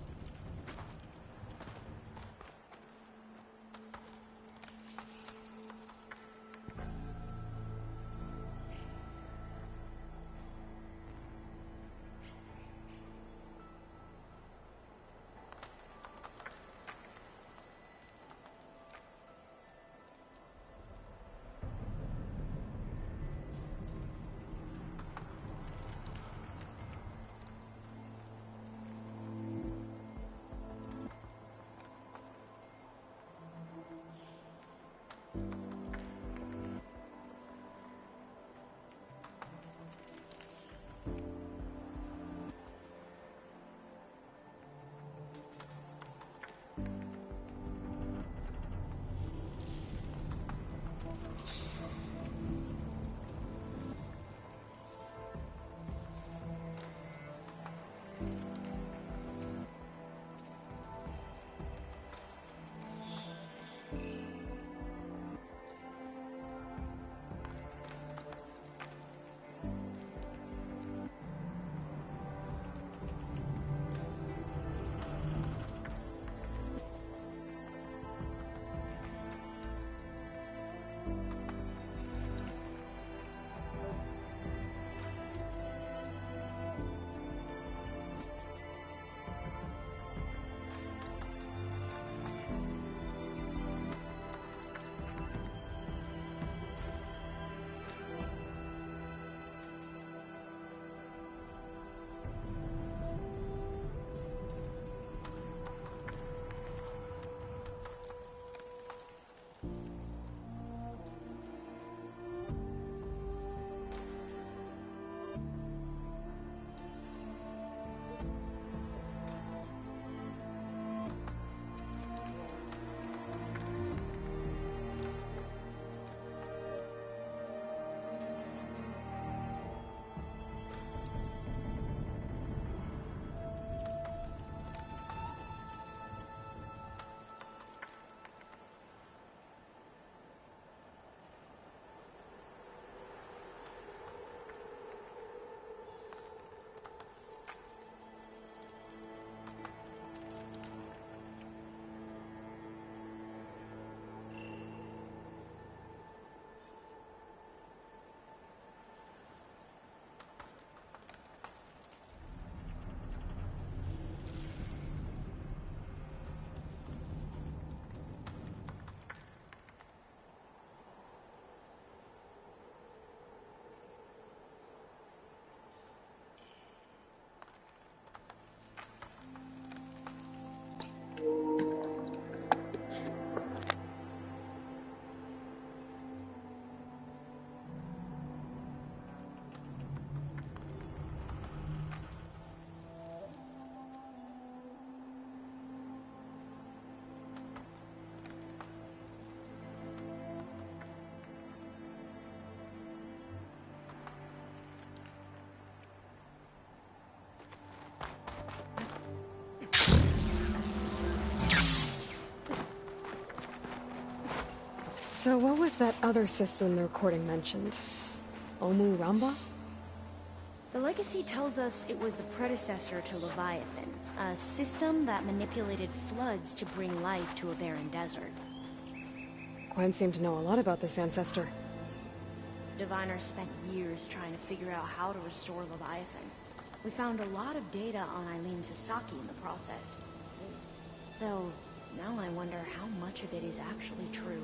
So what was that other system the recording mentioned? Omu Ramba? The legacy tells us it was the predecessor to Leviathan, a system that manipulated floods to bring life to a barren desert. Gwen seemed to know a lot about this ancestor. Diviners spent years trying to figure out how to restore Leviathan. We found a lot of data on Eileen Sasaki in the process. Though, now I wonder how much of it is actually true.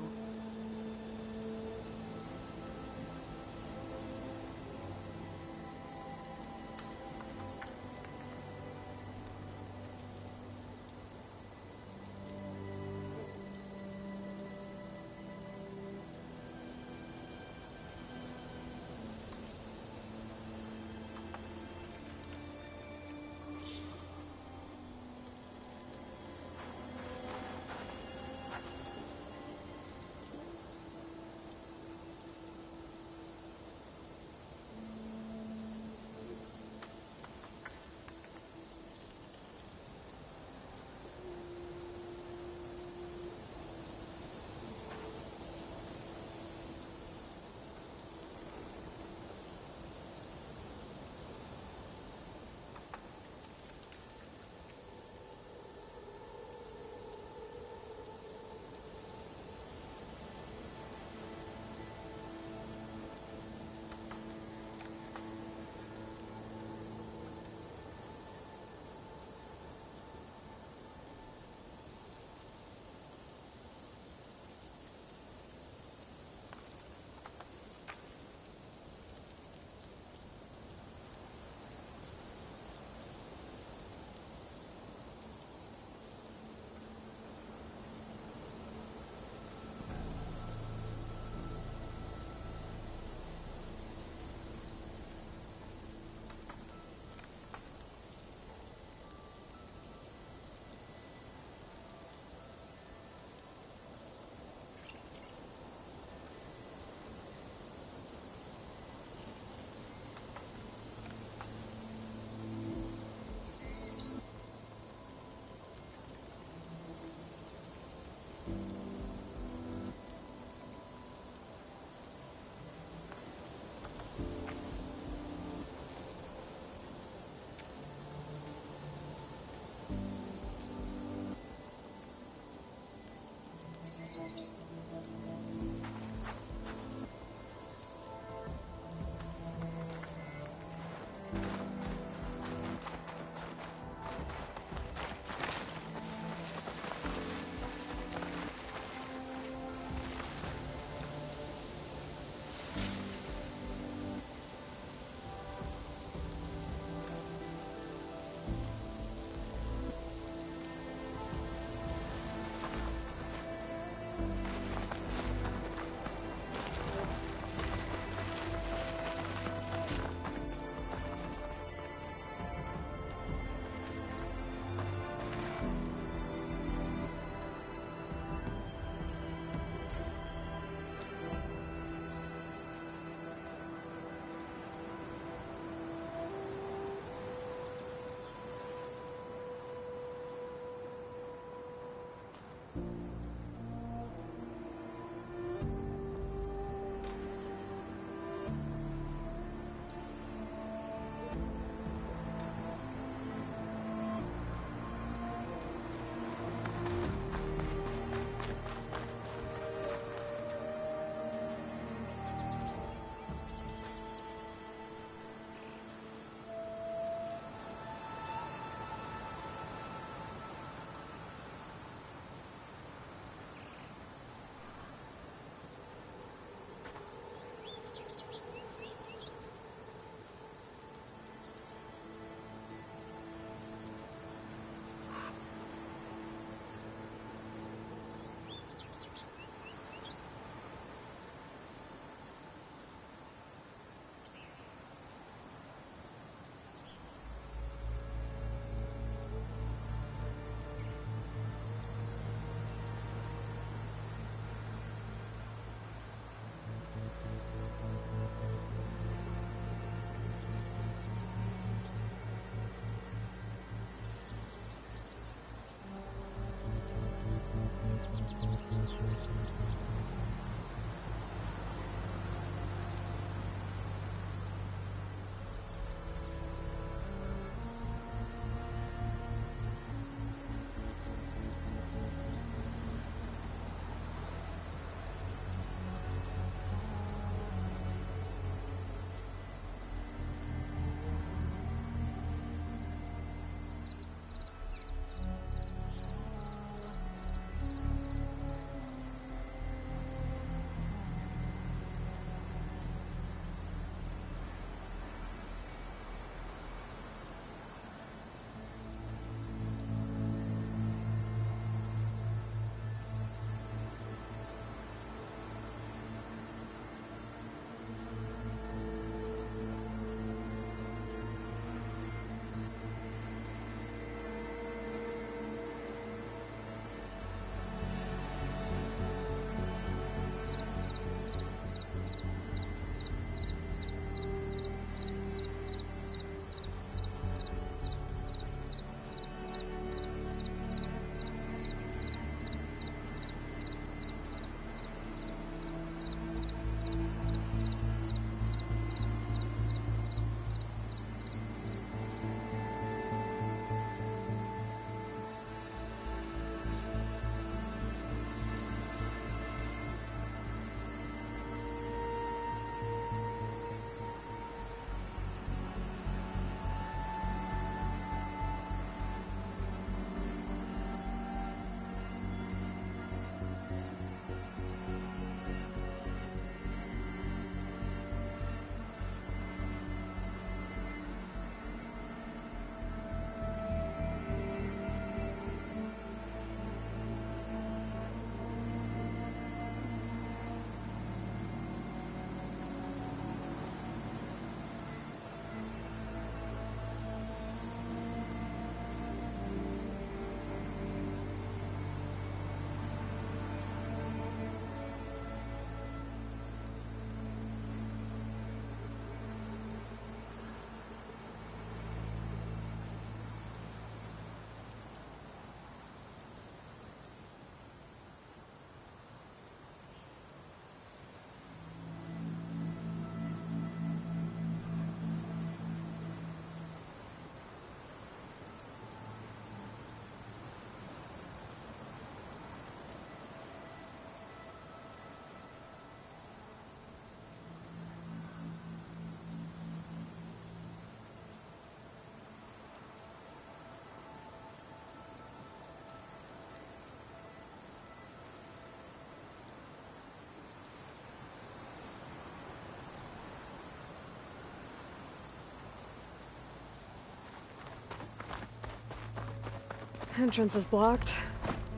Entrance is blocked.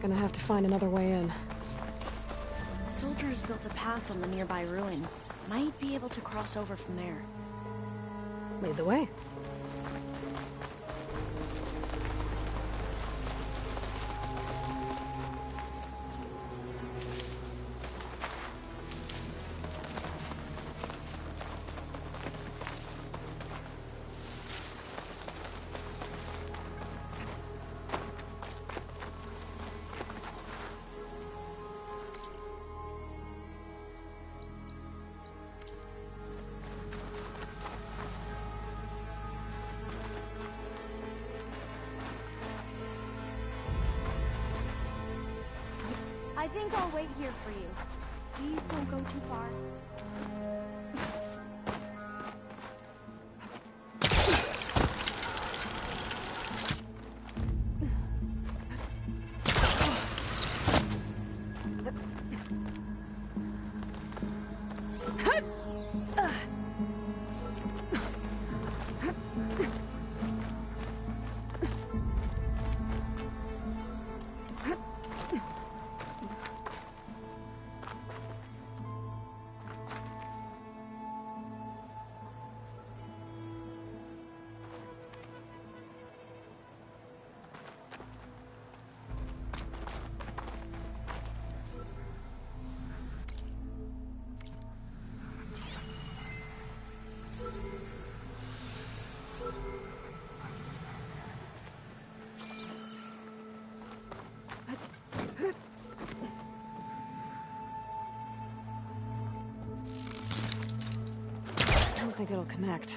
Gonna have to find another way in. Soldiers built a path on the nearby ruin. Might be able to cross over from there. Lead the way. I think I'll wait here for you. Please don't go too far. I don't think it'll connect.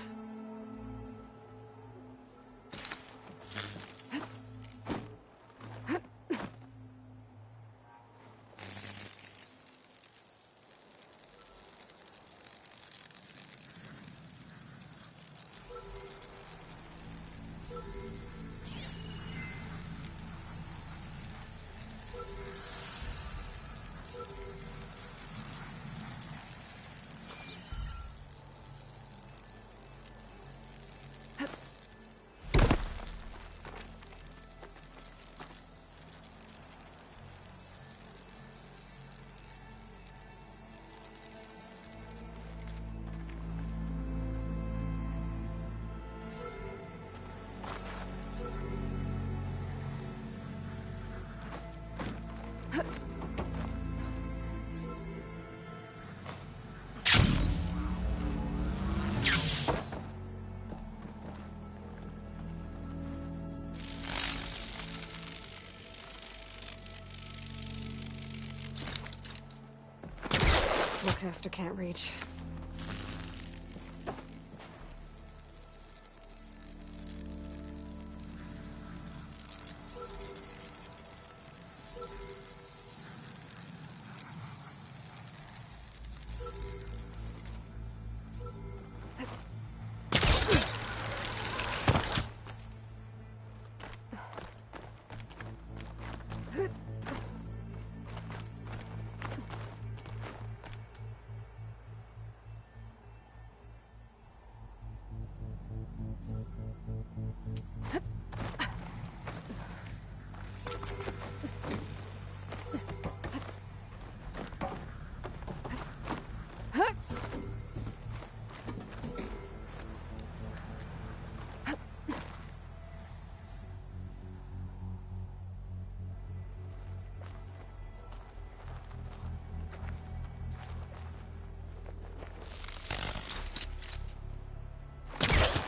Caster can't reach.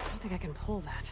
I think I can pull that.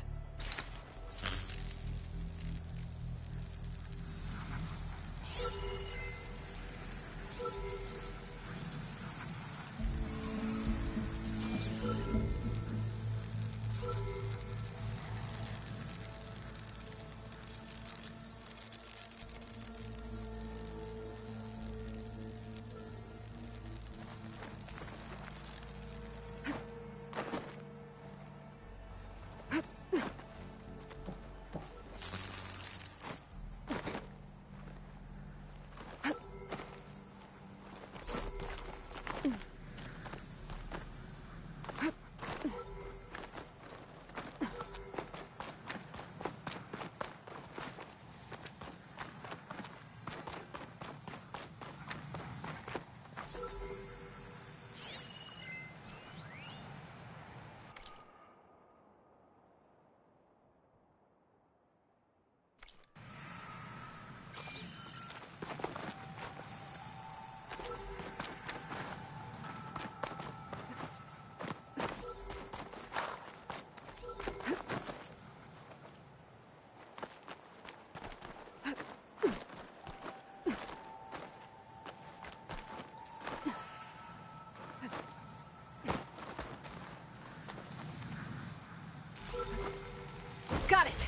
Got it.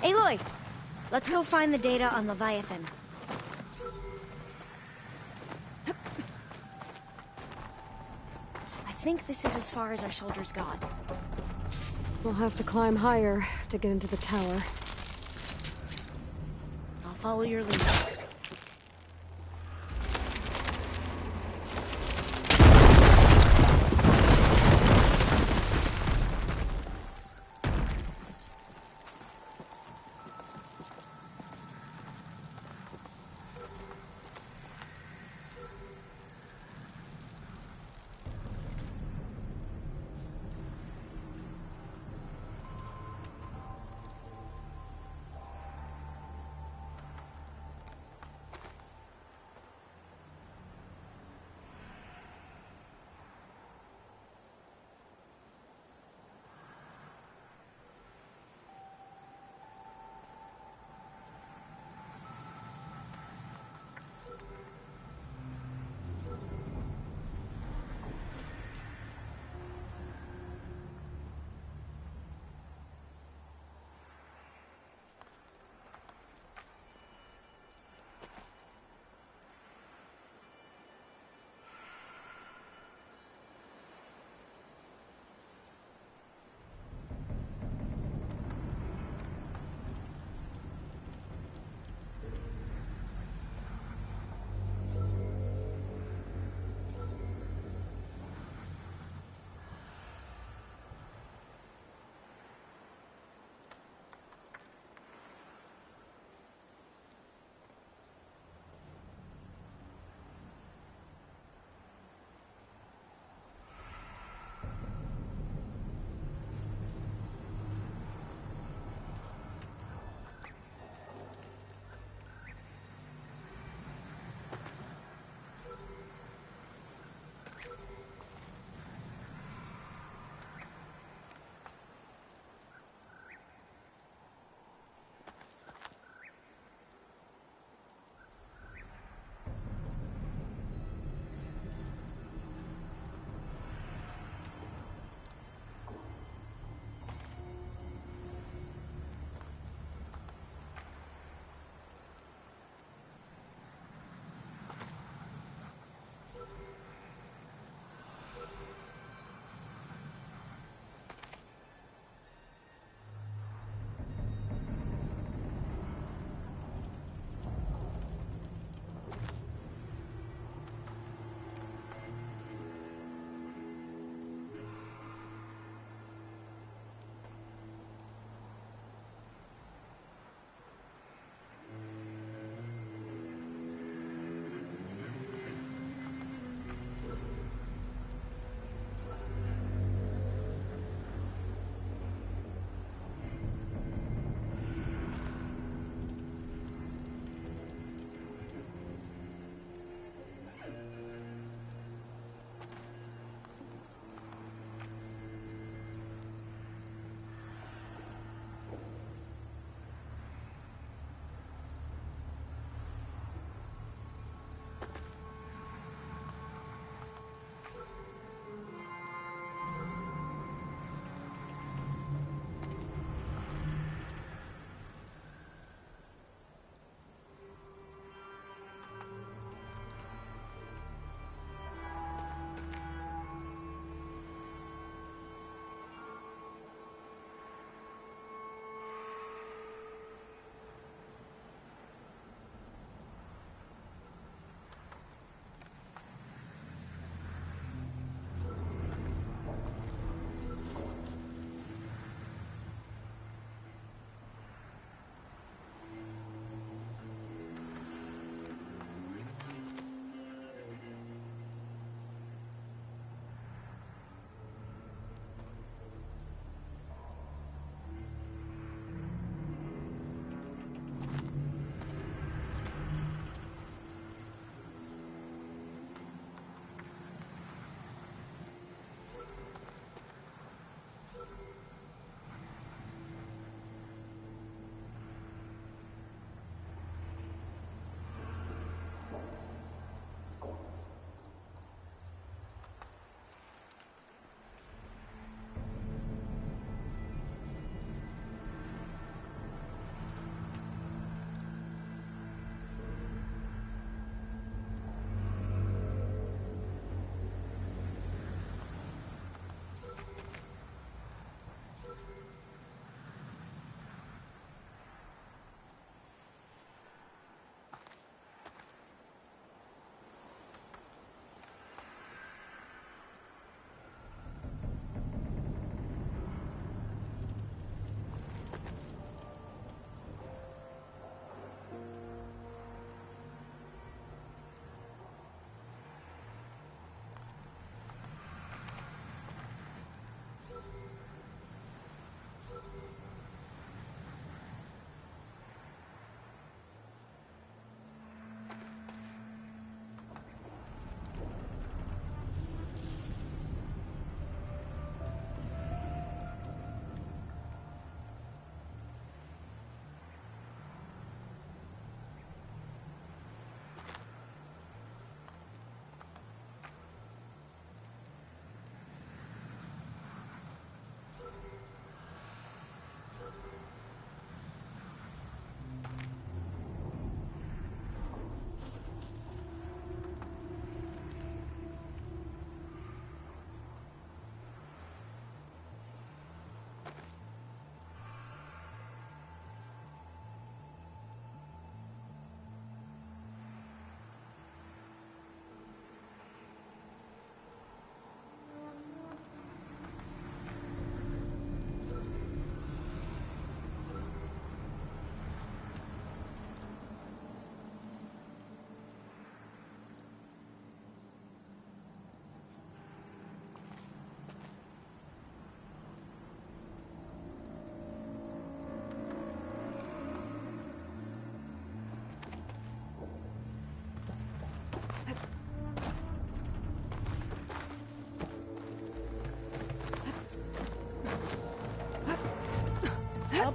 Aloy, let's go find the data on Leviathan. I think this is as far as our soldiers got. We'll have to climb higher to get into the tower. I'll follow your lead.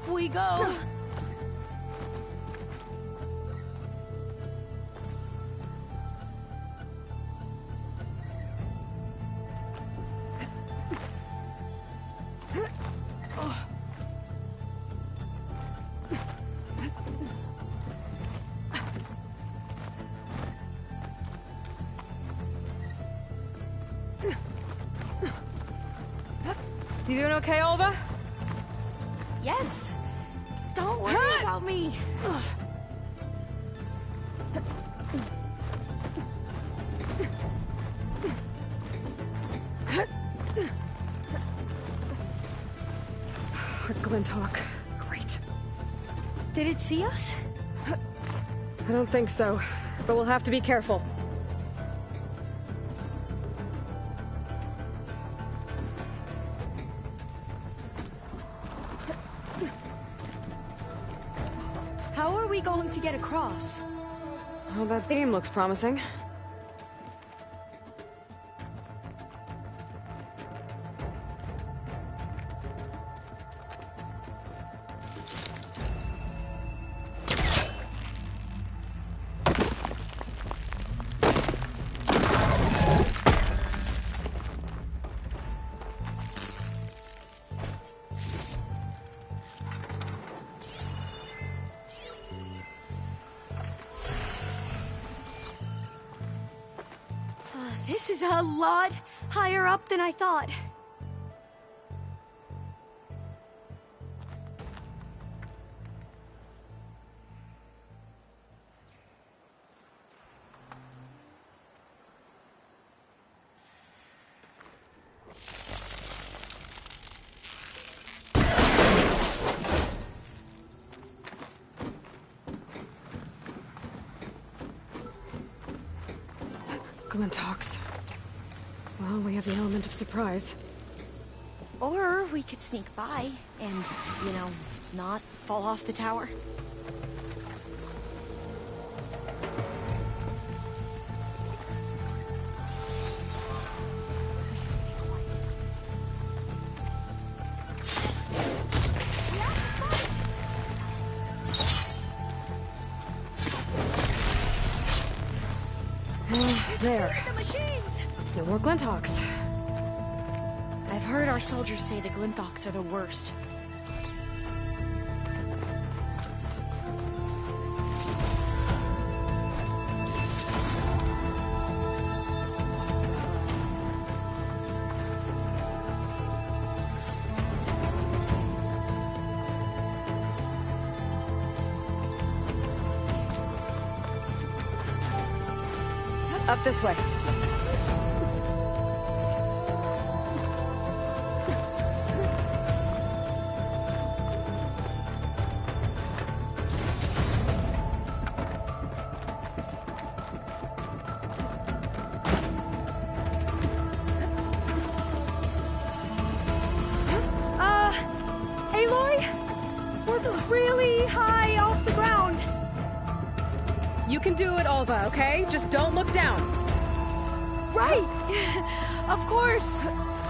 Up we go! You doing okay, Alva? Yes! Don't worry about me! Glinthawk. Great. Did it see us? I don't think so, but we'll have to be careful. How are we going to get across? Well, that beam looks promising. This is a lot higher up than I thought. Glinthawks. Well, we have the element of surprise. Or we could sneak by and, you know, not fall off the tower. There. No more Glinthawks. I've heard our soldiers say the Glinthawks are the worst. Up this way. Aloy? We're really high off the ground. You can do it, Alva, okay? Just don't look down. Right! Of course!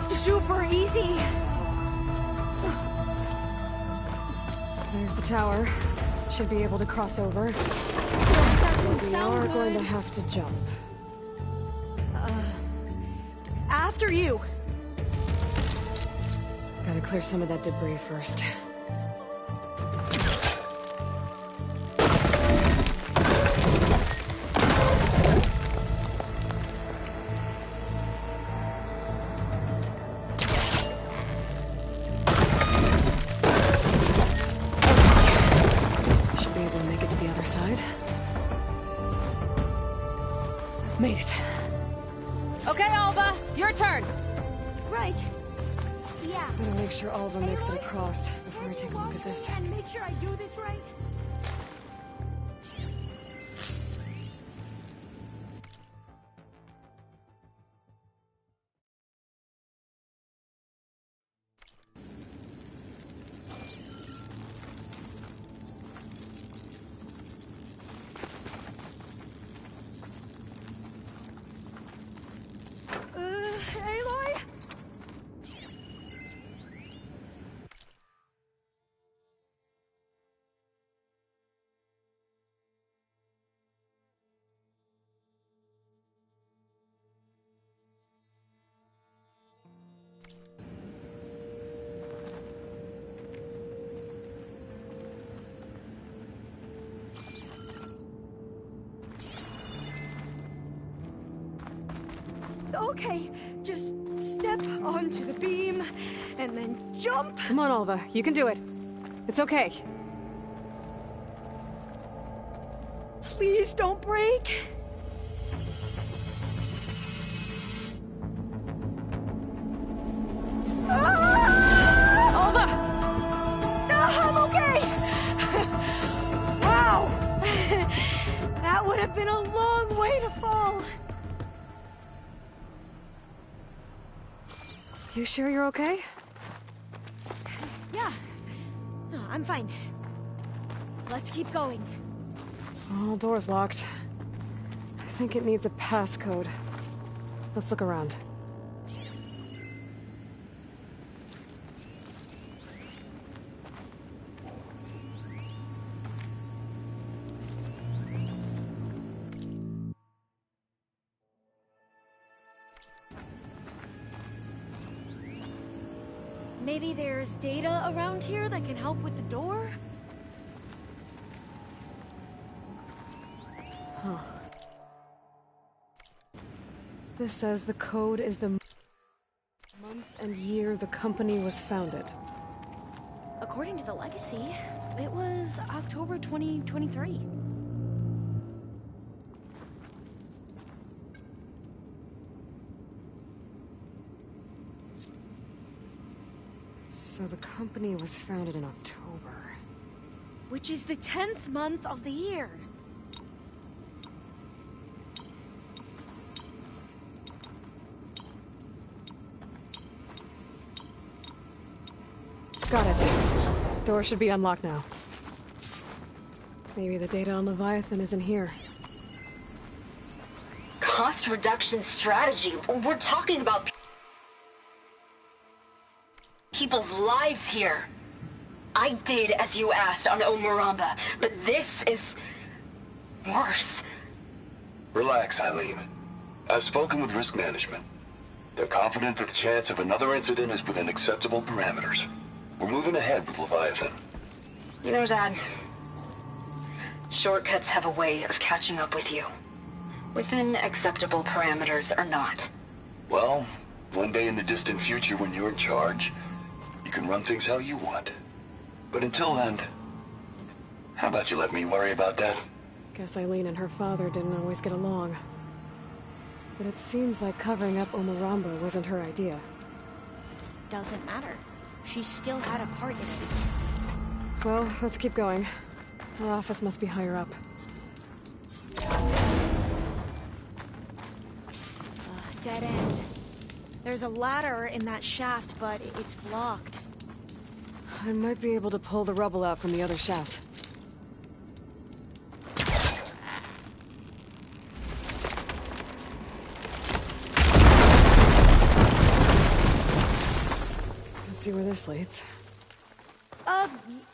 Super easy. There's the tower. Should be able to cross over. Doesn't We sound are good. going to have to jump. After you. Gotta clear some of that debris first. Should be able to make it to the other side. Made it. Okay, Alva, your turn. Right. Yeah. I'm gonna make sure Alva makes it across before I take a look at this. And make sure I do this right. Aloy? Okay, just step onto the beam, and then jump. Come on, Alva. You can do it. It's okay. Please don't break. Alva! I'm okay! Wow! That would have been a long way to fall. You sure you're okay? Yeah. No, I'm fine. Let's keep going. Oh, door's locked. I think it needs a passcode. Let's look around. Maybe there's data around here that can help with the door? Huh. This says the code is the month and year the company was founded. According to the legacy, it was October 2023. So the company was founded in October. Which is the 10th month of the year. Got it. Door should be unlocked now. Maybe the data on Leviathan isn't here. Cost reduction strategy? We're talking about people's lives here. I did as you asked on Omaramba, but this is worse. Relax, Eileen. I've spoken with risk management. They're confident that the chance of another incident is within acceptable parameters. We're moving ahead with Leviathan. You know, Dad, shortcuts have a way of catching up with you. Within acceptable parameters or not. Well, one day in the distant future when you're in charge, you can run things how you want. But until then, how about you let me worry about that? Guess Eileen and her father didn't always get along. But it seems like covering up Omaramba wasn't her idea. Doesn't matter. She still had a part in it. Well, let's keep going. Her office must be higher up. Dead end. There's a ladder in that shaft, but it's blocked. I might be able to pull the rubble out from the other shaft. Let's see where this leads.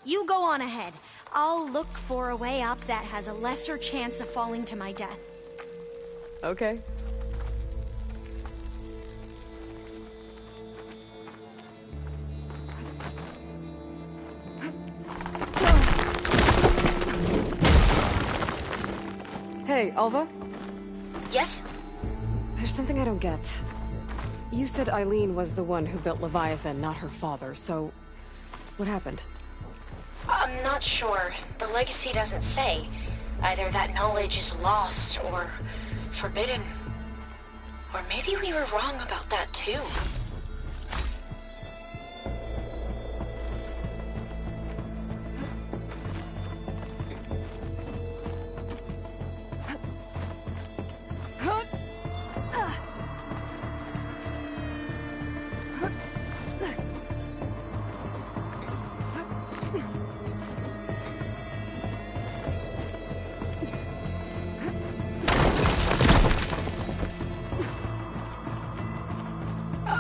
You go on ahead. I'll look for a way up that has a lesser chance of falling to my death. Okay. Hey, Alva? Yes? There's something I don't get. You said Eileen was the one who built Leviathan, not her father, so... what happened? I'm not sure. The legacy doesn't say. Either that knowledge is lost or forbidden. Or maybe we were wrong about that too.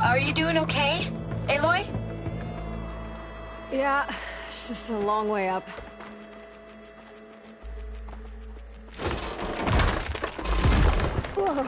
Are you doing okay, Aloy? Yeah, it's just a long way up. Whoa.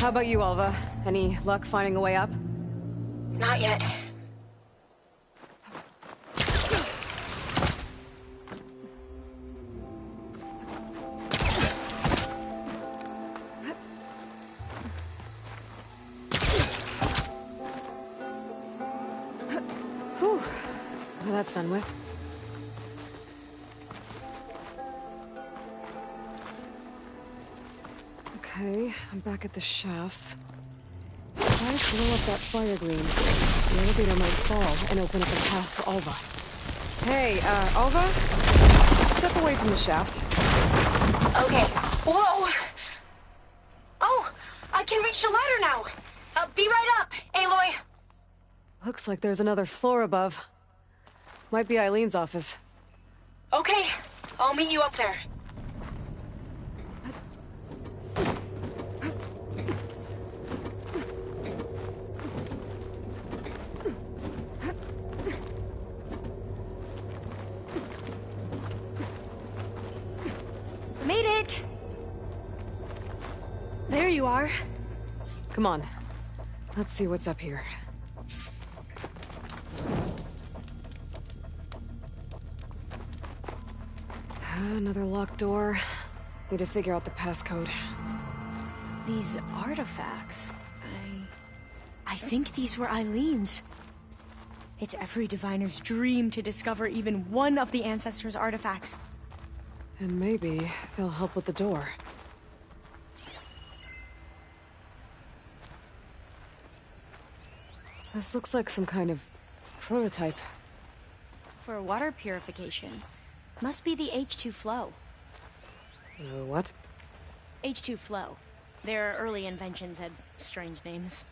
How about you, Alva? Any luck finding a way up? Not yet. Whew. Well, that's done with. Okay, I'm back at the shafts. Try to blow up that fire gleam. The elevator might fall and open up a path for Alva. Hey, Alva? Step away from the shaft. Okay. Whoa! Oh! I can reach the ladder now! Be right up, Aloy! Looks like there's another floor above. Might be Eileen's office. Okay, I'll meet you up there. Made it! There you are. Come on. Let's see what's up here. Another locked door. Need to figure out the passcode. These artifacts... I think these were Eileen's. It's every diviner's dream to discover even one of the Ancestors' artifacts. And maybe they'll help with the door. This looks like some kind of prototype. For water purification. Must be the H2 flow. What? H2 flow. Their early inventions had strange names.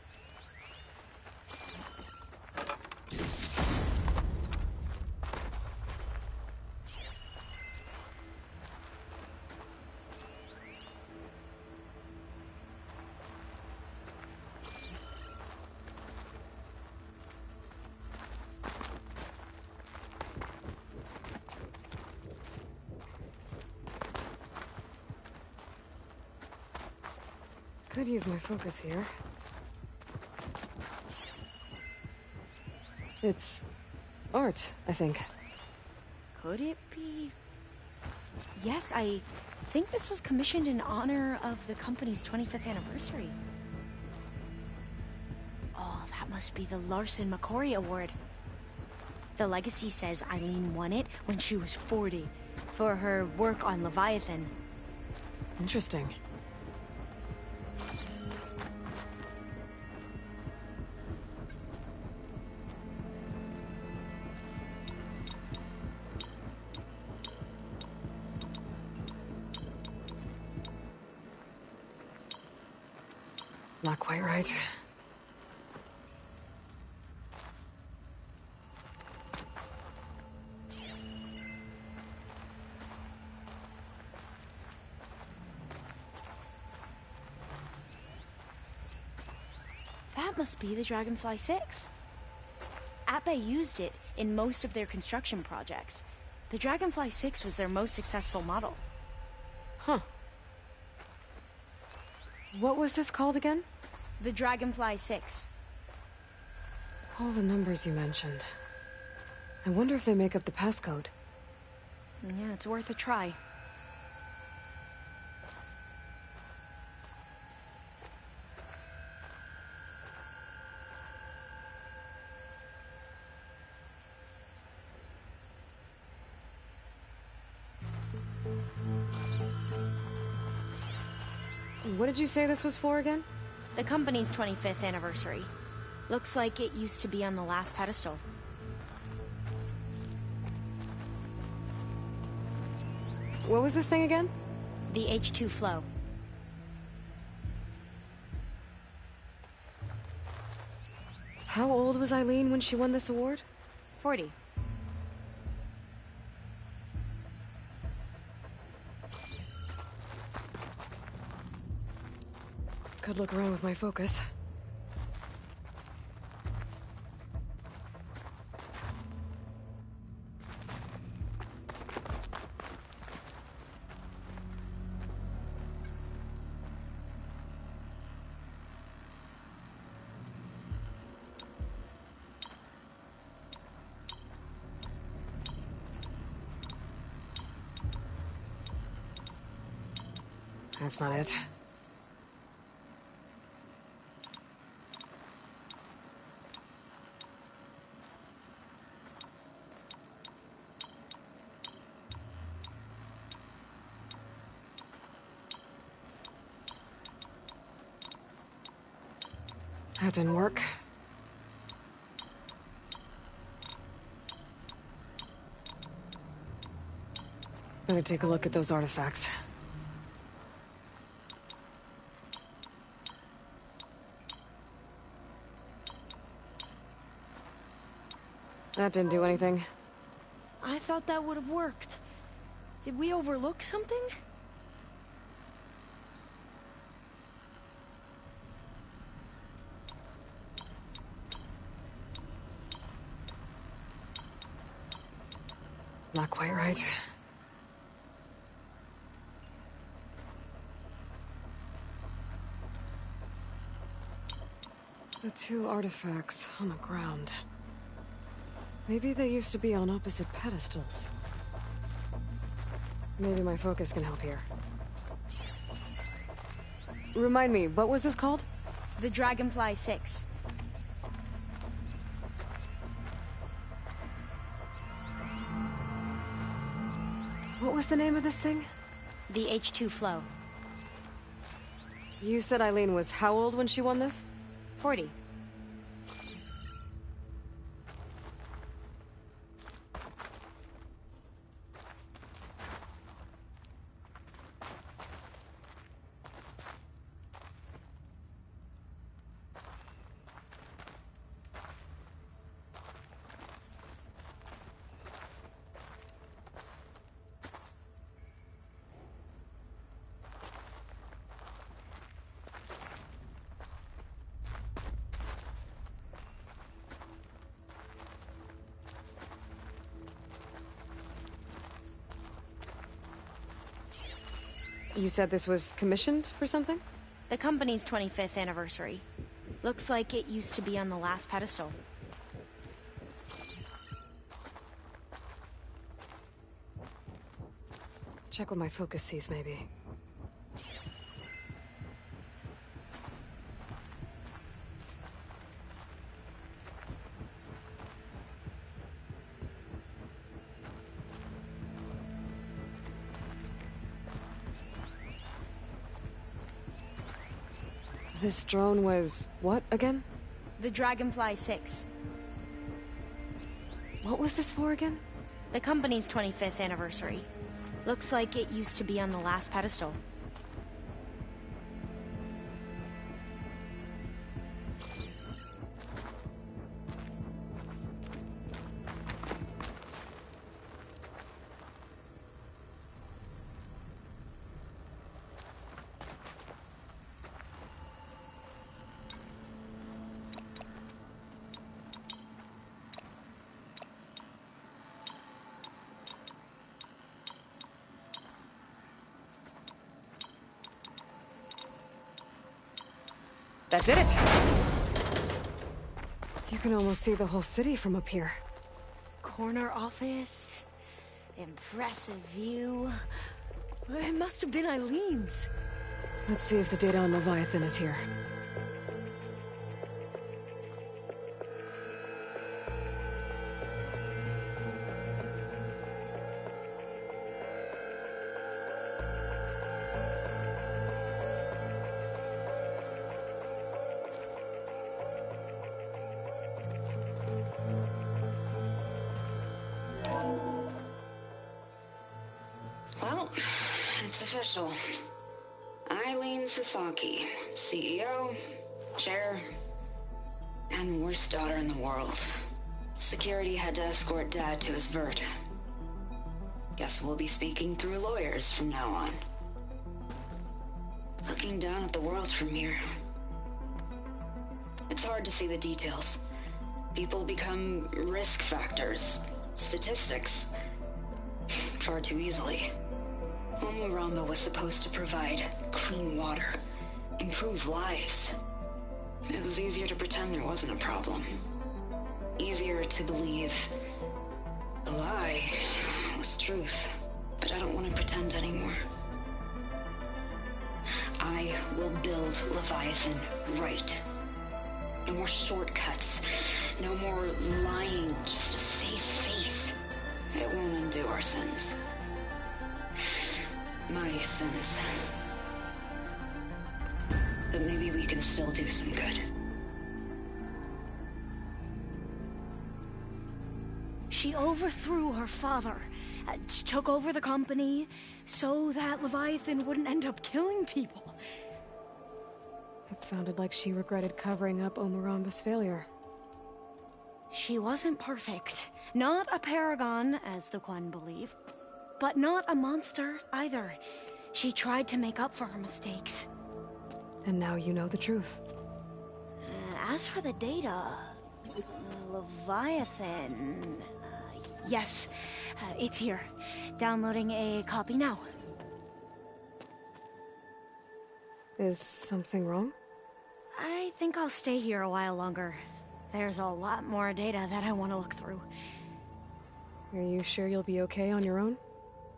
Could use my focus here. It's art, I think. Could it be? Yes, I think this was commissioned in honor of the company's 25th anniversary. Oh, that must be the Larson McCory Award. The legacy says Eileen won it when she was 40 for her work on Leviathan. Interesting. Not quite right. That must be the Dragonfly 6. Ape used it in most of their construction projects. The Dragonfly 6 was their most successful model. Huh. What was this called again? The Dragonfly 6. All the numbers you mentioned. I wonder if they make up the passcode. Yeah, it's worth a try. What did you say this was for again? The company's 25th anniversary. Looks like it used to be on the last pedestal. What was this thing again? The H2 flow. How old was Eileen when she won this award? 40. Could look around with my focus. That's not it. That didn't work. Better take a look at those artifacts. That didn't do anything. I thought that would have worked. Did we overlook something? Not quite right. The two artifacts on the ground. Maybe they used to be on opposite pedestals. Maybe my focus can help here. Remind me, what was this called? The Dragonfly 6. What was the name of this thing? The H2 flow. You said Eileen was how old when she won this? 40. You said this was commissioned for something? The company's 25th anniversary. Looks like it used to be on the last pedestal. Check what my focus sees, maybe. This drone was what again? The Dragonfly 6. What was this for again? The company's 25th anniversary. Looks like it used to be on the last pedestal. That did it! You can almost see the whole city from up here. Corner office. Impressive view. It must have been Eileen's. Let's see if the data on Leviathan is here. It's official. Eileen Sasaki, CEO, chair, and worst daughter in the world. Security had to escort Dad to his vert. Guess we'll be speaking through lawyers from now on. Looking down at the world from here. It's hard to see the details. People become risk factors, statistics, far too easily. Omuramba was supposed to provide clean water, improve lives. It was easier to pretend there wasn't a problem. Easier to believe the lie was truth. But I don't want to pretend anymore. I will build Leviathan right. No more shortcuts. No more lying just to save face. It won't undo our sins. My sins. But maybe we can still do some good. She overthrew her father, took over the company, so that Leviathan wouldn't end up killing people. It sounded like she regretted covering up Omuramba's failure. She wasn't perfect. Not a paragon, as the Quan believe, but not a monster either. She tried to make up for her mistakes. And now you know the truth. As for the data, Leviathan... yes, it's here. Downloading a copy now. Is something wrong? I think I'll stay here a while longer. There's a lot more data that I want to look through. Are you sure you'll be okay on your own?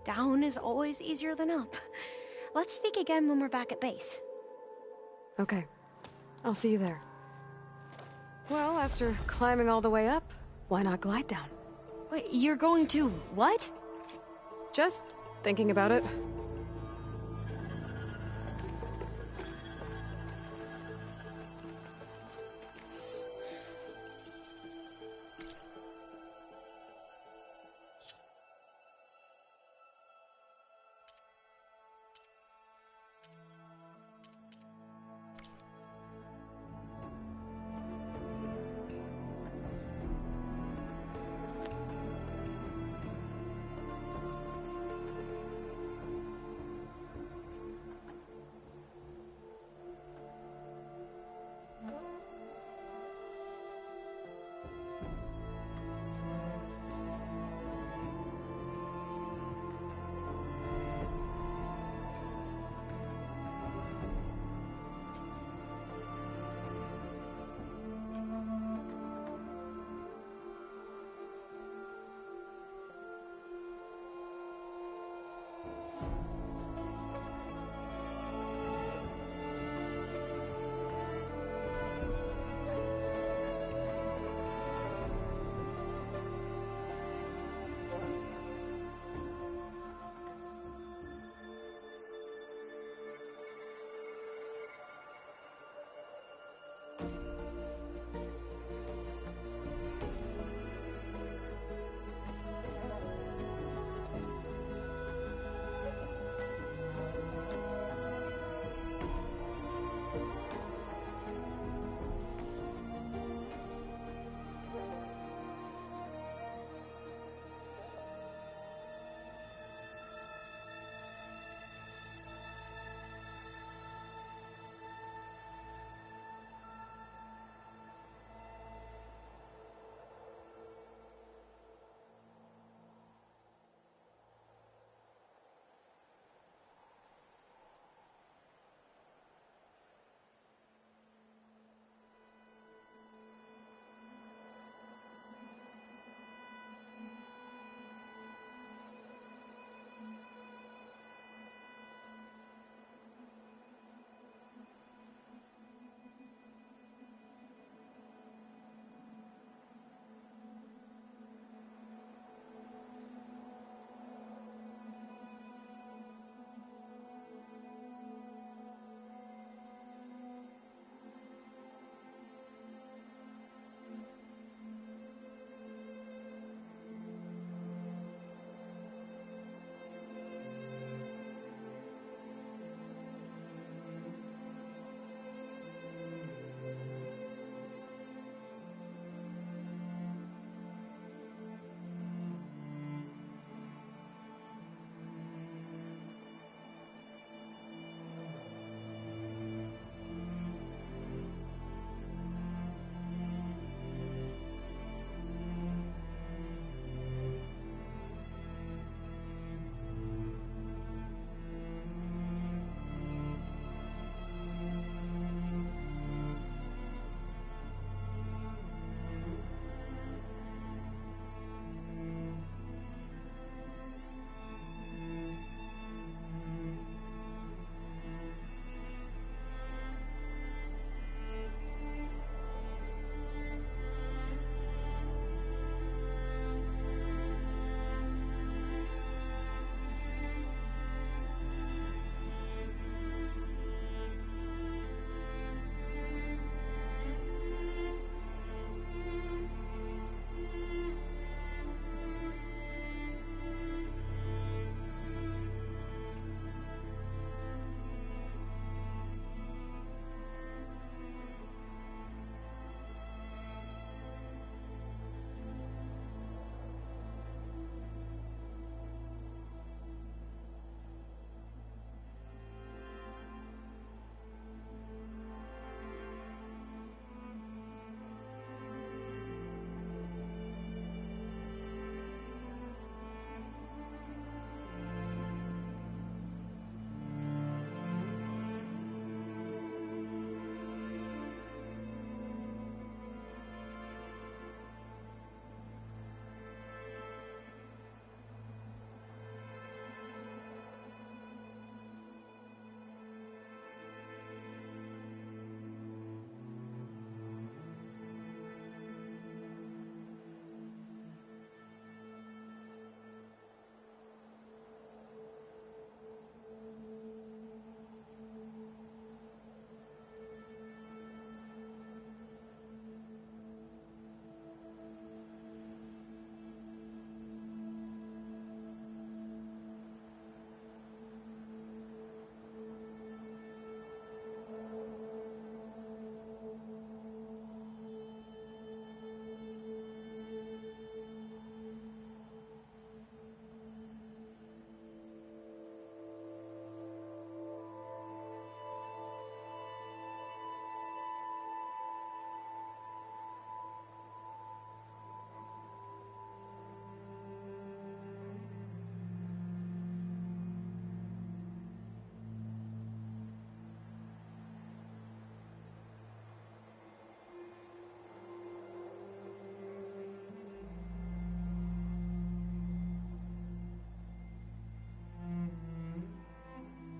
Down is always easier than up. Let's speak again when we're back at base. Okay. I'll see you there. Well, after climbing all the way up, why not glide down? Wait, you're going to what? Just thinking about it.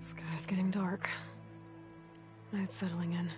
Sky's getting dark. Night's settling in.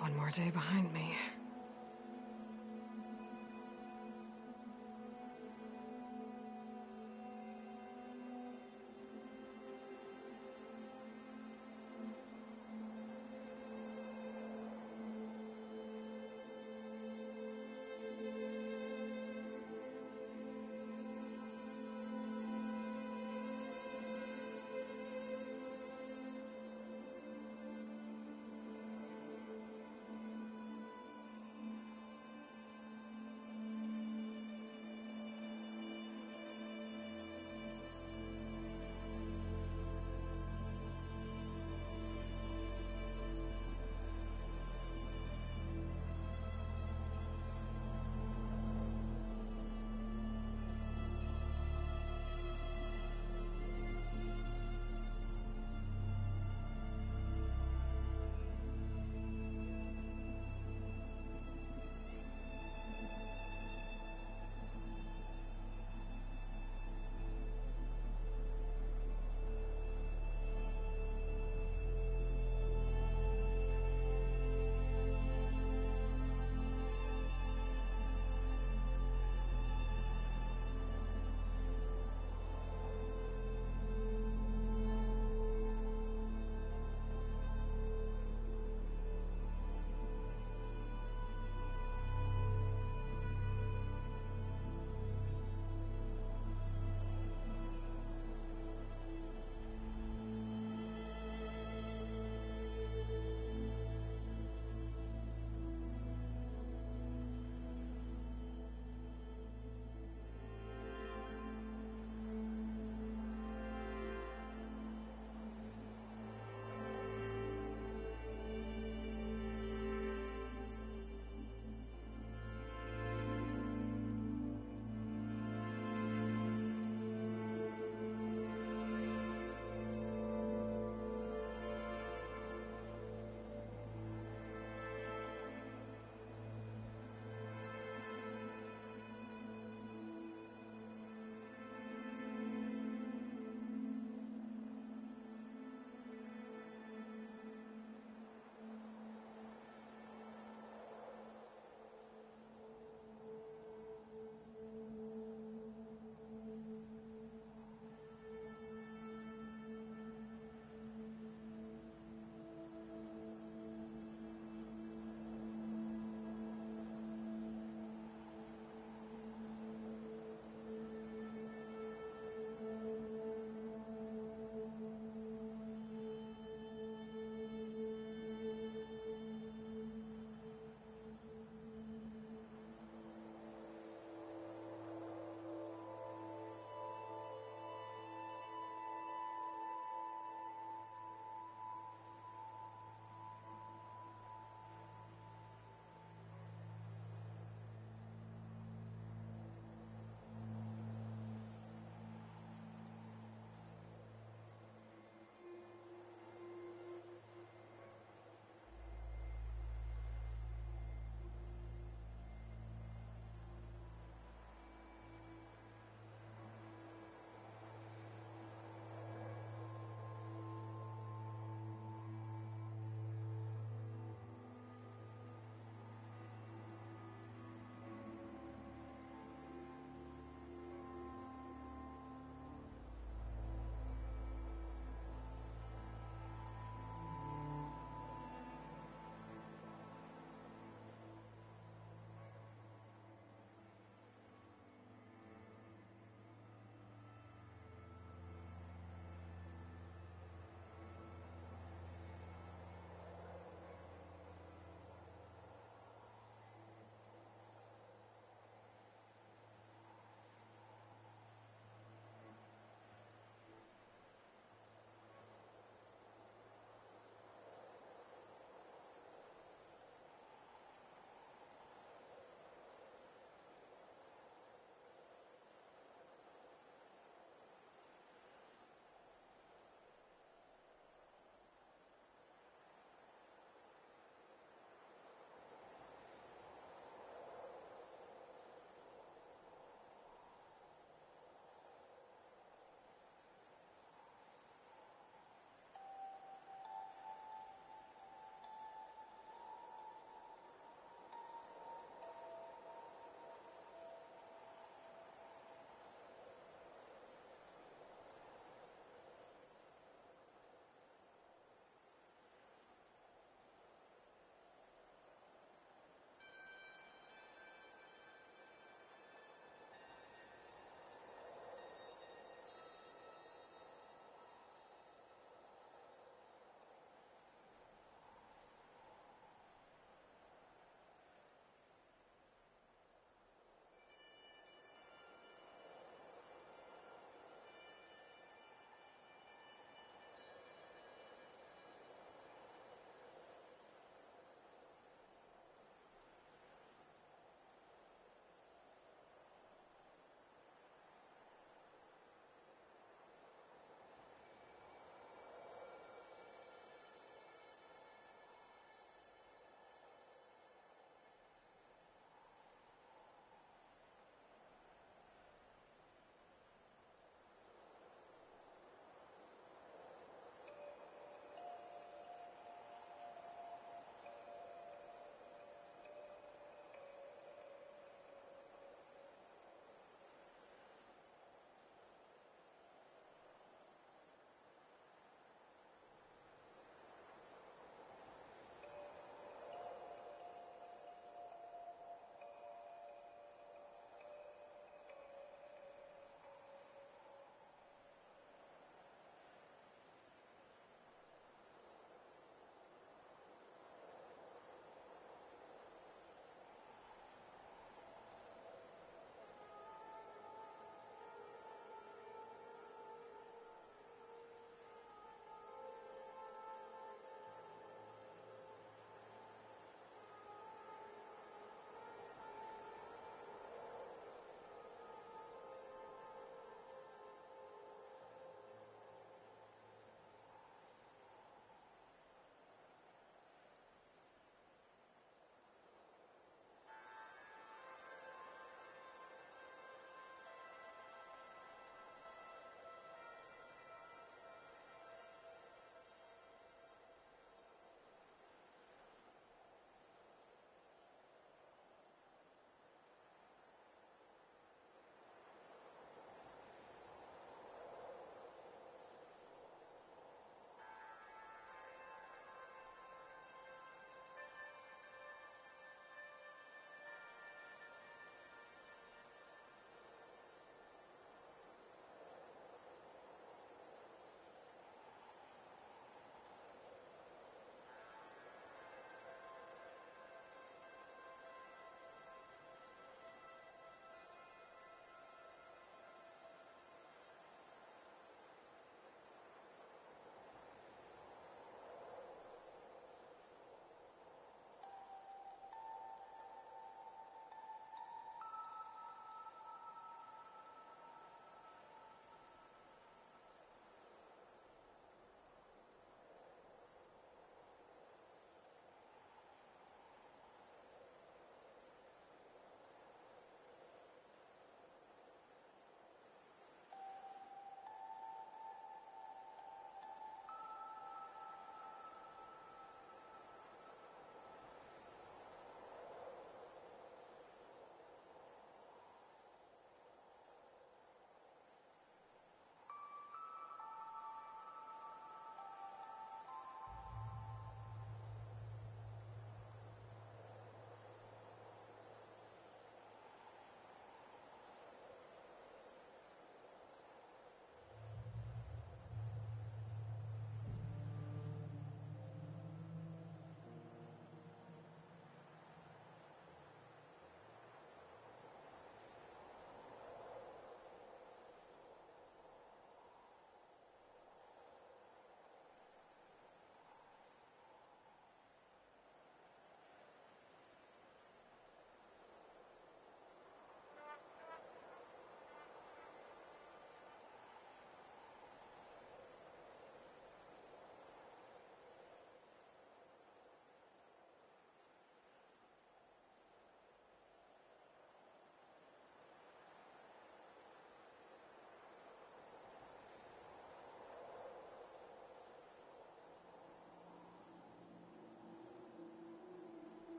One more day behind me.